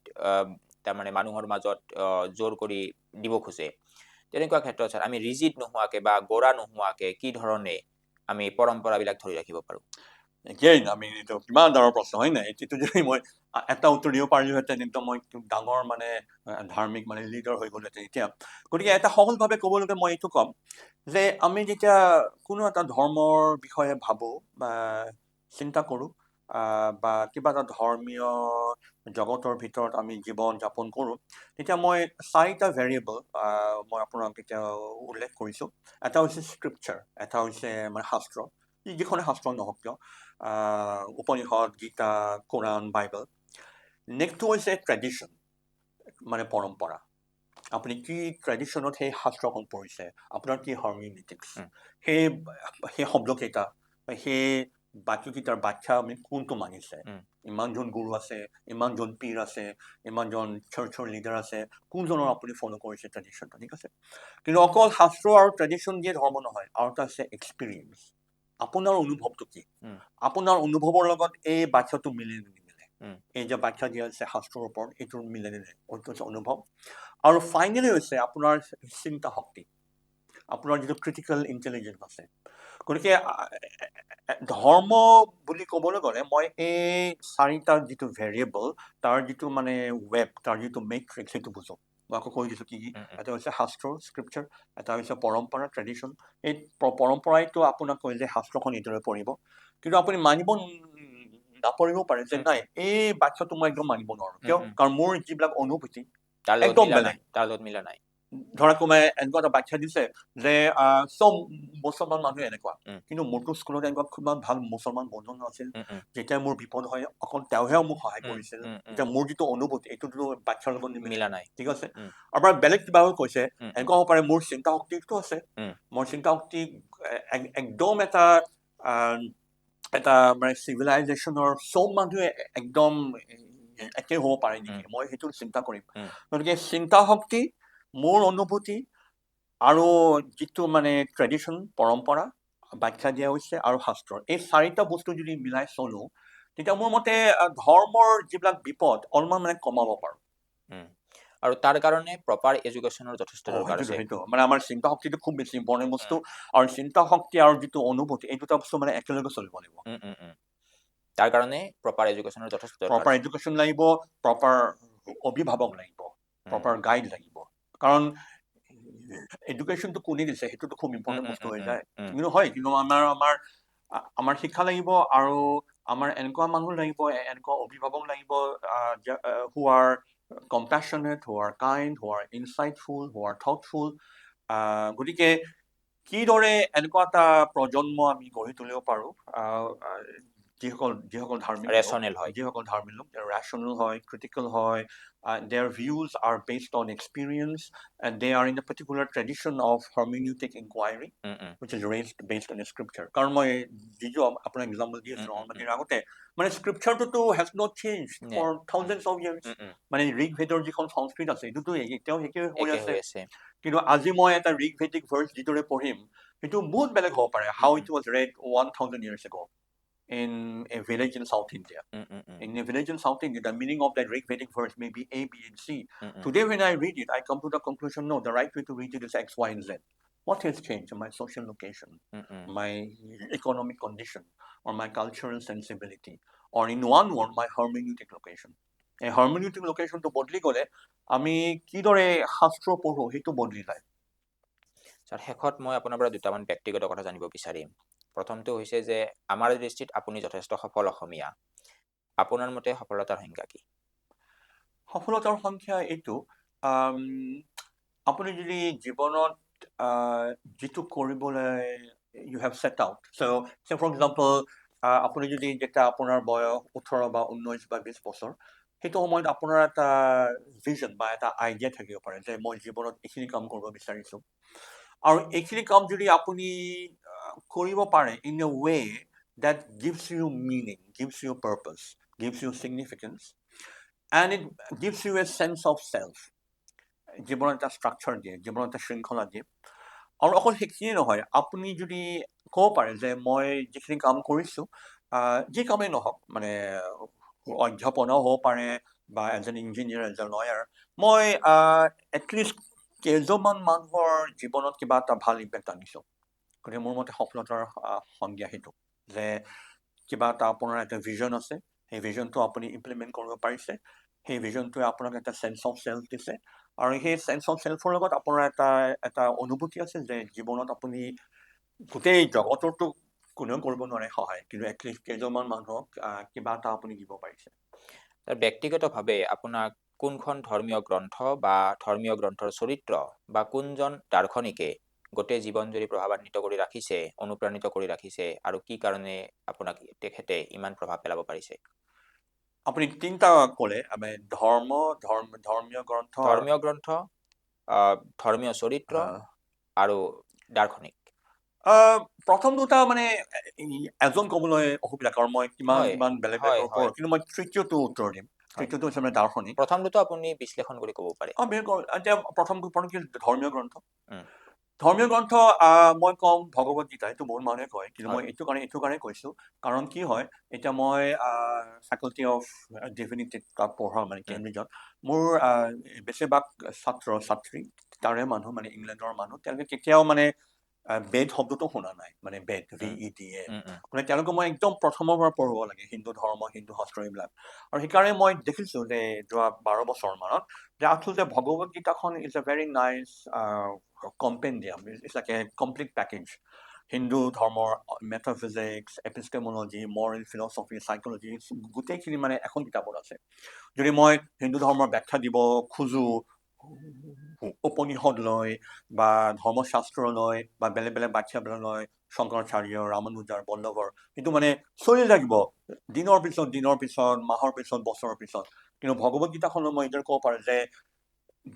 তাৰমানে মানুহৰ মাজত জোৰ কৰি দিব খোজে। তেনেকুৱা ক্ষেত্ৰত ছাৰ আমি ৰিজিড নোহোৱাকৈ বা গোড়া নোহোৱাকৈ কি ধৰণে আমি পৰম্পৰাবিলাক ধৰি ৰাখিব পাৰোঁ? Again, I mean, এইটো কিমান ডাঙৰ প্ৰশ্ন হয় নাই? এইটো যদি মই এটা উত্তৰ দিব পাৰিলোহেঁতেন একদম মই ডাঙৰ মানে ধাৰ্মিক মানে লিডাৰ হৈ গ'লোহেঁতেন এতিয়া। গতিকে এটা সহজভাৱে ক'বলৈকে মই এইটো ক'ম যে আমি যেতিয়া কোনো এটা ধৰ্মৰ বিষয়ে ভাবোঁ বা চিন্তা কৰোঁ বা কিবা এটা ধৰ্মীয় জগতৰ ভিতৰত আমি জীৱন যাপন কৰোঁ, তেতিয়া মই 4টা ভেৰিয়েবল মই আপোনাক এতিয়া উল্লেখ কৰিছোঁ। এটা হৈছে স্ক্ৰিপচাৰ, এটা হৈছে মানে শাস্ত্ৰ, যিখনে শাস্ত্ৰ নহওক কিয়, উপনিষদ, গীতা, কোৰাণ, বাইবেল। নেক্সটটো হৈছে ট্ৰেডিশ্যন, মানে পৰম্পৰা। আপুনি কি ট্ৰেডিশ্যনত সেই শাস্ত্ৰখন পঢ়িছে, আপোনাৰ কি হাৰ্মিনিউটিক্স, সেই শব্দকেইটা, সেই বাক্যকেইটাৰ ব্যাখ্যা আমি কোনটো মানিছে। ইমানজন গুৰু আছে, ইমানজন পীৰ আছে, ইমানজন চাৰ্চৰ লিডাৰ আছে, কোনজনৰ আপুনি ফ'ল' কৰিছে ট্ৰেডিশ্যনটো। ঠিক আছে? কিন্তু অকল শাস্ত্ৰ আৰু ট্ৰেডিশ্যন দিয়ে ধৰ্ম নহয়, আৰু এটা আছে এক্সপিৰিয়েঞ্চ। আপোনাৰ অনুভৱটো কি? আপোনাৰ অনুভৱৰ লগত এই বাক্যটো মিলে নিমিলে, এই যে বাক্য দিয়া আছে শাস্ত্ৰৰ ওপৰত, এইটো মিলে নিমিলে, এইটো হৈছে অনুভৱ। আৰু ফাইনেলি হৈছে আপোনাৰ চিন্তা শক্তি, আপোনাৰ যিটো ক্ৰিটিকেল ইণ্টেলিজেঞ্চ আছে। গতিকে ধৰ্ম বুলি ক'বলৈ গ'লে মই এই 4টা যিটো ভেৰিয়েবল, তাৰ যিটো মানে ৱেব, তাৰ যিটো মেট্ৰিক্স, সেইটো বুজো। মই আকৌ কৈ দিছোঁ কি কি। এটা হৈছে শাস্ত্ৰ, স্ক্ৰিপচাৰ, এটা হৈছে পৰম্পৰা, ট্ৰেডিশ্যন। এই পৰম্পৰাইতো আপোনাক কয় যে শাস্ত্ৰখন এইদৰে পঢ়িব, কিন্তু আপুনি মানিব নাপৰিব পাৰে যে নাই এই বাক্যটো মই একদম মানিব নোৱাৰোঁ। কিয়? কাৰণ মোৰ যিবিলাক অনুভূতি, একদম বেলেগ। তাৰ লগত মিলা নাই। ধৰা কোনোবাই এনেকুৱা এটা ব্যাখ্যা দিছে যে চব মুছলমান মানুহ এনেকুৱা, কিন্তু মোৰতো স্কুলত এনেকুৱা কিমান ভাল মুছলমান বন্ধু আছিল, যেতিয়া মোৰ বিপদ হয় অকল তেওঁহে মোক সহায় কৰিছিল, এতিয়া মোৰ যিটো অনুভূতি এইটোতো ব্যাখ্যাৰ লগত নিমিলা নাই, ঠিক আছে। আৰু বেলেগ কিবা কৈছে, এনেকুৱা হ'ব পাৰে মোৰ চিন্তা শক্তিটো আছে, মোৰ চিন্তা শক্তি একদম এটা মানে চিভিলাইজেশ্যনৰ চব মানুহে একদম একে হ'ব পাৰে নেকি, মই সেইটো চিন্তা কৰিম। গতিকে চিন্তা শক্তি, মোৰ অনুভূতি আৰু যিটো মানে ট্ৰেডিশ্যন পৰম্পৰা ব্যাখ্যা দিয়া হৈছে আৰু শাস্ত্ৰ, এই চাৰিটা বস্তু যদি মিলাই চলো তেতিয়া মোৰ মতে ধৰ্মৰ যিবিলাক বিপদ অলপমান মানে কমাব পাৰো। আৰু তাৰ কাৰণে প্ৰপাৰ এডুকেশ্যনৰ যথেষ্ট দৰকাৰ আছে। সেইটো মানে আমাৰ চিন্তা শক্তিটো খুব বেছি ইম্পৰ্টেণ্ট বস্তু, আৰু চিন্তা শক্তি আৰু যিটো অনুভূতি এই দুটা বস্তু মানে একেলগে চলিব লাগিব। তাৰ কাৰণে প্ৰপাৰ এডুকেশ্যনৰ যথেষ্ট দৰকাৰ। প্ৰপাৰ এডুকেশ্যন লাগিব, প্ৰপাৰ অভিভাৱক লাগিব, প্ৰপাৰ গাইড লাগিব, কাৰণ এডুকেশ্যনটো কোনে দিছে সেইটোতো খুব ইম্পৰ্টেণ্ট বস্তু হৈ যায়। কিন্তু হয়, কিন্তু আমাৰ শিক্ষা লাগিব, আৰু আমাৰ এনেকুৱা মানুহ লাগিব, এনেকুৱা অভিভাৱক লাগিব who are compassionate, who are kind, who are insightful, who are thoughtful. গতিকে কিদৰে এনেকুৱা এটা প্ৰজন্ম আমি গঢ়ি তুলিব পাৰো যিসকল ধাৰ্মিক লোক rational হয়, critical হয়, their views are based on experience and they are in a particular tradition of hermeneutic inquiry which is based on scripture. কাৰণ মই যিটো আপোনাৰ এক্সাম্পল দি আছো অলপমান আগতে, মানে স্ক্ৰিপচাৰটোতো has not changed for thousands of years. মানে ঋগভেদৰ যিখন সংস্কৃত আছে এইটোতো এতিয়াও একে হৈ আছে, কিন্তু আজি মই এটা ঋগভেদিক ভাৰ্চ যিদৰে পঢ়িম সেইটো বহুত বেলেগ হ'ব পাৰে how it was read 1000 years ago in a village in South India. In a village in South India, the meaning of that Vedic verse may be A, B, and C. Today, when I read it, I come to the conclusion, no, the right way to read it is X, Y, and Z. What has changed? My social location, my economic condition, or my cultural sensibility, or in one word, my hermeneutic location. A hermeneutic location to bodli gole, আমি কিদৰে শাস্ত্ৰ পঢ়ো সেইটো বদলি যায়। Sir, শেষত মই আপোনাৰ পৰা দুটামান ব্যক্তিগত কথা জানিব বিচাৰিম। প্ৰথমটো হৈছে যে আমাৰ দৃষ্টিত আপুনি যথেষ্ট সফল অসমীয়া। আপোনাৰ মতে সফলতাৰ সংজ্ঞা কি? সফলতাৰ সংখ্যা এইটো, আপুনি যদি জীৱনত যিটো কৰিবলৈ you have set out. So for example, আপুনি যদি যেতিয়া আপোনাৰ বয়স 18 বা 19 বা 20 বছৰ, সেইটো সময়ত আপোনাৰ এটা ভিজন বা এটা আইডিয়া থাকিব পাৰে যে মই জীৱনত এইখিনি কাম কৰিব বিচাৰিছো, আৰু এইখিনি কাম যদি আপুনি কৰিব পাৰে in a way that gives you meaning, gives you purpose, gives you significance, and it gives you a sense of self. জীৱনত এটা ষ্ট্ৰাকচাৰ দিয়ে, জীৱনত এটা শৃংখলা দিয়ে, আৰু অকল সেইখিনিয়ে নহয়, আপুনি যদি ক'ব পাৰে যে মই যিখিনি কাম কৰিছো, যি কামেই নহওক, মানে অধ্যাপনাও হ'ব পাৰে বা এজন ইঞ্জিনিয়াৰ, এজন লয়াৰ, মই এটলিষ্ট কেইজনমান মানুহৰ জীৱনত কিবা এটা ভাল ইম্পেক্ট আনিছো। গতিকে মোৰ মতে সফলতাৰ সংজ্ঞা সেইটো যে কিবা এটা আপোনাৰ এটা ভিজন আছে, সেই ভিজনটো আপুনি ইমপ্লিমেণ্ট কৰিব পাৰিছে, সেই ভিজনটোৱে আপোনাক এটা চেন্স অফ চেল্ফ দিছে, আৰু সেই চেন্স অফ চেল্ফৰ লগত আপোনাৰ এটা অনুভূতি আছে যে জীৱনত আপুনি গোটেই জগতৰতো কোনেও কৰিব নোৱাৰে সহায়, কিন্তু এটলিষ্ট কেইজনমান মানুহক কিবা এটা আপুনি দিব পাৰিছে। ব্যক্তিগতভাৱে আপোনাক কোনখন ধৰ্মীয় গ্ৰন্থ বা ধৰ্মীয় গ্ৰন্থৰ চৰিত্ৰ বা কোনজন দাৰ্শনিকে গোটেই জীৱন জুৰি প্ৰভাৱান্বিত কৰি ৰাখিছে, অনুপ্ৰাণিত কৰি ৰাখিছে, আৰু কি কাৰণে আপোনাক তেখেতে ইমান প্ৰভাৱ পেলাব পাৰিছে? আপুনি তিনিটা ক'লে, ধৰ্মীয় গ্ৰন্থ, ধৰ্মীয় চৰিত্ৰ আৰু দাৰ্শনিক। প্ৰথম দুটা মানে এজন ক'বলৈ অসুবিধা, কাৰণ মই কিমান বেলেগ ওপৰত, কিন্তু মই তৃতীয়টো উত্তৰ দিম। তৃতীয়টো হৈছে মানে দাৰ্শনিক। প্ৰথম দুটা আপুনি বিশ্লেষণ কৰি ক'ব পাৰে। এতিয়া প্ৰথম কি ধৰ্মীয় গ্ৰন্থ। ধৰ্মীয় গ্ৰন্থ মই কম ভগৱত গীতা, এইটো বহুত মানুহে কয়, কিন্তু মই এইটো কাৰণে কৈছো, কাৰণ কি হয়, এতিয়া মই ফেকাল্টি অফ ডিভিনিটিত তাত পঢ়া, মানে কেম্ব্ৰিজত, মোৰ বেছিভাগ ছাত্ৰ ছাত্ৰী তাৰে মানুহ, মানে ইংলেণ্ডৰ মানুহ, তেওঁলোকে কেতিয়াও মানে বেদ শব্দটো শুনা নাই, মানে বেদ VEDA, মানে তেওঁলোকে মই একদম প্ৰথমৰ পৰা পঢ়িব লাগে হিন্দু ধৰ্ম, হিন্দু শাস্ত্ৰ এইবিলাক, আৰু সেইকাৰণে মই দেখিছো যে যোৱা 12 বছৰ মানত যে আচলতে ভগৱত গীতাখন is a very nice compendium, it's like a complete package. Hindu ধৰ্মৰ metaphysics, epistemology, moral philosophy, psychology গোটেইখিনি মানে এখন কিতাপত আছে। যদি মই হিন্দু ধৰ্মৰ ব্যাখ্যা দিব খোজো উপনিষদ লৈ বা ধৰ্মশাস্ত্ৰ লৈ বা বেলেগ বেলেগ ব্যাখ্যা লৈ শংকৰাচাৰ্য, ৰামানুজাৰ, বল্লভৰ, কিন্তু মানে চলি লাগিব দিনৰ পিছত, মাহৰ পিছত, বছৰৰ পিছত। কিন্তু ভগৱত গীতাখনত মই এইদৰে ক'ব পাৰোঁ যে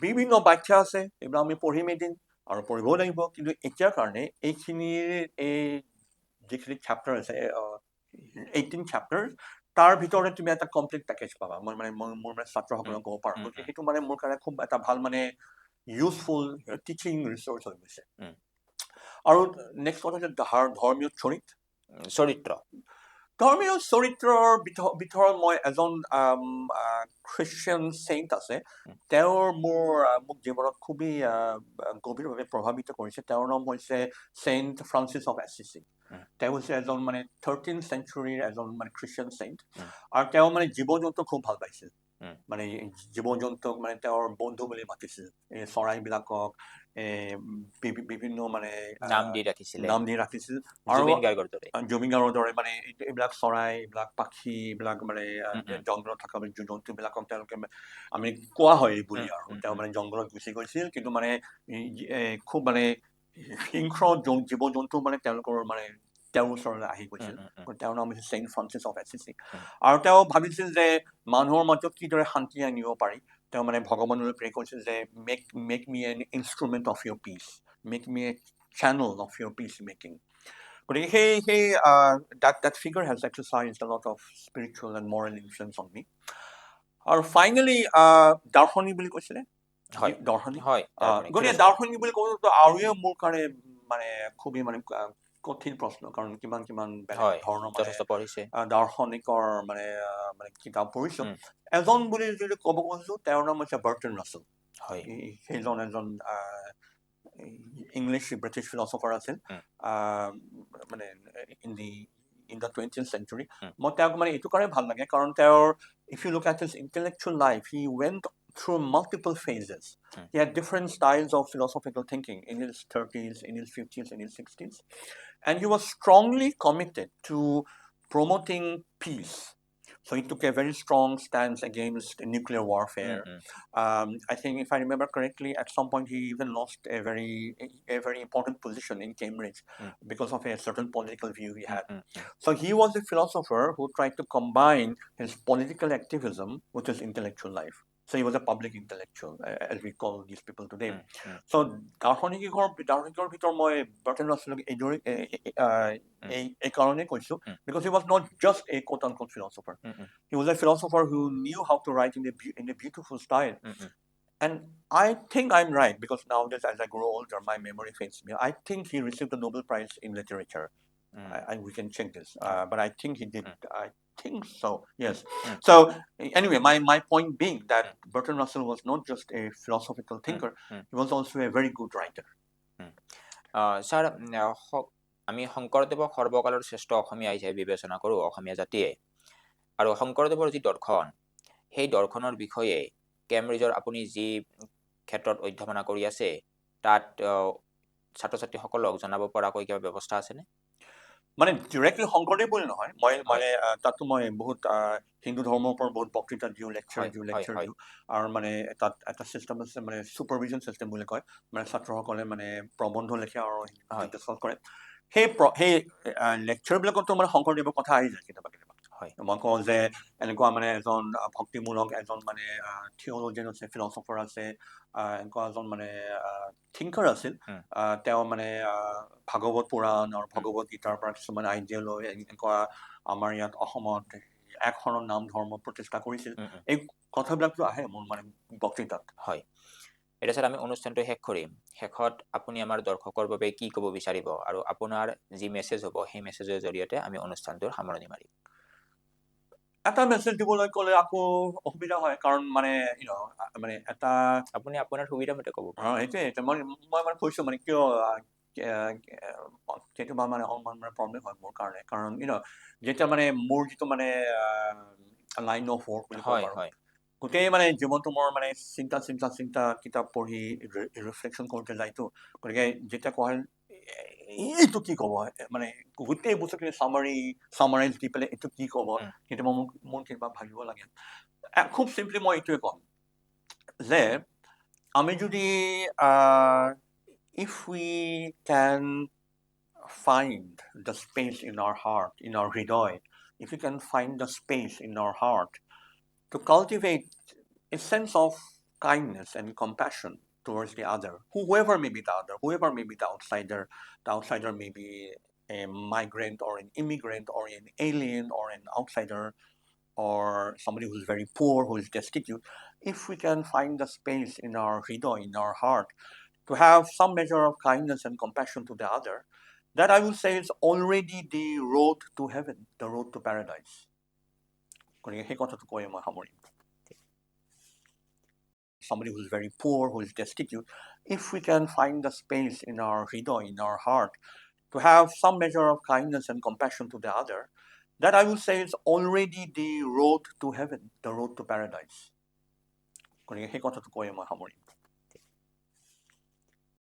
বিভিন্ন ব্যাখ্যা আছে, এইবিলাক আমি পঢ়িম এদিন আৰু পঢ়িবও লাগিব, কিন্তু এতিয়াৰ কাৰণে এইখিনিৰ এই যিখিনি চেপ্টাৰ আছে 18 চেপ্টাৰ, তাৰ ভিতৰতে তুমি এটা কমপ্লিট পেকেজ পাবা। মই মানে মোৰ ছাত্ৰসকলক ক'ব পাৰোঁ, গতিকে সেইটো মানে মোৰ কাৰণে খুব এটা ভাল মানে ইউজফুল টিচিং ৰিচোৰ্চ হৈ গৈছে। আৰু নেক্সট কথা হৈছে ধৰ্মীয় চৰিত্ৰ। ধৰ্মীয় চৰিত্ৰৰ ভিতৰত মই এজন খ্ৰীষ্টিয়ান চেইণ্ট আছে, তেওঁৰ মোক জীৱনত খুবেই গভীৰভাৱে প্ৰভাৱিত কৰিছে। তেওঁৰ নাম হৈছে চেইণ্ট ফ্ৰান্সিছ অফ এছিছি। তেওঁ হৈছে এজন মানে 13th centuryৰ এজন মানে খ্ৰীষ্টিয়ান চেইণ্ট, আৰু তেওঁ মানে জীৱ জন্তু খুব ভাল পাইছিল। মানে জীৱ জন্তুক মানে তেওঁৰ বন্ধু বুলি মাতিছিল। এই চৰাইবিলাকক বিভিন্ন মানে নাম দি ৰাখিছিল আৰু জুবিন গাৰ্গৰ দৰে মানে এইবিলাক চৰাই, এইবিলাক পাখি, এইবিলাক মানে জংঘলত থকা জন্তুবিলাকক তেওঁলোকে আমি কোৱা হয় বুলি, আৰু তেওঁ মানে জংঘলত গুচি গৈছিল, কিন্তু মানে খুব মানে হিংস্ৰ জীৱ জন্তু মানে তেওঁলোকৰ মানে তেওঁৰ ওচৰলৈ আহি গৈছিল। তেওঁৰ নাম হৈছে চেইণ্ট ফ্ৰান্সিছ অফ এছিছি। আৰু তেওঁ ভাবিছিল যে মানুহৰ মাজত কিদৰে শান্তি আনিব পাৰি। তেওঁ মানে ভগৱানলৈ প্ৰে কৰিছিল যে make me an instrument of your peace, make me a channel of your peace making. গতিকে that figure has exercised a lot of spiritual and moral influence on me. আৰু ফাইনেলি দাৰ্শনিক বুলি কৈছিলে, দাৰ্শনিক। গতিকে দাৰ্শনিক বুলি কওঁতে আৰু মোৰ কাৰণে মানে খুবেই মানে কঠিন প্ৰশ্ন, কাৰণ কিমান বেলেগ ধৰণৰ মানে দাৰ্শনিকৰ মানে কিতাপ পঢ়িছোঁ। এজন বুলি যদি ক'ব খুজিছোঁ, তেওঁৰ নাম হৈছে বাৰ্ট্ৰেণ্ড ৰাছেল। সেইজন এজন ইংলিছ ব্ৰিটিছ ফিলচফাৰ আছিল, মানে in the 20th century. মই তেওঁক মানে এইটো কাৰণে ভাল লাগে, কাৰণ তেওঁৰ if you look at his intellectual life, he went through multiple phases. He had different styles of philosophical thinking in his 30s, in his 50s, in his 60s. And he was strongly committed to promoting peace. So he took a very strong stance against nuclear warfare. I think, if I remember correctly, at some point he even lost a very important position in Cambridge because of a certain political view he had. So he was a philosopher who tried to combine his political activism with his intellectual life. So he was a public intellectual, as we call these people today. So দাৰ্শনিকৰ ভিতৰত মই Bertrand ৰাছেলক এই কাৰণে কৈছোঁ, because he was not just a quote-unquote philosopher. He was a philosopher who knew how to write in a beautiful style. And I think I'm right, because nowadays, as I grow older, my memory fades me. I think he received the Nobel Prize in Literature. We can check this, but I think he did. I think so, yes. So anyway, my point being that Bertrand Russell was not just a philosophical thinker, he was also a very good writer. Sir, আমি শংকৰদেৱক সৰ্বকালৰ শ্ৰেষ্ঠ অসমীয়া হিচাপে বিবেচনা কৰোঁ, অসমীয়া জাতিয়ে। আৰু শংকৰদেৱৰ যি দৰ্শন, সেই দৰ্শনৰ বিষয়ে কেম্ব্ৰিজৰ আপুনি যি ক্ষেত্ৰত অধ্যাপনা কৰি আছে, তাত ছাত্ৰ ছাত্ৰীসকলক জনাব পৰাকৈ কিবা ব্যৱস্থা আছেনে? মানে ডিৰেক্টলি শংকৰদেৱ বুলি নহয়, মই মানে তাতো মই বহুত হিন্দু ধৰ্মৰ ওপৰত বহুত বক্তৃতা দিওঁ, লেকচাৰ দিওঁ, আৰু মানে তাত এটা চিষ্টেম আছে, মানে ছুপাৰভিজন চিষ্টেম বুলি কয়, মানে ছাত্ৰসকলে মানে প্ৰবন্ধ লিখে আৰু ডিছকাছ কৰে। সেই লেকচাৰবিলাকতো মানে শংকৰদেৱৰ কথা আহি যায় কেতিয়াবা। মই কওঁ যে এনেকুৱা মানে এজন ভক্তিমূলক এজন মানে থিঅলজিয়ান আছে, ফিলচফাৰ আছে, এনেকুৱা এজন মানে থিংকাৰ আছিল। তেওঁ মানে ভাগৱত পুৰাণ আৰু ভগৱত গীতাৰ পৰা কিছুমান আইডিয়া লৈ এনেকুৱা আমাৰ ইয়াত অসমত একশৰণ নাম ধৰ্ম প্ৰতিষ্ঠা কৰিছিল। এই কথাবিলাকতো আহে মোৰ মানে বক্তৃতাত। হয়, এতিয়া ছাৰ আমি অনুষ্ঠানটো শেষ কৰিম। শেষত আপুনি আমাৰ দৰ্শকৰ বাবে কি ক'ব বিচাৰিব, আৰু আপোনাৰ যি মেছেজ হ'ব সেই মেছেজৰ জৰিয়তে আমি অনুষ্ঠানটোৰ সামৰণি মাৰিম? এটা মেছেজ দিবলৈ ক'লে আকৌ অসুবিধা হয়, কাৰণ মানে মানে এটা আপুনি আপোনাৰ সুবিধা মতে ক'ব। সেইটোৱে মই মানে কৈছোঁ, মানে কিয় কেতিয়াবা মানে অলপমান মানে প্ৰব্লেম হয় মোৰ কাৰণে, কাৰণ যেতিয়া মানে মোৰ যিটো মানে লাইন অফ ৱৰ্ক বুলি ক'ব পাৰোঁ, গোটেই মানে জীৱনটো মোৰ মানে চিন্তা কিতাপ পঢ়ি ৰিফ্লেকশ্যন কৰোঁতে যায়তো। গতিকে যেতিয়া কোৱা হয় এইটো কি ক'ব মানে গোটেই বস্তুখিনি চামাৰাইজ দি পেলাই এইটো কি ক'ব কেতিয়াবা মোৰ কিবা ভাবিব লাগে খুব চিম্পলি মই এইটোৱে ক'ম যে আমি যদি if we can find the space in our heart, in our hridoy, if we can find the space in our heart to cultivate a sense of kindness and compassion towards the other, whoever may be the other, whoever may be the outsider may be a migrant or an immigrant or an alien or an outsider or somebody who's very poor, who is destitute, if we can find the space in our hridoy, in our heart, to have some measure of kindness and compassion to the other, that I will say is already the road to heaven, the road to paradise. গতিকে সেই কথাটো কৈ মই সামৰিম somebody who's very poor, who is destitute, if we can find the space in our hridoy, in our heart, to have some measure of kindness and compassion to the other, that I will say is already the road to heaven, the road to paradise. গতিকে সেই কথাটো কৈ মই সামৰিম